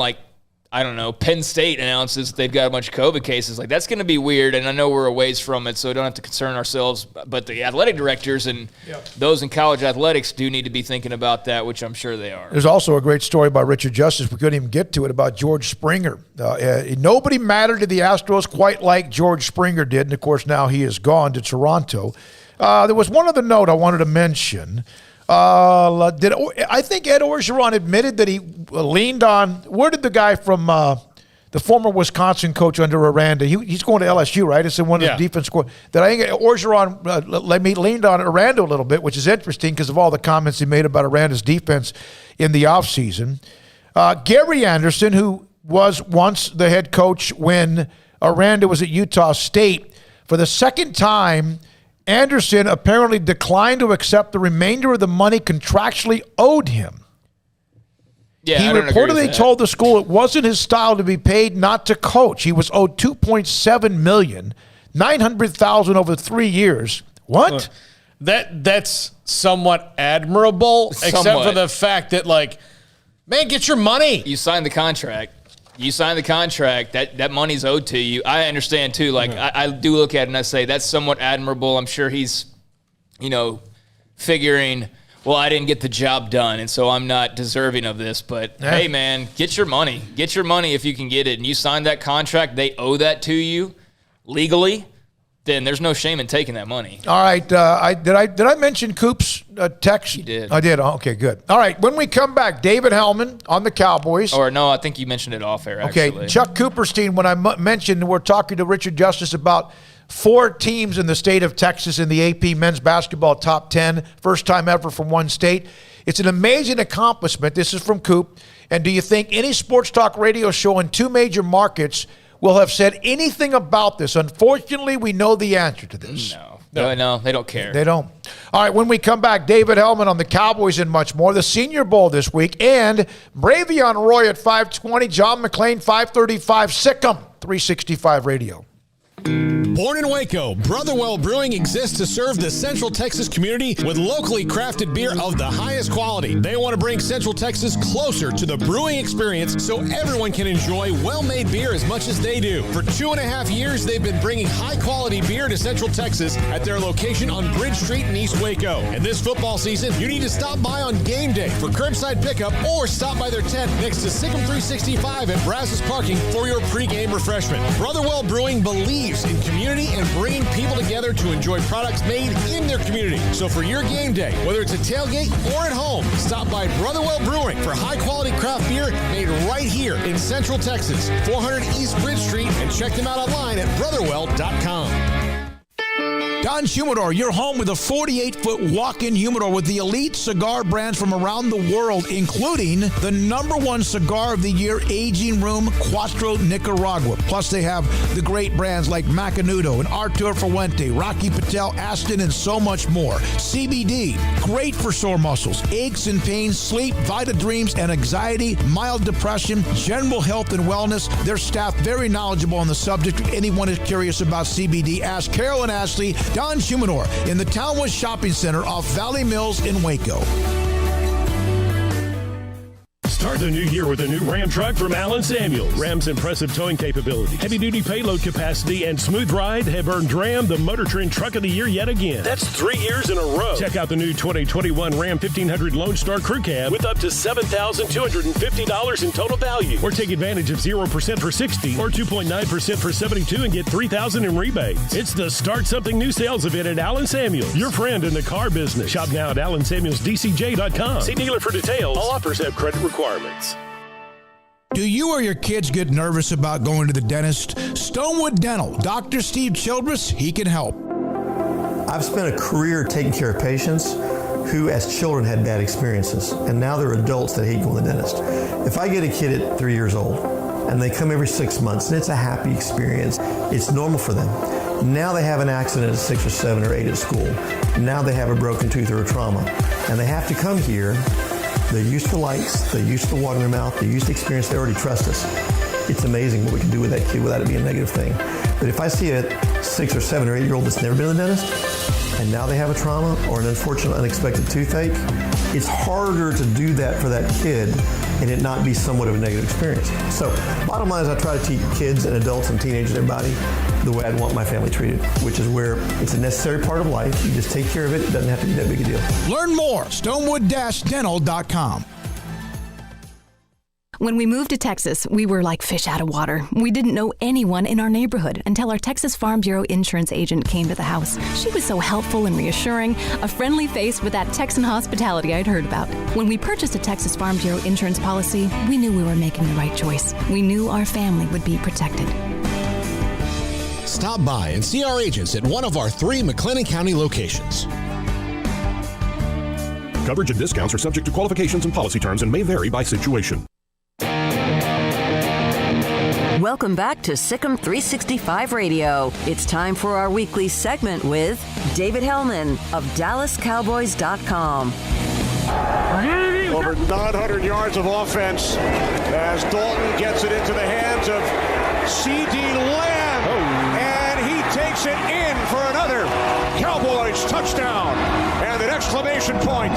I don't know, Penn State announces they've got a bunch of COVID cases. That's going to be weird, and I know we're a ways from it, so we don't have to concern ourselves. But the athletic directors and those in college athletics do need to be thinking about that, which I'm sure they are. There's also a great story by Richard Justice. We couldn't even get to it, about George Springer. Nobody mattered to the Astros quite like George Springer did, and, of course, now he is gone to Toronto. There was one other note I wanted to mention. I think Ed Orgeron admitted that he leaned on, where did the guy from the former Wisconsin coach under Aranda, he's going to LSU, right? It's in one of the defense court. That I think Orgeron leaned on Aranda a little bit, which is interesting because of all the comments he made about Aranda's defense in the offseason. Gary Anderson, who was once the head coach when Aranda was at Utah State, for the second time, Anderson apparently declined to accept the remainder of the money contractually owed him. Yeah, he reportedly told the school it wasn't his style to be paid not to coach. He was owed $2.7 million, $900,000 over 3 years. What? That's somewhat admirable, except for the fact that, man, get your money. You signed the contract. That money's owed to you. I understand, too. I do look at it and I say that's somewhat admirable. I'm sure he's, figuring, well, I didn't get the job done, and so I'm not deserving of this. But, hey, man, get your money. Get your money if you can get it. And you signed that contract. They owe that to you legally. Then there's no shame in taking that money. All right. Did I mention Coop's text? You did. I did. Okay, good. All right. When we come back, David Hellman on the Cowboys. Or no, I think you mentioned it off air, actually. Okay. Chuck Cooperstein, when I mentioned we're talking to Richard Justice about 4 teams in the state of Texas in the AP men's basketball top 10, first time ever from one state. It's an amazing accomplishment. This is from Coop. And do you think any sports talk radio show in 2 major markets will have said anything about this? Unfortunately, we know the answer to this. No, they don't care. They don't. All right, when we come back, David Hellman on the Cowboys and much more. The Senior Bowl this week, and Bravion Roy at 5:20, John McClain 5:35, SicEm365 Radio. Born in Waco, Brotherwell Brewing exists to serve the Central Texas community with locally crafted beer of the highest quality. They want to bring Central Texas closer to the brewing experience so everyone can enjoy well-made beer as much as they do. For 2.5 years, they've been bringing high-quality beer to Central Texas at their location on Bridge Street in East Waco. And this football season, you need to stop by on game day for curbside pickup or stop by their tent next to SicEm365 at Brazos Parking for your pregame refreshment. Brotherwell Brewing believes in community and bringing people together to enjoy products made in their community. So for your game day, whether it's a tailgate or at home, stop by Brotherwell Brewing for high-quality craft beer made right here in Central Texas, 400 East Bridge Street, and check them out online at brotherwell.com. Don's Humidor, your home with a 48-foot walk-in humidor with the elite cigar brands from around the world, including the #1 cigar of the year, Aging Room Cuatro Nicaragua. Plus, they have the great brands like Macanudo and Artur Fuente, Rocky Patel, Aston, and so much more. CBD, great for sore muscles, aches and pains, sleep, Vita Dreams, and anxiety, mild depression, general health and wellness. Their staff very knowledgeable on the subject. If anyone is curious about CBD, ask Carol and Ashley. Don's Humidor in the Townwood Shopping Center off Valley Mills in Waco. Start the new year with a new Ram truck from Allen Samuels. Ram's impressive towing capability, heavy-duty payload capacity, and smooth ride have earned Ram the Motor Trend Truck of the Year yet again. That's 3 years in a row. Check out the new 2021 Ram 1500 Lone Star Crew Cab with up to $7,250 in total value. Or take advantage of 0% for 60 or 2.9% for 72 and get $3,000 in rebates. It's the Start Something New sales event at Allen Samuels, your friend in the car business. Shop now at AllenSamuelsDCJ.com. See dealer for details. All offers have credit requirements. Do you or your kids get nervous about going to the dentist? Stonewood Dental, Dr. Steve Childress, he can help. I've spent a career taking care of patients who as children had bad experiences, and now they're adults that hate going to the dentist. If I get a kid at 3 years old and they come every 6 months and it's a happy experience, it's normal for them. Now they have an accident at 6 or 7 or 8 at school. Now they have a broken tooth or a trauma, and they have to come here. They're used to lights, they're used to water in their mouth, they're used to experience, they already trust us. It's amazing what we can do with that kid without it being a negative thing. But if I see a 6 or 7 or 8 year old that's never been to the dentist, and now they have a trauma or an unfortunate unexpected toothache, it's harder to do that for that kid and it not be somewhat of a negative experience. So bottom line is I try to teach kids and adults and teenagers and everybody the way I'd want my family treated, which is where it's a necessary part of life. You just take care of it. It doesn't have to be that big a deal. Learn more, stonewood-dental.com. When we moved to Texas, we were like fish out of water. We didn't know anyone in our neighborhood until our Texas Farm Bureau insurance agent came to the house. She was so helpful and reassuring, a friendly face with that Texan hospitality I'd heard about. When we purchased a Texas Farm Bureau insurance policy, we knew we were making the right choice. We knew our family would be protected. Stop by and see our agents at one of our 3 McLennan County locations. Coverage and discounts are subject to qualifications and policy terms and may vary by situation. Welcome back to SicEm365 Radio. It's time for our weekly segment with David Hellman of DallasCowboys.com. Over 900 yards of offense as Dalton gets it into the hands of C.D. Lamb. And he takes it in for another Cowboys touchdown. And an exclamation point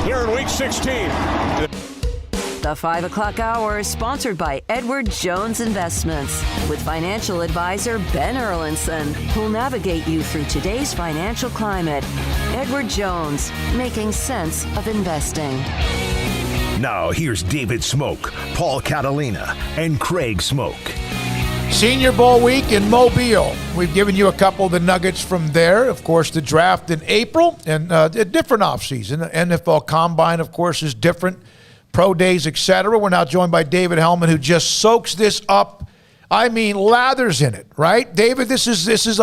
here in Week 16. The 5 o'clock hour is sponsored by Edward Jones Investments with financial advisor Ben Erlinson, who'll navigate you through today's financial climate. Edward Jones, making sense of investing. Now here's David Smoak, Paul Catalina, and Craig Smoak. Senior Bowl week in Mobile. We've given you a couple of the nuggets from there. Of course, the draft in April and a different offseason. The NFL Combine, of course, is different. Pro days, etc. We're now joined by David Hellman, who just soaks this up. I mean, lathers in it, right? David, this is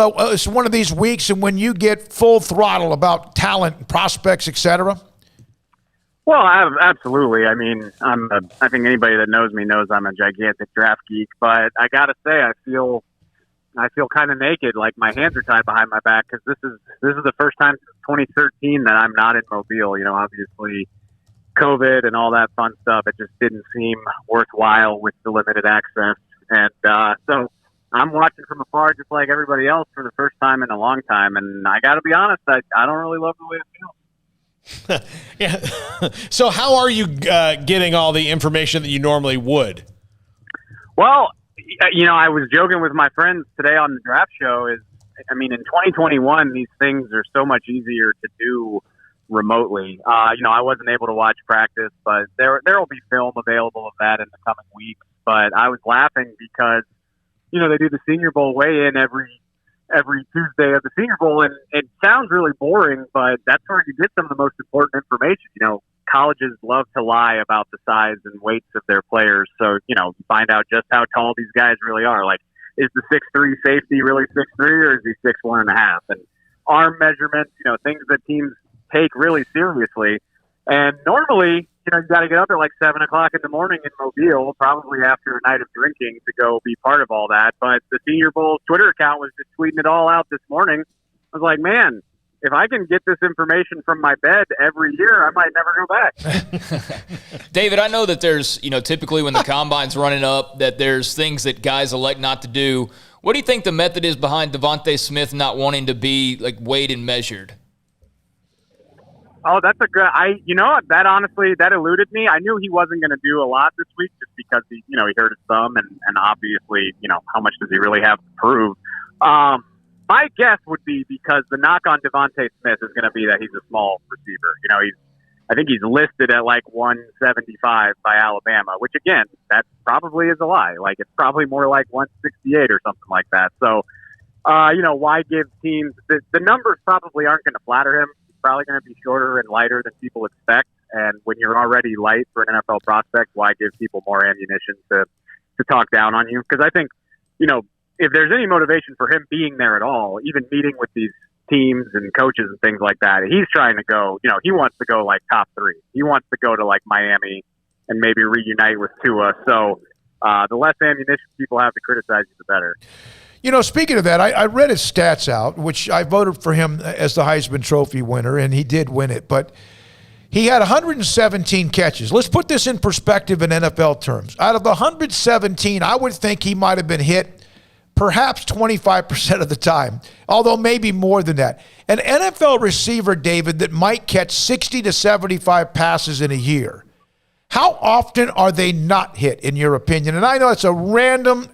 one of these weeks, and when you get full throttle about talent, prospects, etc. Well, absolutely. I mean, I think anybody that knows me knows I'm a gigantic draft geek, but I gotta say, I feel kind of naked, like my hands are tied behind my back, because this is the first time since 2013 that I'm not in Mobile. You know, obviously, COVID and all that fun stuff, it just didn't seem worthwhile with the limited access. And so I'm watching from afar just like everybody else for the first time in a long time. And I got to be honest, I don't really love the way it feels. Yeah. So how are you getting all the information that you normally would? Well, I was joking with my friends today on the draft show in 2021, these things are so much easier to do remotely. I wasn't able to watch practice, but there will be film available of that in the coming weeks. But I was laughing because, they do the Senior Bowl weigh-in every Tuesday of the Senior Bowl, and it sounds really boring, but that's where you get some of the most important information. Colleges love to lie about the size and weights of their players, so you find out just how tall these guys really are. Like, is the 6'3" safety really 6'3", or is he 6'1.5"? And arm measurements, things that teams take really seriously. And normally, you got to get up at like 7 o'clock in the morning in Mobile, probably after a night of drinking, to go be part of all that. But the Senior Bowl Twitter account was just tweeting it all out this morning. I was like, man, if I can get this information from my bed every year, I might never go back. David, I know that there's, typically when the combine's running up, that there's things that guys elect not to do. What do you think the method is behind Devontae Smith not wanting to be like weighed and measured? Oh, that's a good. That honestly, that eluded me. I knew he wasn't going to do a lot this week just because he hurt his thumb, and obviously, how much does he really have to prove? My guess would be because the knock on Devontae Smith is going to be that he's a small receiver. I think he's listed at like 175 by Alabama, which again, that probably is a lie. Like, it's probably more like 168 or something like that. So, why give teams the numbers probably aren't going to flatter him. Probably going to be shorter and lighter than people expect. And when you're already light for an NFL prospect, why give people more ammunition to talk down on you? Because I think, if there's any motivation for him being there at all, even meeting with these teams and coaches and things like that, he's trying to go, he wants to go like top 3. He wants to go to like Miami and maybe reunite with Tua. So the less ammunition people have to criticize you, the better. Speaking of that, I read his stats out, which I voted for him as the Heisman Trophy winner, and he did win it. But he had 117 catches. Let's put this in perspective in NFL terms. Out of the 117, I would think he might have been hit perhaps 25% of the time, although maybe more than that. An NFL receiver, David, that might catch 60 to 75 passes in a year, how often are they not hit, in your opinion? And I know it's a random,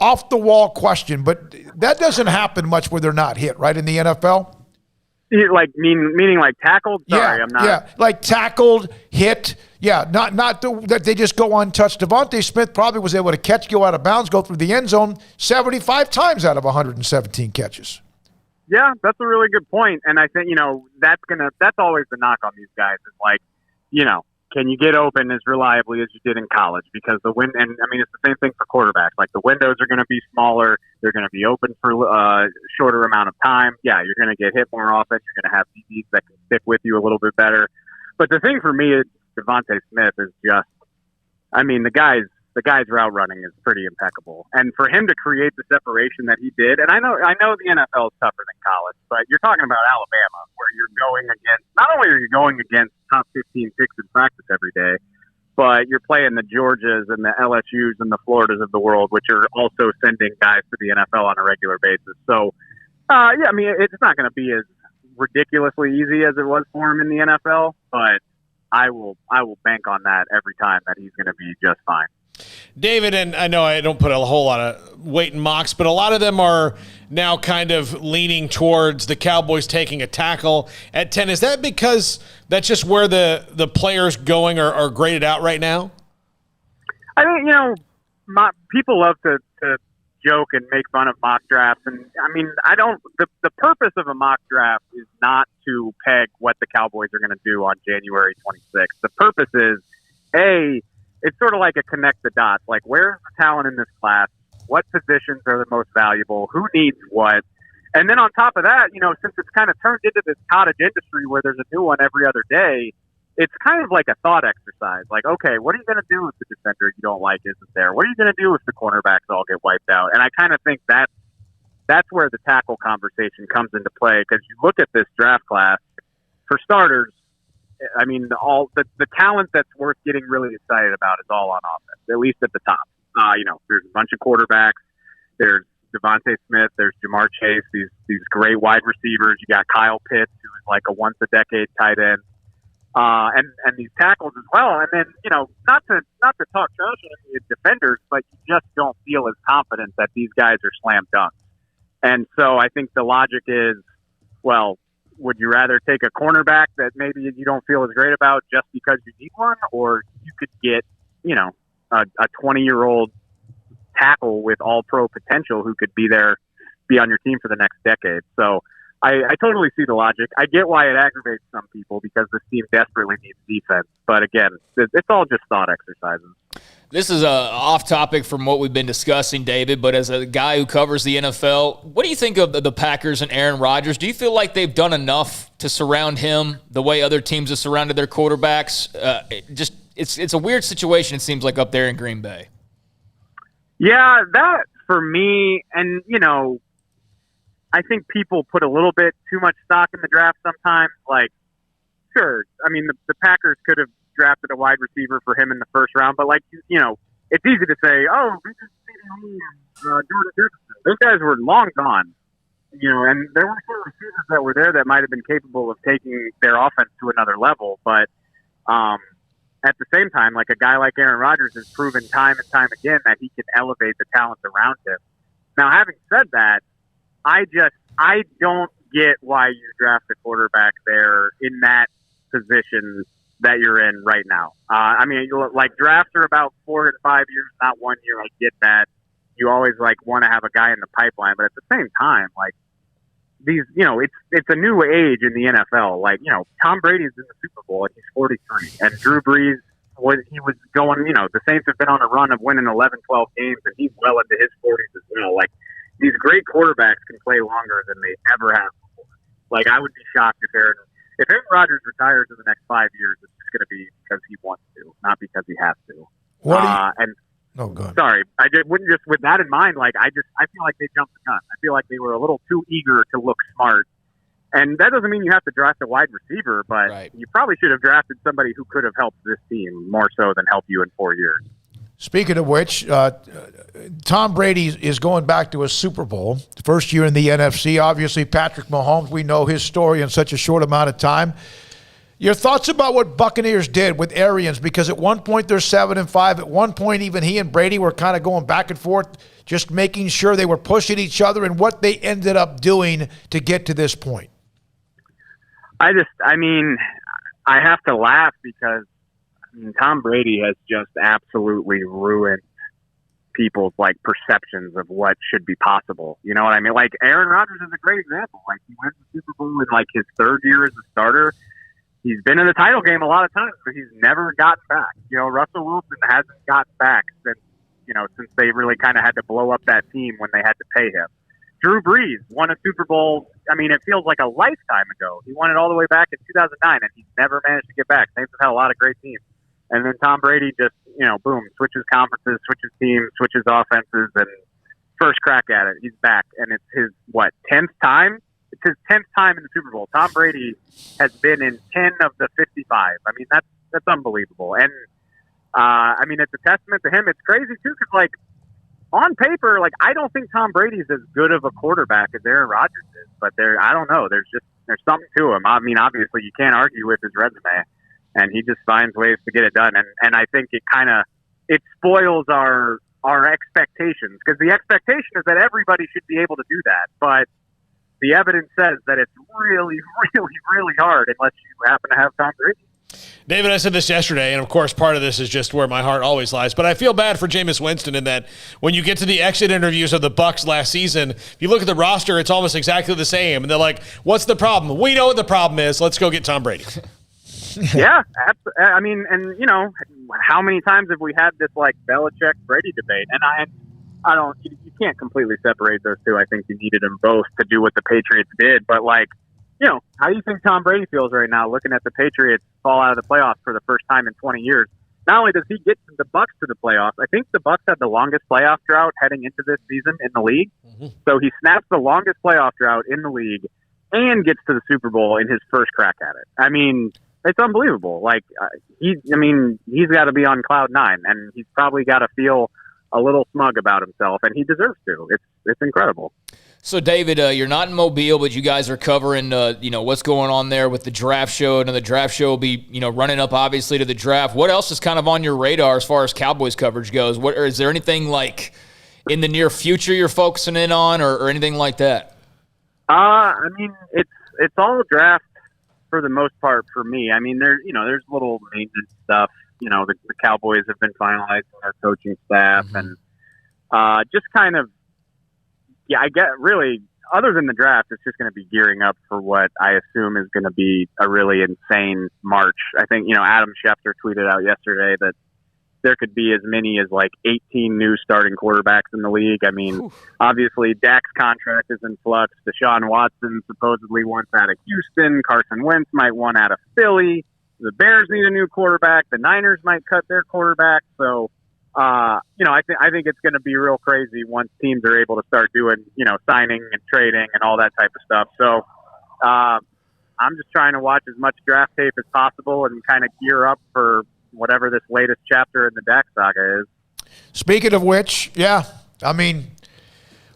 off-the-wall question, but that doesn't happen much where they're not hit, right, in the NFL? Like meaning like tackled? Sorry, I'm not. Yeah, like tackled, hit. Yeah, not that they just go untouched. Devontae Smith probably was able to catch, go out of bounds, go through the end zone 75 times out of 117 catches. Yeah, that's a really good point. And I think, that's always the knock on these guys is like, can you get open as reliably as you did in college? Because it's the same thing for quarterbacks. Like, the windows are going to be smaller. They're going to be open for a shorter amount of time. Yeah, you're going to get hit more often. You're going to have DBs that can stick with you a little bit better. But the thing for me is Devontae Smith is just, the guy's route running is pretty impeccable. And for him to create the separation that he did, and I know the NFL is tougher than college, but you're talking about Alabama, where you're going against, not only are you going against top 15 picks in practice every day, but you're playing the Georgias and the LSUs and the Floridas of the world, which are also sending guys to the NFL on a regular basis. So, it's not going to be as ridiculously easy as it was for him in the NFL, but I will bank on that every time that he's going to be just fine. David, and I know I don't put a whole lot of weight in mocks, but a lot of them are now kind of leaning towards the Cowboys taking a tackle at 10. Is that because that's just where the players going are graded out right now? I think, people love to joke and make fun of mock drafts. And, the purpose of a mock draft is not to peg what the Cowboys are going to do on January 26th. The purpose is, it's sort of like a connect the dots. Like, where's the talent in this class? What positions are the most valuable? Who needs what? And then on top of that, since it's kind of turned into this cottage industry where there's a new one every other day, it's kind of like a thought exercise. Like, okay, what are you going to do if the defender you don't like isn't there? What are you going to do if the cornerbacks all get wiped out? And I kind of think that's where the tackle conversation comes into play, because you look at this draft class, for starters, all the talent that's worth getting really excited about is all on offense, at least at the top. There's a bunch of quarterbacks. There's Devontae Smith. There's Jamar Chase. These great wide receivers. You got Kyle Pitts, who is like a once-a-decade tight end. And these tackles as well. And then, not to talk trash on the defenders, but you just don't feel as confident that these guys are slam dunks. And so I think the logic is, well, would you rather take a cornerback that maybe you don't feel as great about just because you need one, or you could get, a 20-year-old tackle with all-pro potential who could be on your team for the next decade. So I totally see the logic. I get why it aggravates some people because this team desperately needs defense. But again, it's all just thought exercises. This is off topic from what we've been discussing, David, but as a guy who covers the NFL, what do you think of the Packers and Aaron Rodgers? Do you feel like they've done enough to surround him the way other teams have surrounded their quarterbacks? It's a weird situation, it seems like, up there in Green Bay. Yeah, that for me, and, I think people put a little bit too much stock in the draft sometimes. Like, sure, I mean, the Packers could have drafted a wide receiver for him in the first round, but it's easy to say, oh, we just Jordan Jefferson. Those guys were long gone, and there were some receivers that were there that might have been capable of taking their offense to another level. But at the same time, like a guy like Aaron Rodgers has proven time and time again that he can elevate the talent around him. Now, having said that, I don't get why you draft a quarterback there in that position that you're in right now. I mean, drafts are about 4 to 5 years, not 1 year. I get that. You always want to have a guy in the pipeline, but at the same time, these, it's a new age in the NFL. Tom Brady's in the Super Bowl and he's 43, and Drew Brees was going. The Saints have been on a run of winning 11, 12 games, and he's well into his 40s as well. These great quarterbacks can play longer than they ever have before. I would be shocked if Aaron Rodgers retires in the next 5 years. It's just going to be because he wants to, not because he has to. Sorry, wouldn't just with that in mind. I feel like they jumped the gun. I feel like they were a little too eager to look smart. And that doesn't mean you have to draft a wide receiver, but you probably should have drafted somebody who could have helped this team more so than help you in 4 years. Speaking of which, Tom Brady is going back to a Super Bowl, first year in the NFC. Obviously, Patrick Mahomes, we know his story in such a short amount of time. Your thoughts about what Buccaneers did with Arians, because at one point they're 7-5. At one point, even he and Brady were kind of going back and forth, just making sure they were pushing each other, and what they ended up doing to get to this point. I have to laugh because Tom Brady has just absolutely ruined people's perceptions of what should be possible. You know what I mean? Aaron Rodgers is a great example. He went to the Super Bowl in his third year as a starter. He's been in the title game a lot of times, but he's never gotten back. Russell Wilson hasn't gotten back since they really kind of had to blow up that team when they had to pay him. Drew Brees won a Super Bowl. I mean, it feels like a lifetime ago. He won it all the way back in 2009, and he's never managed to get back. Saints have had a lot of great teams. And then Tom Brady just, boom, switches conferences, switches teams, switches offenses, and first crack at it. He's back. And it's his, 10th time? It's his 10th time in the Super Bowl. Tom Brady has been in 10 of the 55. I mean, that's unbelievable. And, it's a testament to him. It's crazy, too, because, on paper, I don't think Tom Brady's as good of a quarterback as Aaron Rodgers is. But I don't know. There's something to him. I mean, obviously, you can't argue with his resume. And he just finds ways to get it done. And I think it spoils our expectations, because the expectation is that everybody should be able to do that. But the evidence says that it's really, really, really hard unless you happen to have Tom Brady. David, I said this yesterday, and of course part of this is just where my heart always lies, but I feel bad for Jameis Winston in that when you get to the exit interviews of the Bucs last season, if you look at the roster, it's almost exactly the same. And they're like, what's the problem? We know what the problem is. Let's go get Tom Brady. Yeah, I mean, and how many times have we had this Belichick Brady debate? And I don't, you can't completely separate those two. I think you needed them both to do what the Patriots did. But how do you think Tom Brady feels right now, looking at the Patriots fall out of the playoffs for the first time in 20 years? Not only does he get the Bucs to the playoffs, I think the Bucs had the longest playoff drought heading into this season in the league. Mm-hmm. So he snaps the longest playoff drought in the league and gets to the Super Bowl in his first crack at it. I mean, it's unbelievable. He's got to be on cloud 9, and he's probably got to feel a little smug about himself, and he deserves to. It's incredible. So, David, you're not in Mobile, but you guys are covering, what's going on there with the draft show. And the draft show will be, running up, obviously, to the draft. What else is kind of on your radar as far as Cowboys coverage goes? Or is there anything, like, in the near future you're focusing in on or anything like that? I mean, it's all draft for the most part for me. I mean, there's little maintenance stuff. The Cowboys have been finalizing their coaching staff and just kind of, I get really, other than the draft, it's just going to be gearing up for what I assume is going to be a really insane March. I think, Adam Schefter tweeted out yesterday that there could be as many as like 18 new starting quarterbacks in the league. I mean, obviously Dak's contract is in flux. Deshaun Watson supposedly wants out of Houston. Carson Wentz might want out of Philly. The Bears need a new quarterback. The Niners might cut their quarterback. So, I think it's going to be real crazy once teams are able to start doing, signing and trading and all that type of stuff. So, I'm just trying to watch as much draft tape as possible and kind of gear up for whatever this latest chapter in the Dak saga is. Speaking of which,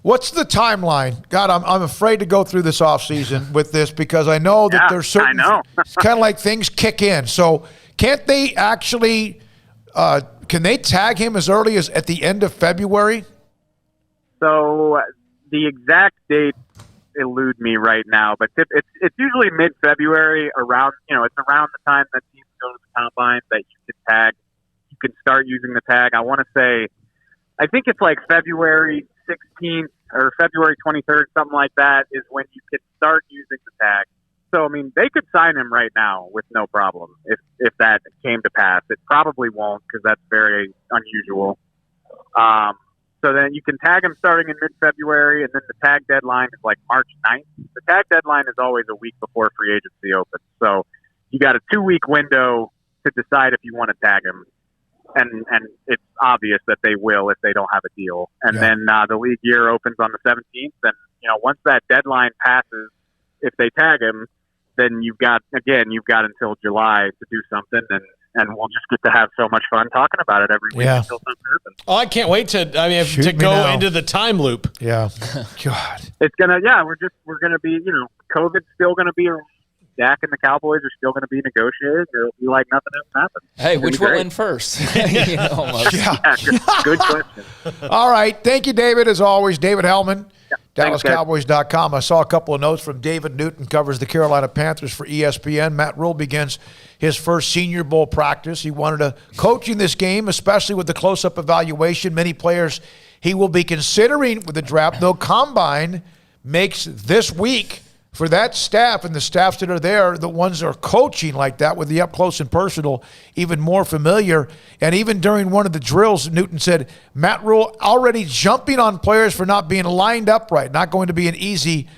what's the timeline? God, I'm afraid to go through this offseason with this because I know that there's certain it's kind of like things kick in. So can't they actually can they tag him as early as at the end of February? So the exact date elude me right now, but it's usually mid-February around, it's around the time that teams go to the combine that you can tag. You can start using the tag. I want to say, I think it's like February 16th or February 23rd, something like that is when you can start using the tag. So, I mean, they could sign him right now with no problem if that came to pass. It probably won't because that's very unusual. So then you can tag him starting in mid-February, and then the tag deadline is like March 9th. The tag deadline is always a week before free agency opens. So you got a 2-week window to decide if you want to tag him. And it's obvious that they will if they don't have a deal. And then the league year opens on the 17th. And, once that deadline passes, if they tag him, then you've got until July to do something, and we'll just get to have so much fun talking about it every week until something happens. Oh, I can't wait to go into the time loop. Yeah. God. It's gonna we're gonna be, COVID's still gonna be around. Dak and the Cowboys are still going to be negotiated. It'll be like nothing else happened. Hey, which will end first? Good question. All right. Thank you, David, as always. David Hellman, DallasCowboys.com. I saw a couple of notes from David Newton, covers the Carolina Panthers for ESPN. Matt Rule begins his first Senior Bowl practice. He wanted to coach in this game, especially with the close-up evaluation. Many players he will be considering with the draft, though Combine makes this week for that staff and the staffs that are there, the ones that are coaching like that with the up-close and personal, even more familiar. And even during one of the drills, Newton said, Matt Rule already jumping on players for not being lined up right, not going easy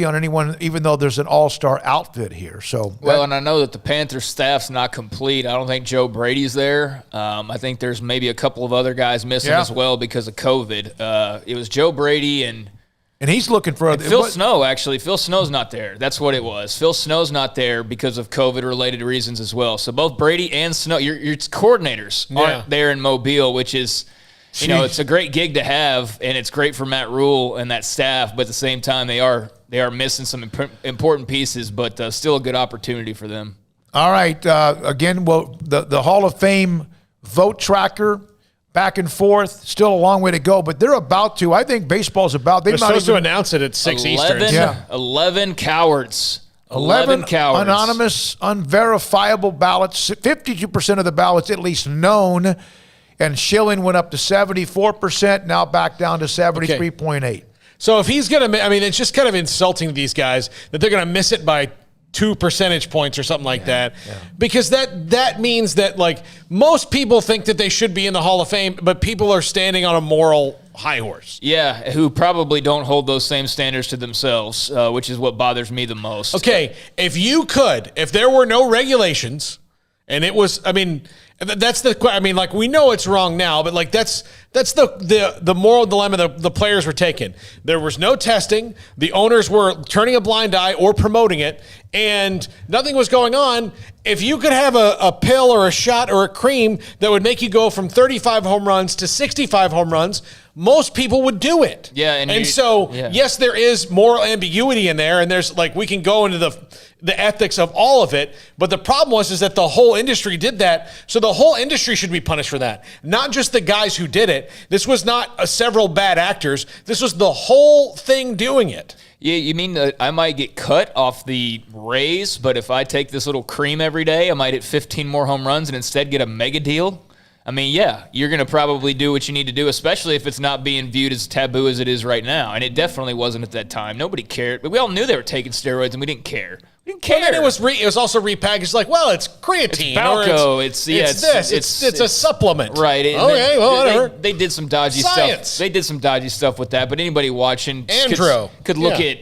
on anyone, even though there's an all-star outfit here. So, and I know that the Panthers staff's not complete. I don't think Joe Brady's there. I think there's maybe a couple of other guys missing as well because of COVID. It was Joe Brady and he's looking for Phil Snow, actually. Phil Snow's not there. That's what it was. Phil Snow's not there because of COVID-related reasons as well. So both Brady and Snow, your coordinators aren't there in Mobile, which is, it's a great gig to have, and it's great for Matt Rule and that staff. But at the same time, they are missing some important pieces, but still a good opportunity for them. All right. Again, the Hall of Fame vote tracker, back and forth, still a long way to go, but they're about to. I think baseball's about. They're supposed to announce it at 6 Eastern. 11 cowards. 11 cowards. Anonymous, unverifiable ballots. 52% of the ballots at least known, and Schilling went up to 74%, now back down to 73.8. Okay. So if he's going to, it's just kind of insulting to these guys that they're going to miss it by 2 percentage points or something like that. Yeah. Because that means that, like, most people think that they should be in the Hall of Fame, but people are standing on a moral high horse. Yeah, who probably don't hold those same standards to themselves, which is what bothers me the most. Okay, if there were no regulations, and it was, That's the. I mean, like, we know it's wrong now, but like that's the moral dilemma the players were taking. There was no testing. The owners were turning a blind eye or promoting it, and nothing was going on. If you could have a pill or a shot or a cream that would make you go from 35 home runs to 65 home runs, most people would do it. Yeah, and so yes, there is moral ambiguity in there, and there's like, we can go into the ethics of all of it, but the problem is that the whole industry did that, so the whole industry should be punished for that, not just the guys who did it. This was not several bad actors. This was the whole thing doing it. Yeah, you mean that I might get cut off the Rays, but if I take this little cream every day, I might hit 15 more home runs and instead get a mega deal? I mean, yeah, you're going to probably do what you need to do, especially if it's not being viewed as taboo as it is right now. And it definitely wasn't at that time. Nobody cared. But we all knew they were taking steroids, and we didn't care. We didn't care. Well, then it was also repackaged like, well, it's creatine. It's Balco. It's a supplement. Right. Okay, well, whatever. They did some dodgy stuff. They did some dodgy stuff with that. But anybody watching could look at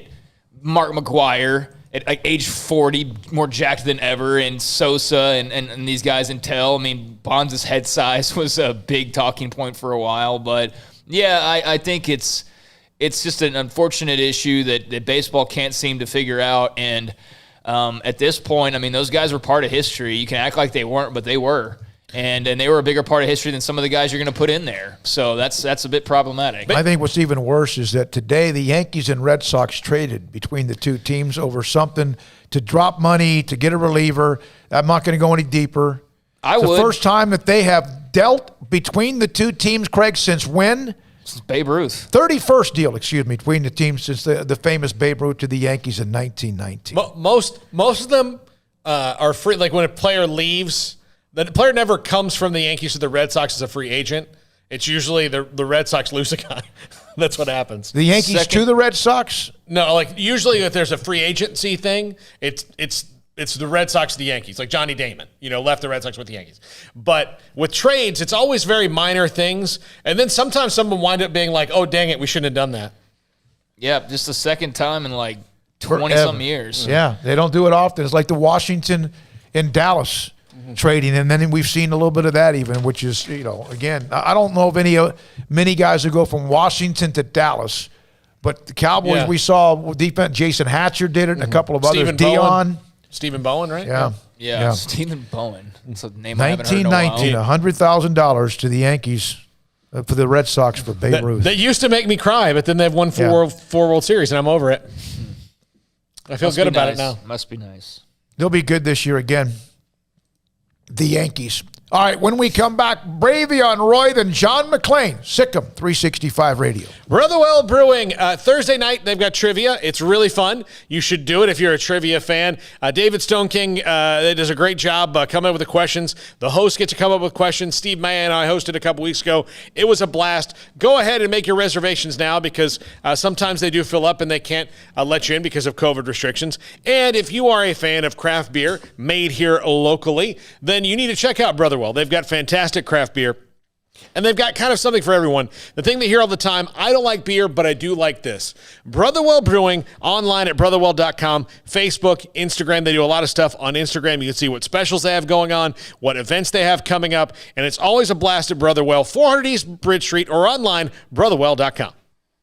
Mark McGwire at like age 40, more jacked than ever, and Sosa and these guys Intel. I mean, Bonds' head size was a big talking point for a while. But, yeah, I think it's just an unfortunate issue that baseball can't seem to figure out. And at this point, I mean, those guys were part of history. You can act like they weren't, but they were. And they were a bigger part of history than some of the guys you're going to put in there. So that's a bit problematic. I think what's even worse is that today the Yankees and Red Sox traded between the two teams over something to drop money, to get a reliever. I'm not going to go any deeper. It's the first time that they have dealt between the two teams, Craig, since when? Since Babe Ruth. 31st deal, between the teams since the famous Babe Ruth to the Yankees in 1919. Most of them are free. Like when a player leaves, the player never comes from the Yankees to the Red Sox as a free agent. It's usually the Red Sox lose a guy. That's what happens. The Yankees to the Red Sox? No, like usually if there's a free agency thing, it's the Red Sox to the Yankees, like Johnny Damon, left the Red Sox with the Yankees. But with trades, it's always very minor things. And then sometimes someone wind up being like, oh, dang it, we shouldn't have done that. Yeah, just the second time in like 20-some years. Yeah, they don't do it often. It's like the Washington and Dallas trading, and then we've seen a little bit of that even, which is, again, I don't know of many guys who go from Washington to Dallas, but the Cowboys we saw defense. Jason Hatcher did it, and a couple of others. Stephen Bowen, right? Yeah. Stephen Bowen. That's a name 1919, $100,000 to the Yankees for the Red Sox for Babe Ruth. That used to make me cry, but then they've won four World Series, and I'm over it. I feel good about it now. Must be nice. They'll be good this year again. The Yankees. All right, when we come back, Bravion Royd and John McClain, SicEm365 Radio. Brotherwell Brewing, Thursday night, they've got trivia. It's really fun. You should do it if you're a trivia fan. David Stone King does a great job coming up with the questions. The hosts get to come up with questions. Steve May and I hosted a couple weeks ago. It was a blast. Go ahead and make your reservations now because sometimes they do fill up and they can't let you in because of COVID restrictions. And if you are a fan of craft beer made here locally, then you need to check out Brotherwell. They've got fantastic craft beer, and they've got kind of something for everyone. The thing they hear all the time, I don't like beer, but I do like this. Brotherwell Brewing, online at brotherwell.com, Facebook, Instagram. They do a lot of stuff on Instagram. You can see what specials they have going on, what events they have coming up, and it's always a blast at Brotherwell, 400 East Bridge Street, or online, brotherwell.com.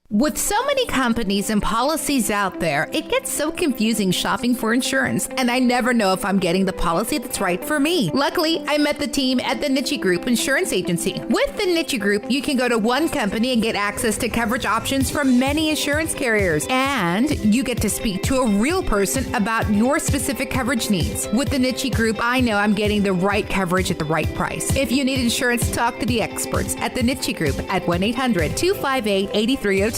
With so many companies and policies out there, it gets so confusing shopping for insurance, and I never know if I'm getting the policy that's right for me. Luckily, I met the team at the Niche Group Insurance Agency. With the Niche Group, you can go to one company and get access to coverage options from many insurance carriers, and you get to speak to a real person about your specific coverage needs. With the Niche Group, I know I'm getting the right coverage at the right price. If you need insurance, talk to the experts at the Niche Group at 1-800-258-8302.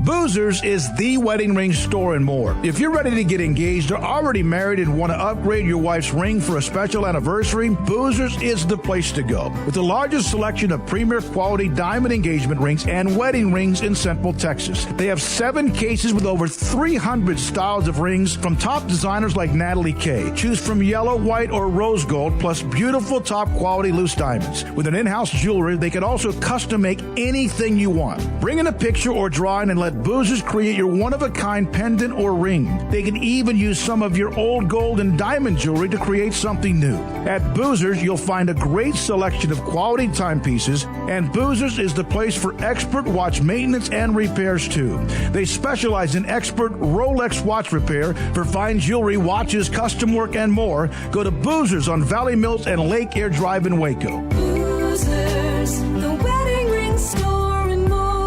Boozers is the wedding ring store and more. If you're ready to get engaged or already married and want to upgrade your wife's ring for a special anniversary, Boozers is the place to go. With the largest selection of premier quality diamond engagement rings and wedding rings in Central Texas. They have 7 cases with over 300 styles of rings from top designers like Natalie Kay. Choose from yellow, white, or rose gold, plus beautiful top quality loose diamonds. With an in-house jewelry, they can also custom make anything you want. Bring in a picture or drawing and let let Boozers create your one-of-a-kind pendant or ring. They can even use some of your old gold and diamond jewelry to create something new. At Boozers, you'll find a great selection of quality timepieces, and Boozers is the place for expert watch maintenance and repairs, too. They specialize in expert Rolex watch repair for fine jewelry, watches, custom work, and more. Go to Boozers on Valley Mills and Lake Air Drive in Waco. Boozers, the wedding ring store and more.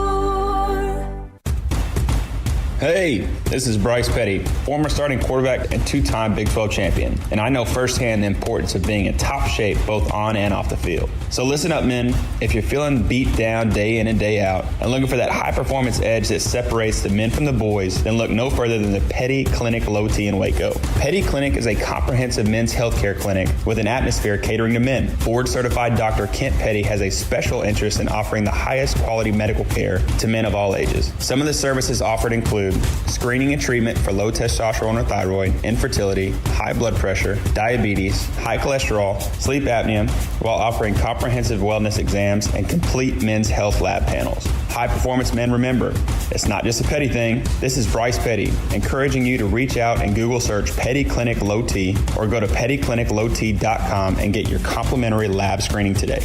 Hey, this is Bryce Petty, former starting quarterback and two-time Big 12 champion, and I know firsthand the importance of being in top shape both on and off the field. So listen up, men. If you're feeling beat down day in and day out and looking for that high-performance edge that separates the men from the boys, then look no further than the Petty Clinic Low T in Waco. Petty Clinic is a comprehensive men's healthcare clinic with an atmosphere catering to men. Board-certified Dr. Kent Petty has a special interest in offering the highest quality medical care to men of all ages. Some of the services offered include screening and treatment for low testosterone or thyroid, infertility, high blood pressure, diabetes, high cholesterol, sleep apnea, while offering comprehensive wellness exams and complete men's health lab panels. High performance men, remember, it's not just a Petty thing. This is Bryce Petty, encouraging you to reach out and Google search Petty Clinic Low T or go to pettycliniclowt.com and get your complimentary lab screening today.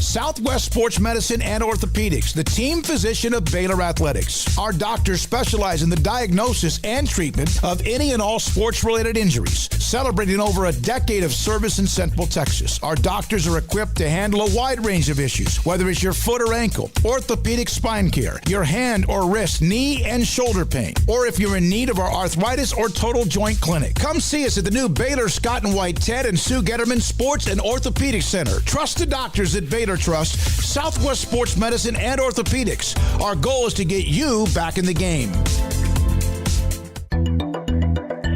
Southwest Sports Medicine and Orthopedics, the team physician of Baylor Athletics. Our doctors specialize in the diagnosis and treatment of any and all sports-related injuries. Celebrating over a decade of service in Central Texas, our doctors are equipped to handle a wide range of issues, whether it's your foot or ankle, orthopedic spine care, your hand or wrist, knee and shoulder pain, or if you're in need of our arthritis or total joint clinic. Come see us at the new Baylor Scott and White Ted and Sue Getterman Sports and Orthopedic Center. Trusted doctors at Baylor Trust, Southwest Sports Medicine and Orthopedics. Our goal is to get you back in the game.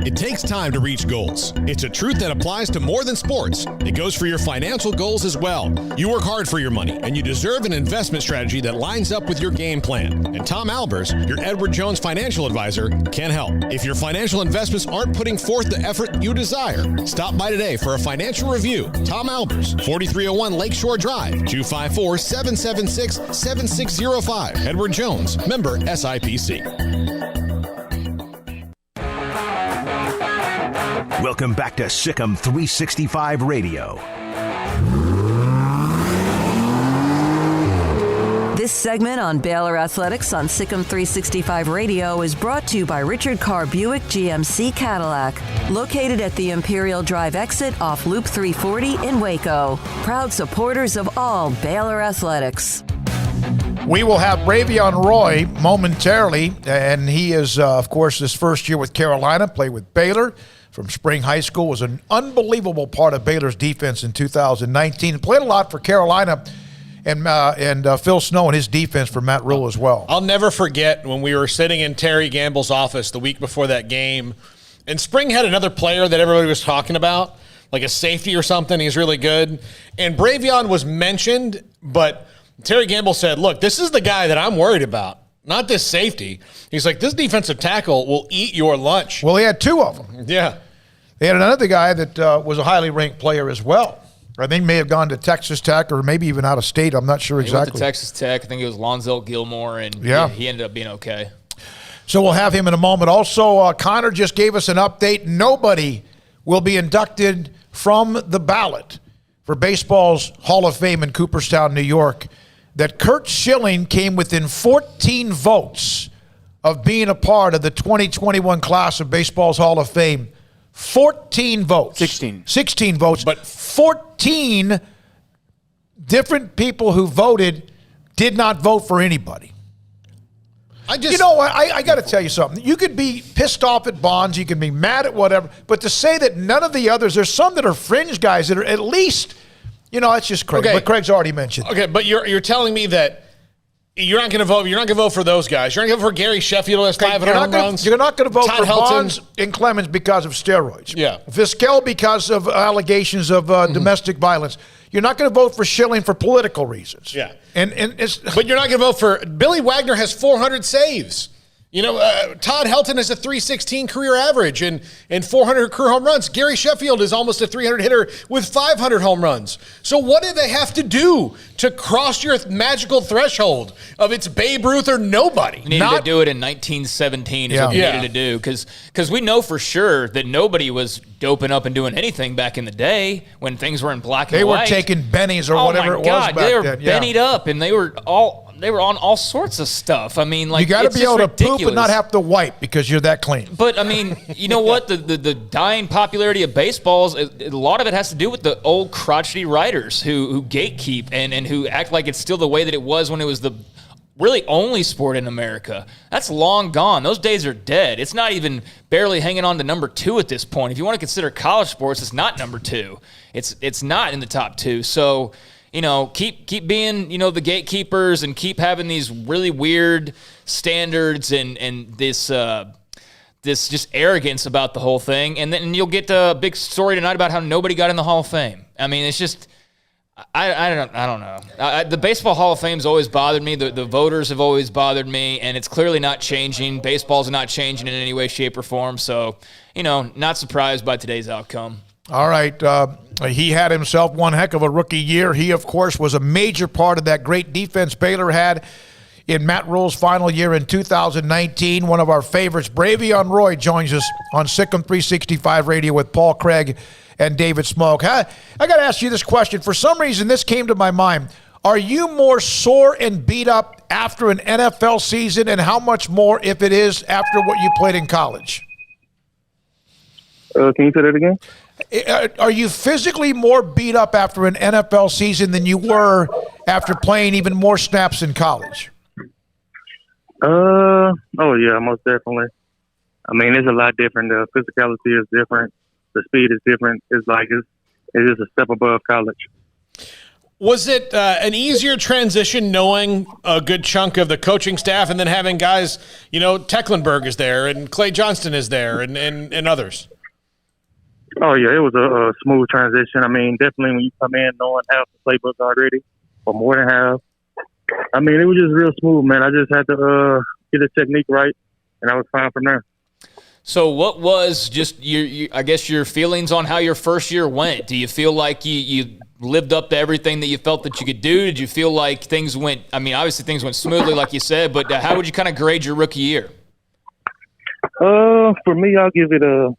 It takes time to reach goals. It's a truth that applies to more than sports. It goes for your financial goals as well. You work hard for your money, and you deserve an investment strategy that lines up with your game plan. And Tom Albers, your Edward Jones financial advisor, can help. If your financial investments aren't putting forth the effort you desire, stop by today for a financial review. Tom Albers, 4301 Lakeshore Drive, 254-776-7605. Edward Jones, member SIPC. Welcome back to SicEm365 Radio. This segment on Baylor Athletics on SicEm365 Radio is brought to you by Richard Carr Buick GMC Cadillac, located at the Imperial Drive exit off Loop 340 in Waco. Proud supporters of all Baylor Athletics. We will have Bravion Roy momentarily, and he is, of course, his first year with Carolina, played with Baylor from Spring High School, was an unbelievable part of Baylor's defense in 2019, played a lot for Carolina, and Phil Snow and his defense for Matt Rule as well. I'll never forget when we were sitting in Terry Gamble's office the week before that game, and Spring had another player that everybody was talking about, like a safety or something. He's really good. And Bravion was mentioned, but Terry Gamble said, look, this is the guy that I'm worried about, not this safety. He's like, this defensive tackle will eat your lunch. Well, he had two of them. Yeah. They had another guy that was a highly ranked player as well. I think may have gone to Texas Tech or maybe even out of state. I'm not sure exactly. He went to Texas Tech. I think it was Lonzel Gilmore, and he ended up being okay. So we'll have him in a moment. Also, Connor just gave us an update. Nobody will be inducted from the ballot for baseball's Hall of Fame in Cooperstown, New York. That Curt Schilling came within 14 votes of being a part of the 2021 class of baseball's Hall of Fame. 14 votes. 16 votes. But 14 different people who voted did not vote for anybody. You know what? I got to tell you something. You could be pissed off at Bonds. You can be mad at whatever. But to say that none of the others, there's some that are fringe guys that are at least, that's just Craig. Okay. But Craig's already mentioned. Okay, but you're telling me that you're not going to vote. You're not going to vote for those guys. You're not going to vote for Gary Sheffield, who has 500 home runs. You're not going to vote Todd for Helton. Bonds and Clemens because of steroids. Yeah. Vizquel because of allegations of domestic violence. You're not going to vote for Schilling for political reasons. Yeah. But you're not going to vote for Billy Wagner has 400 saves. You know, Todd Helton has a 316 career average and 400 career home runs. Gary Sheffield is almost a 300 hitter with 500 home runs. So what do they have to do to cross your magical threshold of it's Babe Ruth or nobody? You needed to do it in 1917 is what you needed to do because we know for sure that nobody was doping up and doing anything back in the day when things were in black and white. They were taking bennies or whatever it was back then. They were bennied up and they were on all sorts of stuff. I mean, like, you got to be able to ridiculous. poop and not have to wipe because you're that clean. But I mean, you know what? The dying popularity of baseballs, a lot of it has to do with the old crotchety writers who gatekeep and who act like it's still the way that it was when it was the really only sport in America. That's long gone. Those days are dead. It's not even barely hanging on to number 2 at this point. If you want to consider college sports, it's not number 2. It's not in the top 2. So, you know, keep being, you know, the gatekeepers and keep having these really weird standards and this just arrogance about the whole thing. And then you'll get a big story tonight about how nobody got in the Hall of Fame. I mean, it's just, I don't know. The Baseball Hall of Fame's always bothered me. The voters have always bothered me, and it's clearly not changing. Baseball's not changing in any way, shape, or form. So, you know, not surprised by today's outcome. All right. He had himself one heck of a rookie year. He, of course, was a major part of that great defense Baylor had in Matt Rule's final year in 2019. One of our favorites, Bravion Roy, joins us on SicEm365 Radio with Paul Craig and David Smoak. I got to ask you this question. For some reason, this came to my mind. Are you more sore and beat up after an NFL season, and how much more if it is after what you played in college? Can you say that again? Are you physically more beat up after an NFL season than you were after playing even more snaps in college? Oh, yeah, most definitely. I mean, it's a lot different. The physicality is different. The speed is different. It's just a step above college. Was it an easier transition knowing a good chunk of the coaching staff and then having guys, you know, Tecklenburg is there and Clay Johnston is there and others? Oh, yeah, it was a smooth transition. I mean, definitely when you come in knowing half the playbook already, or more than half, I mean, it was just real smooth, man. I just had to get the technique right, and I was fine from there. So what was just I guess your feelings on how your first year went? Do you feel like you lived up to everything that you felt that you could do? Did you feel like things went, I mean, obviously things went smoothly like you said, but how would you kind of grade your rookie year? For me, I'll give it a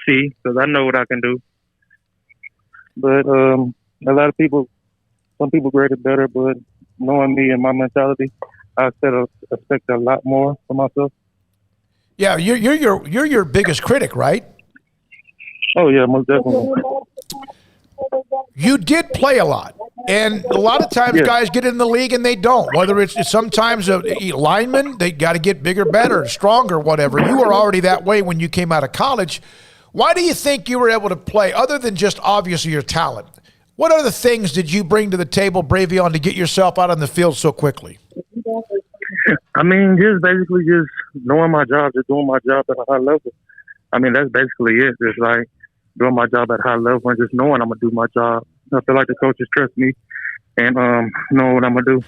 C because I know what I can do. But a lot of people, some people grade it better, but knowing me and my mentality, I expect a lot more for myself. Yeah, you're your biggest critic, right? Oh, yeah, most definitely. You did play a lot, and a lot of times guys get in the league and they don't. Whether it's sometimes a lineman, they got to get bigger, better, stronger, whatever. You were already that way when you came out of college. Why do you think you were able to play, other than just obviously your talent? What other things did you bring to the table, Bravion, to get yourself out on the field so quickly? I mean, just basically just knowing my job, just doing my job at a high level. I mean, that's basically it. Just like doing my job at a high level and just knowing I'm going to do my job. I feel like the coaches trust me and know what I'm going to do.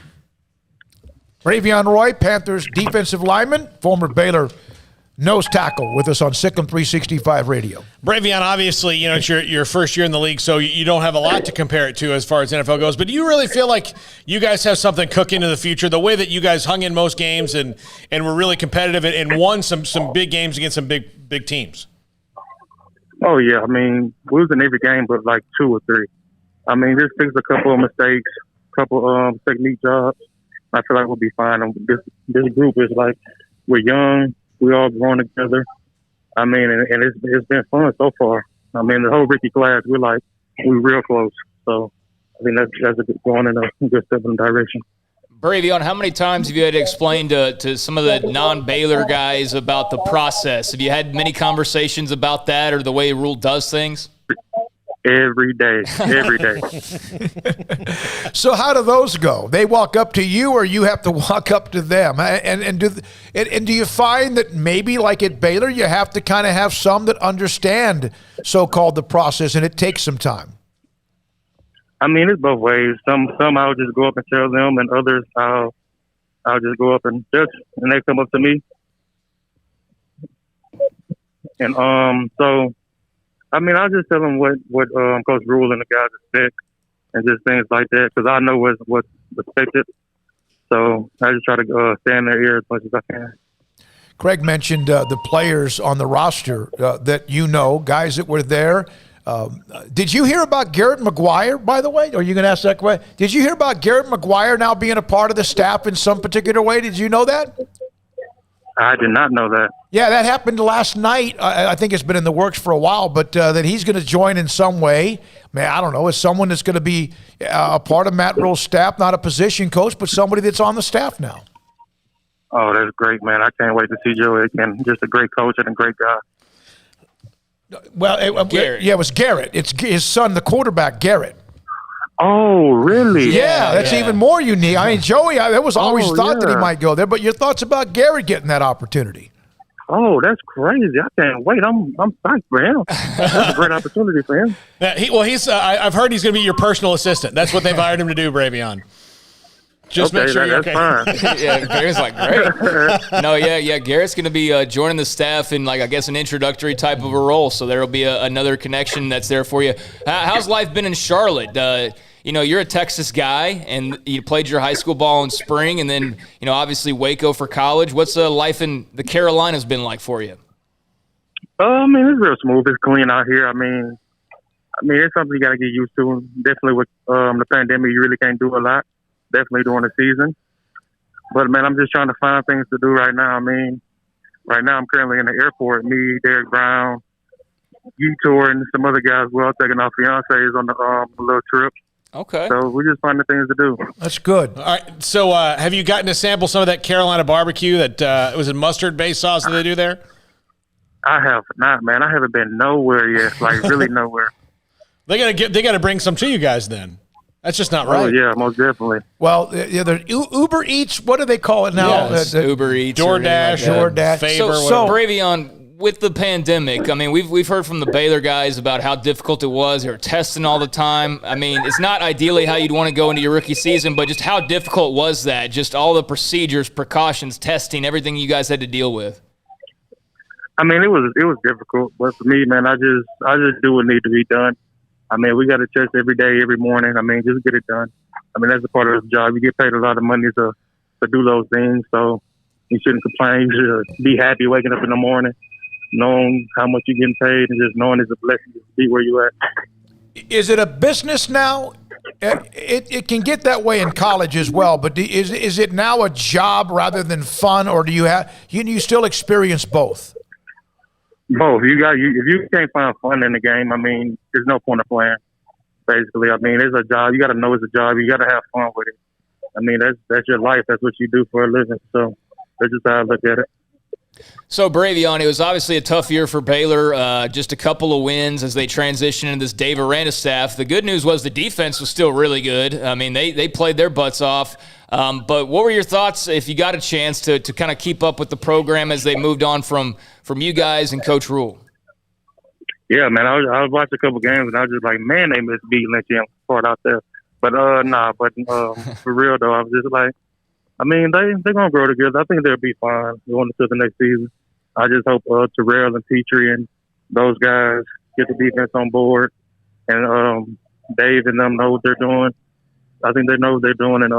Bravion Roy, Panthers defensive lineman, former Baylor nose tackle, with us on SicEm365 Radio. Bravion, obviously, you know, it's your first year in the league, so you don't have a lot to compare it to as far as NFL goes. But do you really feel like you guys have something cooking in the future? The way that you guys hung in most games and were really competitive and won some big games against some big teams. Oh, yeah. I mean, we was in every game but like 2 or 3. I mean, just fix a couple of mistakes, couple technique jobs. I feel like we'll be fine. This group is like, we're young. We all growing together. I mean, and it's been fun so far. I mean, the whole rookie class, we're real close. So I think that's going in a good step in the direction. Bravion, how many times have you had to explain to some of the non-Baylor guys about the process? Have you had many conversations about that or the way Rule does things? Every day. So how do those go? They walk up to you, or you have to walk up to them? And do you find that maybe like at Baylor, you have to kind of have some that understand so-called the process, and it takes some time? I mean, it's both ways. Some I'll just go up and tell them, and others I'll just go up and judge, and they come up to me. And so I mean, I just tell them what Coach Rule and the guys expect, and just things like that, because I know what's expected. So I just try to stay in their ear as much as I can. Craig mentioned the players on the roster that you know, guys that were there. Did you hear about Garrett McGuire, by the way? Are you going to ask that question? Did you hear about Garrett McGuire now being a part of the staff in some particular way? Did you know that? I did not know that. Yeah, that happened last night. I think it's been in the works for a while, but that he's going to join in some way. Man, I don't know, as someone that's going to be a part of Matt Rule's staff, not a position coach, but somebody that's on the staff now. Oh, that's great, man. I can't wait to see Joey again. Just a great coach and a great guy. Well, it was Garrett. It's his son, the quarterback, Garrett. Oh, really? Yeah, that's even more unique. I mean, Joey, it was always thought that he might go there, but your thoughts about Garrett getting that opportunity? Oh, that's crazy! I can't wait. I'm psyched for him. That's a great opportunity for him. He's. I've heard he's going to be your personal assistant. That's what they've hired him to do, Bravion. Just make sure you're okay. That's fine. Yeah, Garrett's like, great. No, yeah. Garrett's going to be joining the staff in, like, I guess, an introductory type of a role. So there will be another connection that's there for you. How's life been in Charlotte? You're a Texas guy, and you played your high school ball in spring, and then, obviously Waco for college. What's life in the Carolinas been like for you? I mean, it's real smooth. It's clean out here. I mean, it's something you got to get used to. Definitely with the pandemic, you really can't do a lot. Definitely during the season. But, man, I'm just trying to find things to do right now. I mean, right now I'm currently in the airport. Me, Derek Brown, U-Tour, and some other guys. We're all taking our fiancés on the little trip. Okay. So we're just finding things to do. That's good. All right. So have you gotten to sample some of that Carolina barbecue that was it mustard-based sauce that they do there? I have not, man. I haven't been nowhere yet, like really nowhere. They gotta bring some to you guys then. That's just not right. Oh, yeah, most definitely. Well, Uber Eats, what do they call it now? Yeah, Uber Eats. DoorDash. DoorDash. Favor, so Bravion, with the pandemic, I mean, we've heard from the Baylor guys about how difficult it was. They were testing all the time. I mean, it's not ideally how you'd want to go into your rookie season, but just how difficult was that? Just all the procedures, precautions, testing, everything you guys had to deal with. I mean, it was difficult, but for me, man, I just do what needs to be done. I mean, we got to test every day, every morning. I mean, just get it done. I mean, that's a part of the job. You get paid a lot of money to do those things, so you shouldn't complain. You should be happy waking up in the morning, knowing how much you're getting paid, and just knowing it's a blessing to be where you at. Is it a business now? It can get that way in college as well, but is it now a job rather than fun, or do you still experience both? Both. If you can't find fun in the game, I mean, there's no point of playing. Basically, I mean, it's a job. You got to know it's a job. You got to have fun with it. I mean, that's your life. That's what you do for a living. So that's just how I look at it. So, Bravion, it was obviously a tough year for Baylor, just a couple of wins as they transitioned into this Dave Aranda staff. The good news was the defense was still really good. I mean, they played their butts off. But what were your thoughts if you got a chance to kind of keep up with the program as they moved on from you guys and Coach Rule? Yeah, man, I was watching a couple games, and I was just like, man, they missed beating that young part out there. But, for real, though, I was just like, I mean, they're going to grow together. I think they'll be fine going into the next season. I just hope Terrell and Petrie and those guys get the defense on board, and Dave and them know what they're doing. I think they know what they're doing, and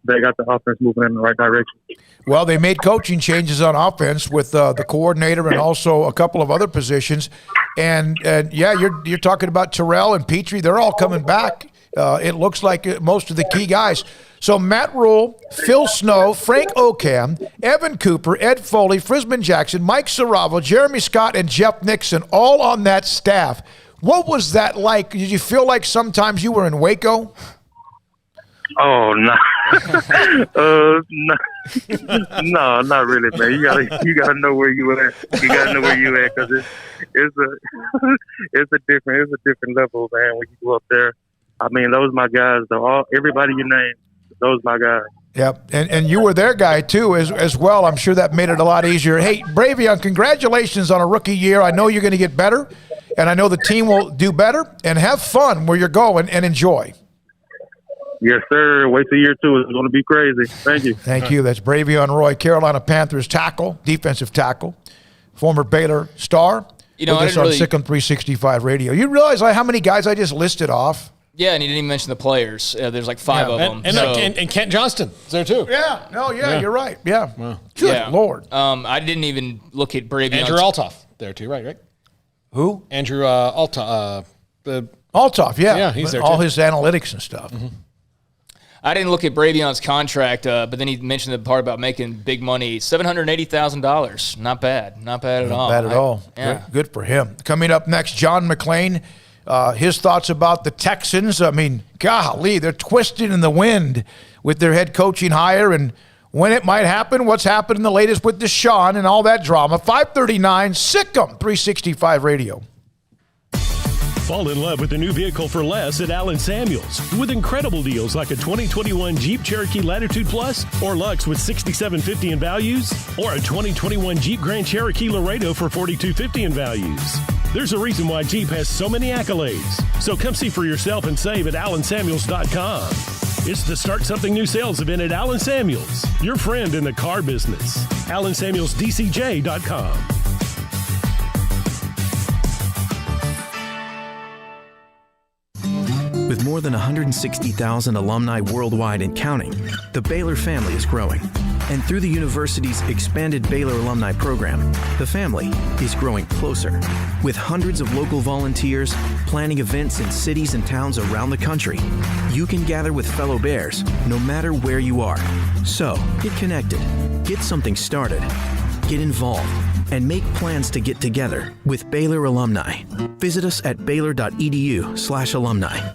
they got the offense moving in the right direction. Well, they made coaching changes on offense with the coordinator and also a couple of other positions. And yeah, you're talking about Terrell and Petrie. They're all coming back. It looks like most of the key guys. So Matt Rule, Phil Snow, Frank Ocam, Evan Cooper, Ed Foley, Frisman Jackson, Mike Saravo, Jeremy Scott, and Jeff Nixon, all on that staff. What was that like? Did you feel like sometimes you were in Waco? Oh no, no, not really, man. You gotta know where you at. You gotta know where you at, because it's a different level, man. When you go up there, I mean, those my guys. Everybody you name, those my guys. Yep, and you were their guy too as well. I'm sure that made it a lot easier. Hey, Bravion, congratulations on a rookie year. I know you're going to get better, and I know the team will do better. And have fun where you're going and enjoy. Yes, sir. Wait till year 2. It's going to be crazy. Thank you. Thank you. That's Bravion Roy, Carolina Panthers tackle, defensive tackle, former Baylor star. with us on SicEm365 Radio. You realize how many guys I just listed off? Yeah, and he didn't even mention the players. There's like 5 of them. And Kent Johnston is there too. Yeah, you're right. Yeah. Wow. Good Lord. I didn't even look at Brady. Andrew Altoff there too, right? Who? Andrew Altoff. Altoff, yeah. Yeah, he's there all too. his analytics and stuff. Mm-hmm. I didn't look at Bravion's contract, but then he mentioned the part about making big money, $780,000. Not bad. Not bad at all. Not bad at all. Yeah. Good for him. Coming up next, John McClain. His thoughts about the Texans. I mean, golly, they're twisting in the wind with their head coaching hire and when it might happen, what's happened in the latest with Deshaun and all that drama. 539, SicEm365 Radio. Fall in love with a new vehicle for less at Allen Samuels with incredible deals like a 2021 Jeep Cherokee Latitude Plus or Lux with $6,750 in values or a 2021 Jeep Grand Cherokee Laredo for $4,250 in values. There's a reason why Jeep has so many accolades. So come see for yourself and save at AllenSamuels.com. It's the Start Something New sales event at Allen Samuels, your friend in the car business. AllenSamuelsDCJ.com. With more than 160,000 alumni worldwide and counting, the Baylor family is growing. And through the university's expanded Baylor alumni program, the family is growing closer. With hundreds of local volunteers planning events in cities and towns around the country, you can gather with fellow Bears no matter where you are. So, get connected, get something started, get involved, and make plans to get together with Baylor alumni. Visit us at baylor.edu/alumni.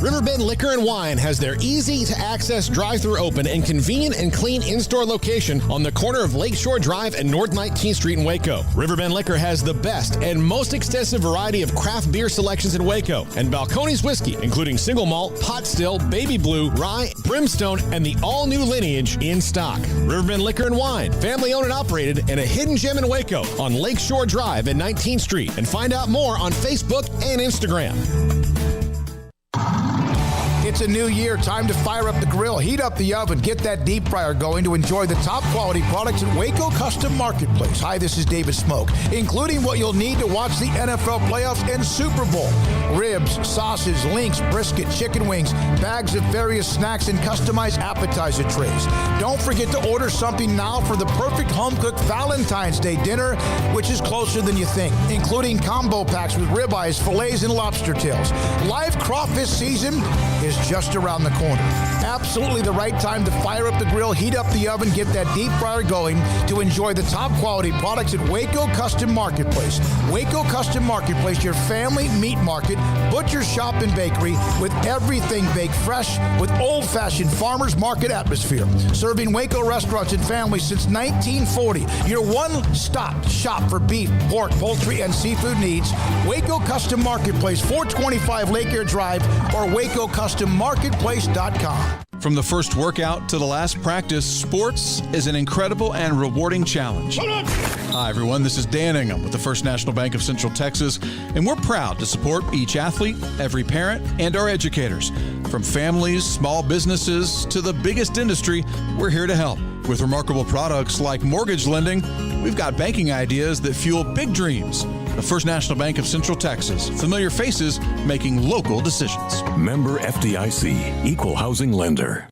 Riverbend Liquor and Wine has their easy-to-access drive-thru open and convenient and clean in-store location on the corner of Lakeshore Drive and North 19th Street in Waco. Riverbend Liquor has the best and most extensive variety of craft beer selections in Waco and Balcones whiskey, including single malt, pot still, baby blue, rye, brimstone, and the all-new lineage in stock. Riverbend Liquor and Wine, family-owned and operated, and a hidden gem in Waco on Lakeshore Drive at 19th Street. And find out more on Facebook and Instagram. It's a new year. Time to fire up the grill, heat up the oven, get that deep fryer going to enjoy the top quality products at Waco Custom Marketplace. Hi, this is David Smoak, including what you'll need to watch the NFL playoffs and Super Bowl. Ribs, sausage, links, brisket, chicken wings, bags of various snacks, and customized appetizer trays. Don't forget to order something now for the perfect home-cooked Valentine's Day dinner, which is closer than you think, including combo packs with ribeyes, fillets, and lobster tails. Live crawfish season is just around the corner. Absolutely the right time to fire up the grill, heat up the oven, get that deep fryer going to enjoy the top quality products at Waco Custom Marketplace. Waco Custom Marketplace, your family meat market, butcher shop and bakery with everything baked fresh with old-fashioned farmers market atmosphere. Serving Waco restaurants and families since 1940. Your one-stop shop for beef, pork, poultry, and seafood needs. Waco Custom Marketplace, 425 Lake Air Drive or WacoCustomMarketplace.com. From the first workout to the last practice, sports is an incredible and rewarding challenge. Hi, everyone. This is Dan Ingham with the First National Bank of Central Texas, and we're proud to support each athlete, every parent, and our educators. From families, small businesses, to the biggest industry, we're here to help. With remarkable products like mortgage lending, we've got banking ideas that fuel big dreams. The First National Bank of Central Texas. Familiar faces making local decisions. Member FDIC, Equal Housing Lender.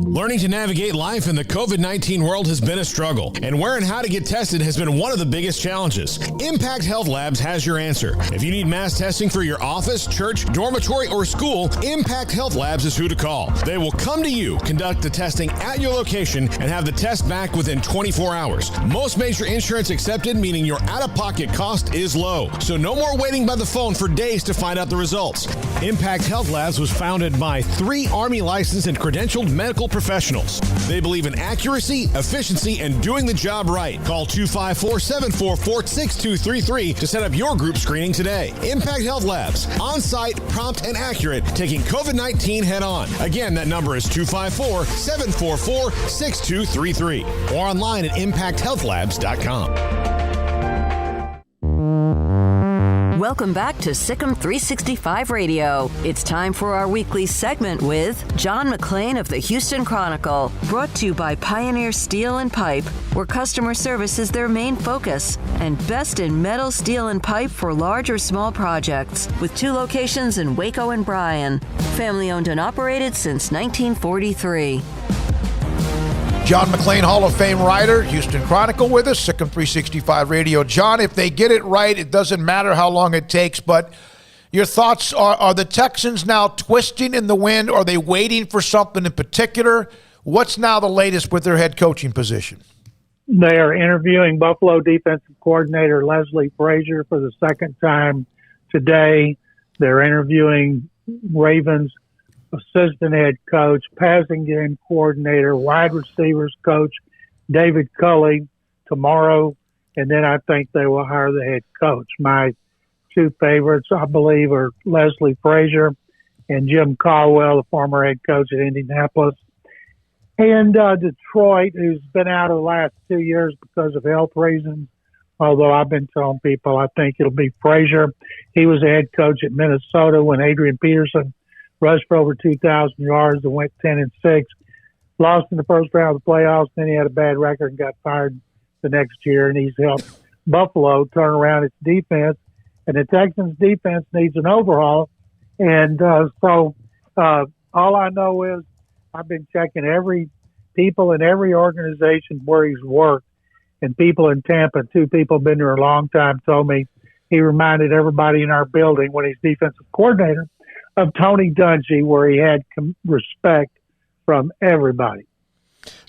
Learning to navigate life in the COVID-19 world has been a struggle, and where and how to get tested has been one of the biggest challenges. Impact Health Labs has your answer. If you need mass testing for your office, church, dormitory, or school, Impact Health Labs is who to call. They will come to you, conduct the testing at your location, and have the test back within 24 hours. Most major insurance accepted, meaning your out-of-pocket cost is low. So no more waiting by the phone for days to find out the results. Impact Health Labs was founded by 3 Army licensed and credentialed medical professionals. They believe in accuracy, efficiency, and doing the job right. Call 254-744-6233 to set up your group screening today. Impact Health Labs, on-site, prompt, and accurate, taking COVID-19 head-on. Again, that number is 254-744-6233 or online at impacthealthlabs.com. Welcome back to SicEm365 Radio. It's time for our weekly segment with John McClain of the Houston Chronicle, brought to you by Pioneer Steel and Pipe, where customer service is their main focus, and best in metal, steel, and pipe for large or small projects, with 2 locations in Waco and Bryan. Family owned and operated since 1943. John McClain, Hall of Fame writer, Houston Chronicle with us, SicEm365 Radio. John, if they get it right, it doesn't matter how long it takes, but your thoughts are the Texans now twisting in the wind? Are they waiting for something in particular? What's now the latest with their head coaching position? They are interviewing Buffalo defensive coordinator Leslie Frazier for the second time today. They're interviewing Ravens assistant head coach, passing game coordinator, wide receivers coach David Culley tomorrow, and then I think they will hire the head coach. My 2 favorites, I believe, are Leslie Frazier and Jim Caldwell, the former head coach at Indianapolis. And Detroit, who's been out of the last 2 years because of health reasons, although I've been telling people I think it'll be Frazier. He was the head coach at Minnesota when Adrian Peterson rushed for over 2,000 yards and went 10-6. Lost in the first round of the playoffs, then he had a bad record and got fired the next year, and he's helped Buffalo turn around its defense. And the Texans' defense needs an overhaul. And so all I know is I've been checking every people in every organization where he's worked, and people in Tampa, 2 people been there a long time, told me he reminded everybody in our building when he's defensive coordinator of Tony Dungy, where he had respect from everybody.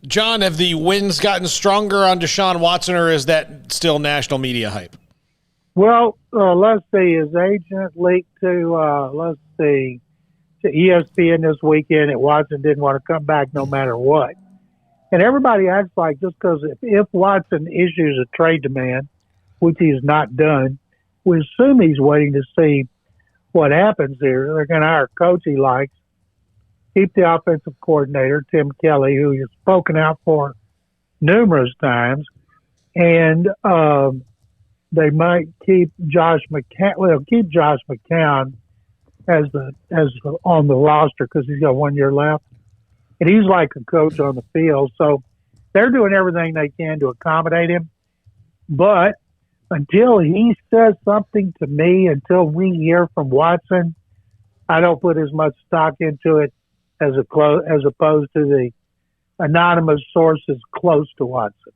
John, have the winds gotten stronger on Deshaun Watson, or is that still national media hype? Well, let's see. His agent leaked to ESPN this weekend that Watson didn't want to come back no matter what. And everybody acts like just because if Watson issues a trade demand, which he's not done, we assume he's waiting to see what happens here. They're going to hire a coach he likes, keep the offensive coordinator, Tim Kelly, who he's spoken out for numerous times, and they might keep Josh McCown. Well, keep Josh McCown as on the roster because he's got 1 year left, and he's like a coach on the field. So they're doing everything they can to accommodate him, but until he says something to me, until we hear from Watson, I don't put as much stock into it as opposed to the anonymous sources close to Watson.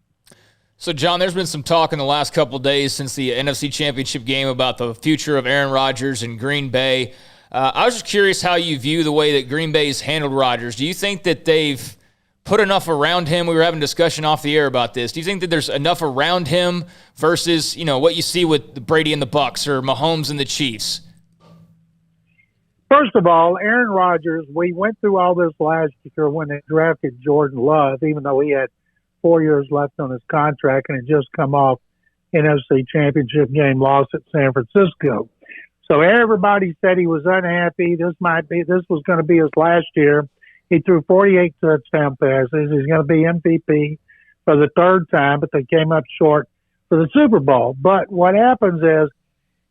So, John, there's been some talk in the last couple of days since the NFC Championship game about the future of Aaron Rodgers in Green Bay. I was just curious how you view the way that Green Bay's handled Rodgers. Do you think that they've put enough around him? We were having a discussion off the air about this. Do you think that there's enough around him versus, what you see with Brady and the Bucs or Mahomes and the Chiefs? First of all, Aaron Rodgers, we went through all this last year when they drafted Jordan Love, even though he had 4 years left on his contract and had just come off NFC Championship game loss at San Francisco. So everybody said he was unhappy. This was going to be his last year. He threw 48 touchdown passes. He's going to be MVP for the 3rd time, but they came up short for the Super Bowl. But what happens is,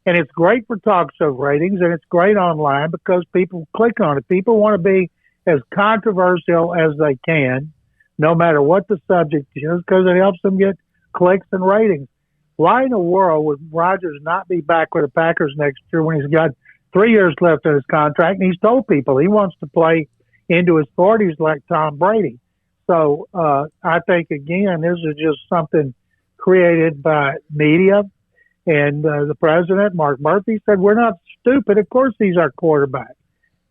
and it's great for talk show ratings, and it's great online because people click on it. People want to be as controversial as they can, no matter what the subject is, because it helps them get clicks and ratings. Why in the world would Rodgers not be back with the Packers next year when he's got 3 years left in his contract, and he's told people he wants to play into his 40s like Tom Brady? So I think, again, this is just something created by media. And the president, Mark Murphy, said, we're not stupid. Of course he's our quarterback.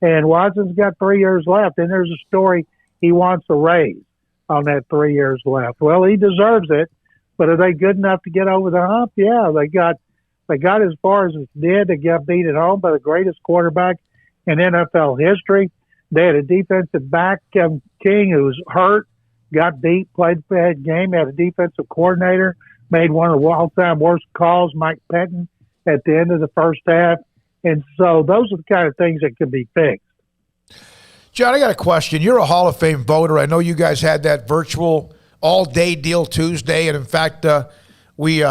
And Watson's got 3 years left. And there's a story he wants a raise on that 3 years left. Well, he deserves it. But are they good enough to get over the hump? Yeah, they got as far as it did. They got beat at home by the greatest quarterback in NFL history. They had a defensive back, Kevin King, who was hurt, got beat, played a bad game. They had a defensive coordinator, made one of the all-time worst calls, Mike Pettin, at the end of the first half. And so those are the kind of things that can be fixed. John, I got a question. You're a Hall of Fame voter. I know you guys had that virtual all-day deal Tuesday, and in fact, we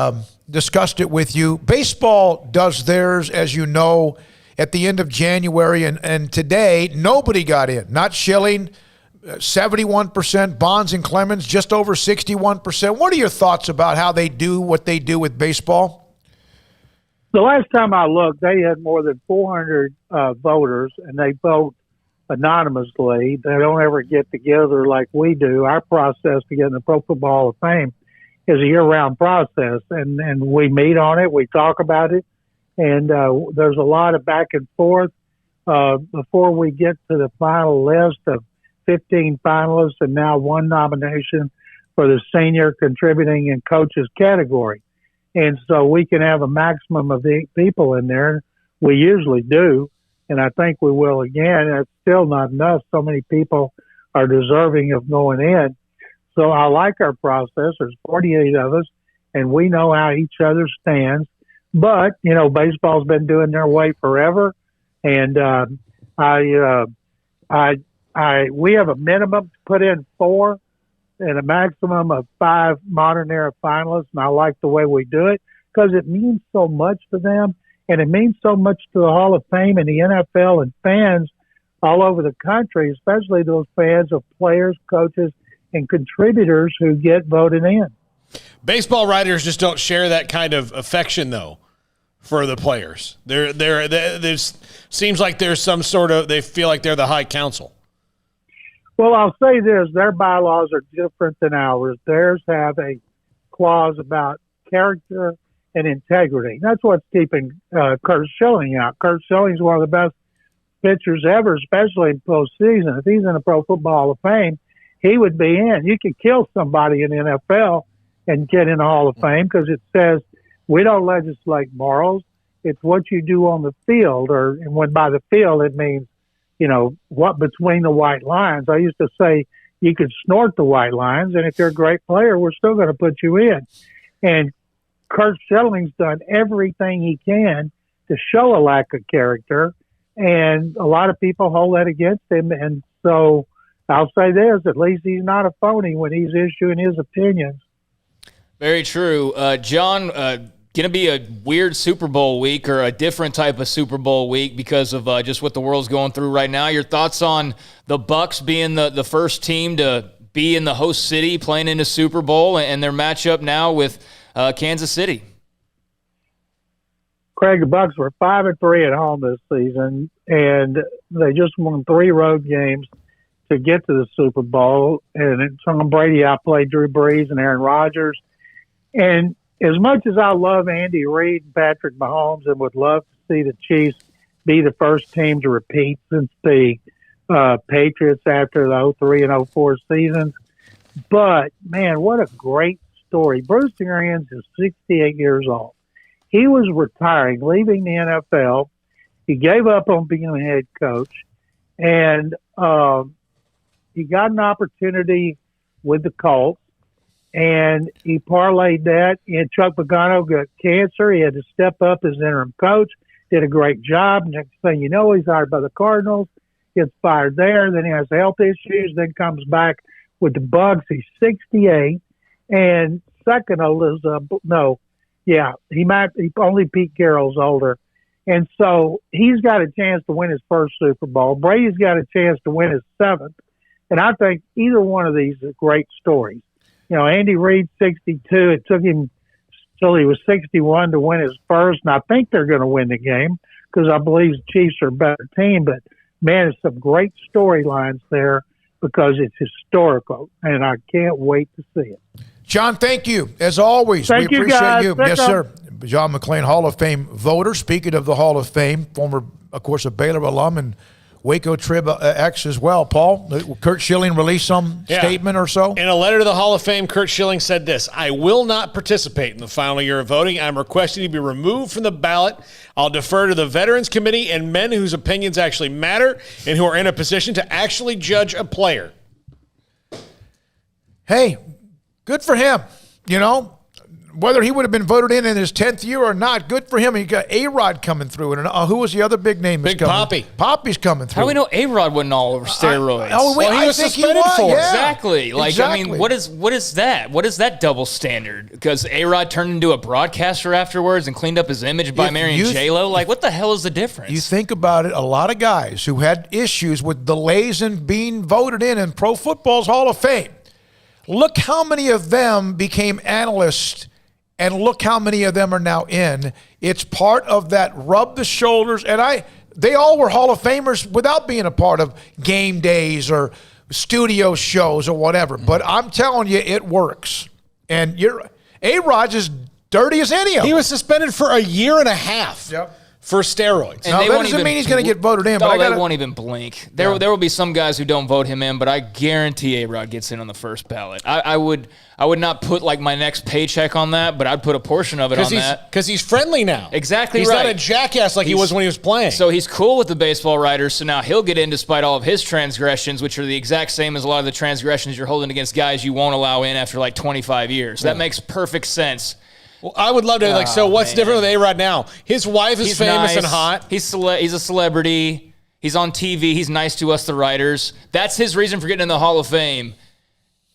discussed it with you. Baseball does theirs, as you know, at the end of January, and today nobody got in. Not Schilling, 71%, Bonds and Clemens just over 61%. What are your thoughts about how they do what they do with baseball? The last time I looked, they had more than 400 voters, and they vote anonymously. They don't ever get together like we do. Our process to get in the Pro Football Hall of Fame is a year-round process, and we meet on it. We talk about it, and there's a lot of back and forth before we get to the final list of 15 finalists and now one nomination for the senior contributing and coaches category. And so we can have a maximum of 8 people in there. We usually do, and I think we will again. It's still not enough. So many people are deserving of going in. So I like our process. There's 48 of us, and we know how each other stands. But, you know, baseball's been doing their way forever, and we have a minimum to put in 4 and a maximum of 5 modern era finalists, and I like the way we do it because it means so much to them, and it means so much to the Hall of Fame and the NFL and fans all over the country, especially those fans of players, coaches, and contributors who get voted in. Baseball writers just don't share that kind of affection, though, for the players. There's seems like there's some sort of, they feel like they're the high council. Well, I'll say this, their bylaws are different than ours. Theirs have a clause about character and integrity. That's what's keeping Curt Schilling out. Curt Schilling's one of the best pitchers ever, especially in postseason. If he's in the Pro Football Hall of Fame, he would be in. You could kill somebody in the NFL and get in the Hall of Fame because it says we don't legislate morals. It's what you do on the field, and when by the field it means, you know, what between the white lines. I used to say you could snort the white lines, and if you're a great player, we're still going to put you in. And Curt Schilling's done everything he can to show a lack of character, and a lot of people hold that against him. And so I'll say this, at least he's not a phony when he's issuing his opinions. Very true. John, going to be a weird Super Bowl week or a different type of Super Bowl week because of just what the world's going through right now. Your thoughts on the Bucs being the first team to be in the host city playing in the Super Bowl and their matchup now with Kansas City? Craig, the Bucs were 5-3 at home this season, and they just won 3 road games to get to the Super Bowl. And Tom Brady outplayed Drew Brees and Aaron Rodgers. And as much as I love Andy Reid and Patrick Mahomes and would love to see the Chiefs be the first team to repeat since the Patriots after the 03 and 04 seasons, but, man, what a great story. Bruce Arians is 68 years old. He was retiring, leaving the NFL. He gave up on being a head coach, and he got an opportunity with the Colts. And he parlayed that, and Chuck Pagano got cancer. He had to step up as interim coach, did a great job. Next thing you know, he's hired by the Cardinals, gets fired there. Then he has health issues, then comes back with the Bucs. He's 68, and second oldest, he only Pete Carroll's older. And so he's got a chance to win his first Super Bowl. Brady's got a chance to win his 7th. And I think either one of these are great stories. You know, Andy Reid, 62. It took him till he was 61 to win his first, and I think they're going to win the game because I believe the Chiefs are a better team. But, man, it's some great storylines there because it's historical, and I can't wait to see it. John, thank you. As always, we appreciate you. Yes, sir. John McClain, Hall of Fame voter. Speaking of the Hall of Fame, former, of course, a Baylor alum and Waco Trib X as well. Paul, Curt Schilling released some statement or so? In a letter to the Hall of Fame, Curt Schilling said this: I will not participate in the final year of voting. I'm requesting to be removed from the ballot. I'll defer to the Veterans Committee and men whose opinions actually matter and who are in a position to actually judge a player. Hey, good for him. You know, whether he would have been voted in his 10th year or not, good for him. He got A-Rod coming through. And who was the other big name? Big Poppy. Poppy's coming through. How do we know A-Rod wasn't all over steroids? He was suspended for it. Yeah. Exactly. I mean, what is that? What is that double standard? Because A-Rod turned into a broadcaster afterwards and cleaned up his image by marrying J-Lo? Like, what the hell is the difference? You think about it, a lot of guys who had issues with delays in being voted in Pro Football's Hall of Fame. Look how many of them became analysts, and look how many of them are now in. It's part of that rub the shoulders. And they all were Hall of Famers without being a part of game days or studio shows or whatever. But I'm telling you, it works. And A-Rod's as dirty as any of them. He was suspended for a year and a half. Yep. For steroids. Now, that doesn't mean he's going to get voted in. But they won't even blink. There will be some guys who don't vote him in, but I guarantee A-Rod gets in on the first ballot. I would not put like my next paycheck on that, but I'd put a portion of it on that. Because he's friendly now. Exactly he's right. He's not a jackass like he was when he was playing. So he's cool with the baseball writers, so now he'll get in despite all of his transgressions, which are the exact same as a lot of the transgressions you're holding against guys you won't allow in after like 25 years. That makes perfect sense. Well, I would love to, what's different with A-Rod now? His wife is famous and hot. He's a celebrity. He's on TV. He's nice to us, the writers. That's his reason for getting in the Hall of Fame.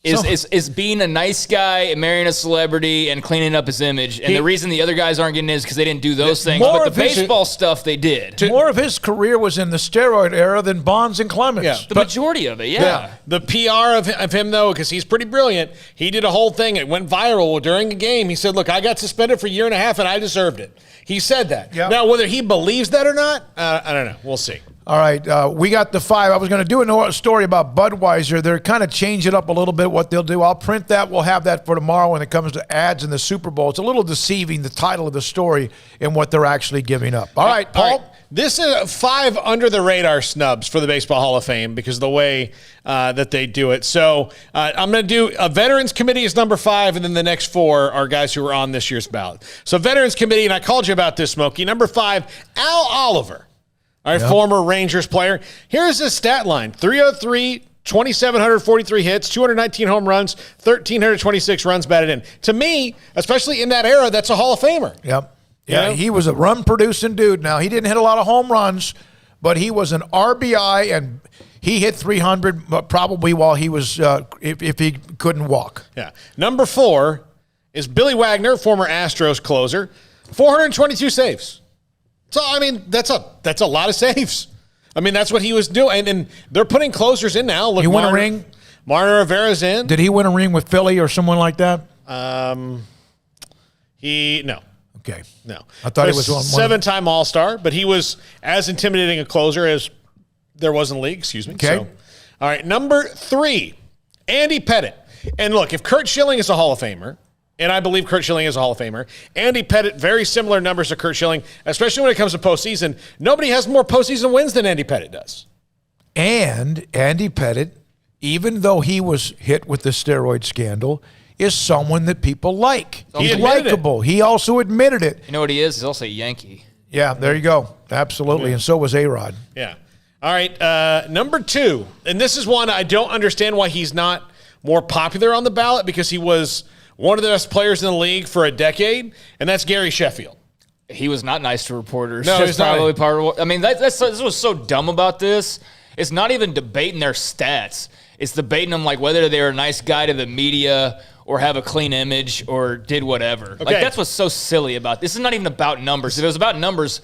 Is being a nice guy and marrying a celebrity and cleaning up his image. And the reason the other guys aren't getting in is because they didn't do those things. But the baseball stuff, they did. More of his career was in the steroid era than Bonds and Clemens. Yeah. The majority of it, yeah. The PR of him, though, because he's pretty brilliant, he did a whole thing. It went viral during a game. He said, look, I got suspended for a year and a half, and I deserved it. He said that. Yep. Now, whether he believes that or not, I don't know. We'll see. All right, we got the 5. I was going to do a story about Budweiser. They're kind of change it up a little bit, what they'll do. I'll print that. We'll have that for tomorrow when it comes to ads in the Super Bowl. It's a little deceiving, the title of the story and what they're actually giving up. All right, Paul. All right. This is 5 under-the-radar snubs for the Baseball Hall of Fame because of the way that they do it. So I'm going to do a Veterans Committee is number 5, and then the next 4 are guys who are on this year's ballot. So Veterans Committee, and I called you about this, Smokey. Number 5, Al Oliver. All right, former Rangers player. Here's his stat line. 303, 2,743 hits, 219 home runs, 1,326 runs batted in. To me, especially in that era, that's a Hall of Famer. Yep. Yeah, he was a run-producing dude. Now, he didn't hit a lot of home runs, but he was an RBI, and he hit 300 probably while he was, if he couldn't walk. Yeah. Number 4 is Billy Wagner, former Astros closer, 422 saves. So, I mean, that's a lot of saves. I mean, that's what he was doing. And they're putting closers in now. Look, he won a ring? Marner Rivera's in. Did he win a ring with Philly or someone like that? No. Okay. No. I thought he was on 7-time All-Star, but he was as intimidating a closer as there was in the league. Excuse me. Okay. So, all right, number 3, Andy Pettitte. And look, if Curt Schilling is a Hall of Famer, and I believe Curt Schilling is a Hall of Famer, Andy Pettitte, very similar numbers to Curt Schilling, especially when it comes to postseason. Nobody has more postseason wins than Andy Pettitte does. And Andy Pettitte, even though he was hit with the steroid scandal, is someone that people like. He's likable. He also admitted it. You know what he is? He's also a Yankee. Yeah, there you go. Absolutely. And so was A-Rod. Yeah. All right, number 2, and this is one I don't understand why he's not more popular on the ballot, because he was one of the best players in the league for a decade, and that's Gary Sheffield. He was not nice to reporters. No, he's probably not. part of. I mean, this was so dumb about this. It's not even debating their stats. It's debating them like whether they're a nice guy to the media or have a clean image or did whatever. Okay. Like, that's what's so silly about this. Is not even about numbers. If it was about numbers,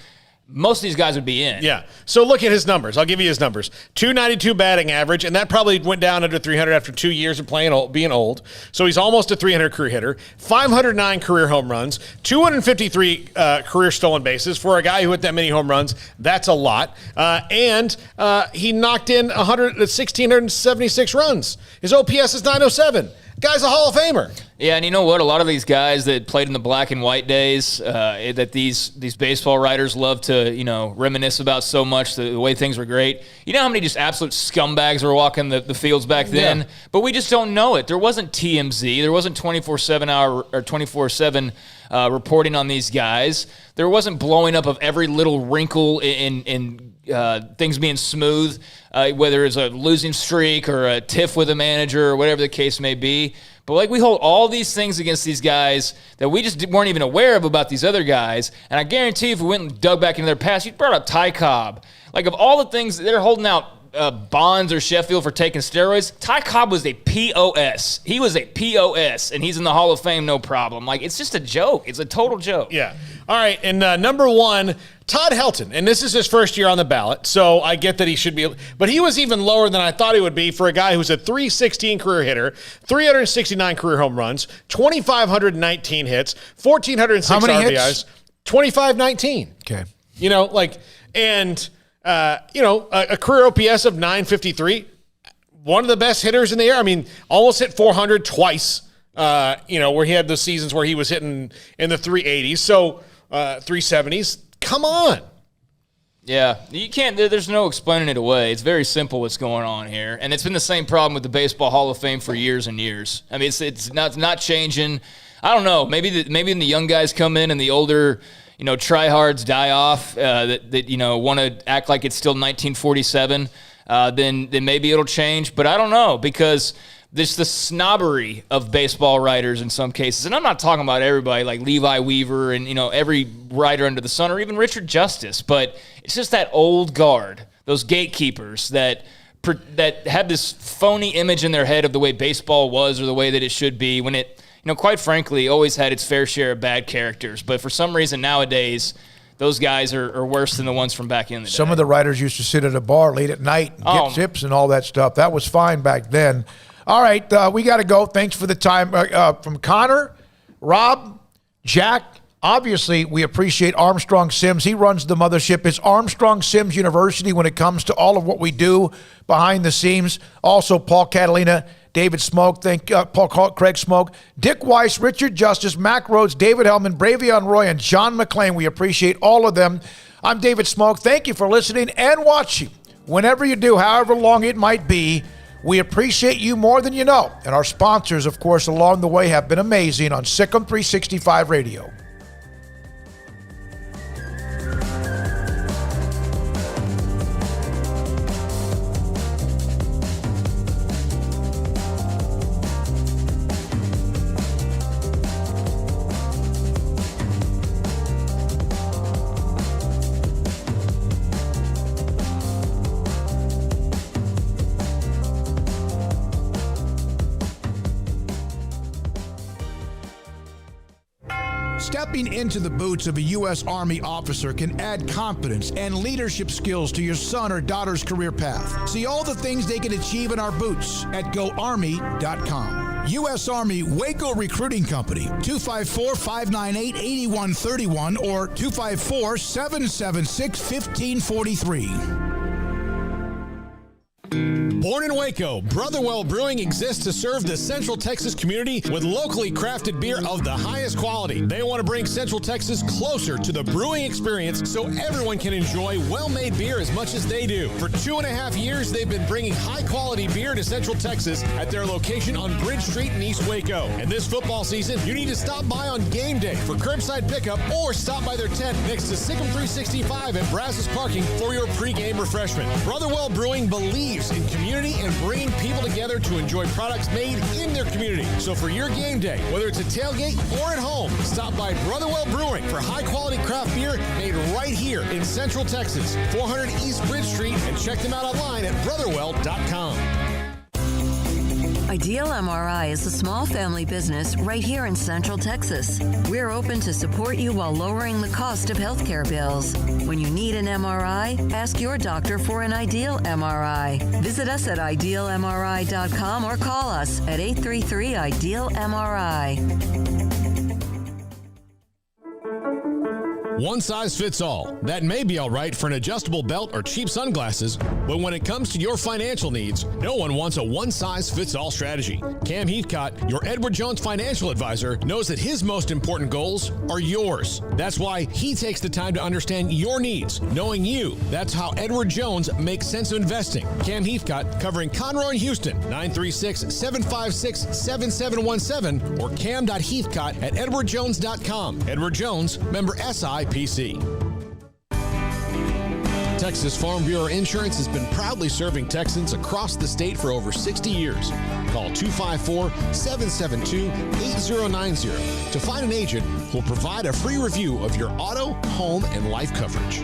most of these guys would be in. Yeah. So look at his numbers. I'll give you his numbers. 292 batting average, and that probably went down under 300 after 2 years of being old. So he's almost a 300 career hitter. 509 career home runs. 253 career stolen bases. For a guy who hit that many home runs, that's a lot. And he knocked in 1,676 runs. His OPS is 907. Guy's a Hall of Famer. Yeah, and you know what? A lot of these guys that played in the black and white days, that these baseball writers love to, reminisce about so much, the way things were great. You know how many just absolute scumbags were walking the fields back then? Yeah. But we just don't know it. There wasn't TMZ. There wasn't 24/7 reporting on these guys. There wasn't blowing up of every little wrinkle in things being smooth, whether it's a losing streak or a tiff with a manager or whatever the case may be. But like, we hold all these things against these guys that we just weren't even aware of about these other guys. And I guarantee if we went and dug back into their past, you brought up Ty Cobb. Like, of all the things they're holding out Bonds or Sheffield for taking steroids, Ty Cobb was a POS. He was a POS, and he's in the Hall of Fame, no problem. Like, it's just a joke. It's a total joke. Yeah. All right, and number 1, Todd Helton, and this is his first year on the ballot, so I get that he should be, but he was even lower than I thought he would be for a guy who's a .316 career hitter, 369 career home runs, 2,519 hits, 1,406 How many RBIs, hits? 2,519. Okay. A career OPS of 953, one of the best hitters in the air. I mean, almost hit 400 twice, where he had the seasons where he was hitting in the 380s, so 370s. Come on. Yeah, you can't. There's no explaining it away. It's very simple what's going on here, and it's been the same problem with the Baseball Hall of Fame for years and years. I mean, it's not changing. I don't know. Maybe when the young guys come in and the older, tryhards die off that want to act like it's still 1947. Then maybe it'll change. But I don't know, because there's the snobbery of baseball writers in some cases. And I'm not talking about everybody like Levi Weaver and, every writer under the sun, or even Richard Justice. But it's just that old guard, those gatekeepers that have this phony image in their head of the way baseball was or the way that it should be, when it, quite frankly, always had its fair share of bad characters. But for some reason nowadays, those guys are worse than the ones from back in the day. Some of the writers used to sit at a bar late at night and get tips and all that stuff. That was fine back then. All right, we got to go. Thanks for the time. From Connor, Rob, Jack, obviously we appreciate Armstrong Sims. He runs the mothership. It's Armstrong Sims University when it comes to all of what we do behind the scenes. Also, Paul, Catalina, David Smoak, Craig Smoak, Dick Weiss, Richard Justice, Mack Rhoades, David Hellman, Bravion Roy, and John McClain. We appreciate all of them. I'm David Smoak. Thank you for listening and watching. Whenever you do, however long it might be, we appreciate you more than you know. And our sponsors, of course, along the way have been amazing on SicEm365 Radio. Stepping into the boots of a U.S. Army officer can add confidence and leadership skills to your son or daughter's career path. See all the things they can achieve in our boots at GoArmy.com. U.S. Army Waco Recruiting Company, 254-598-8131 or 254-776-1543. Born in Waco, Brotherwell Brewing exists to serve the Central Texas community with locally crafted beer of the highest quality. They want to bring Central Texas closer to the brewing experience so everyone can enjoy well-made beer as much as they do. For 2.5 years, they've been bringing high-quality beer to Central Texas at their location on Bridge Street in East Waco. And this football season, you need to stop by on game day for curbside pickup or stop by their tent next to Sic'em365 at Brazos Parking for your pregame refreshment. Brotherwell Brewing believes in community and bringing people together to enjoy products made in their community. So for your game day, whether it's a tailgate or at home, stop by Brotherwell Brewing for high-quality craft beer made right here in Central Texas, 400 East Bridge Street, and check them out online at brotherwell.com. Ideal MRI is a small family business right here in Central Texas. We're open to support you while lowering the cost of healthcare bills. When you need an MRI, ask your doctor for an Ideal MRI. Visit us at idealmri.com or call us at 833-IDEAL-MRI. One size fits all. That may be all right for an adjustable belt or cheap sunglasses, but when it comes to your financial needs, no one wants a one-size-fits-all strategy. Cam Heathcott, your Edward Jones financial advisor, knows that his most important goals are yours. That's why he takes the time to understand your needs. Knowing you, that's how Edward Jones makes sense of investing. Cam Heathcott, covering Conroe and Houston, 936-756-7717 or cam.heathcott at edwardjones.com. Edward Jones, member SIPC. Texas Farm Bureau Insurance has been proudly serving Texans across the state for over 60 years. Call 254-772-8090 to find an agent who will provide a free review of your auto, home, and life coverage.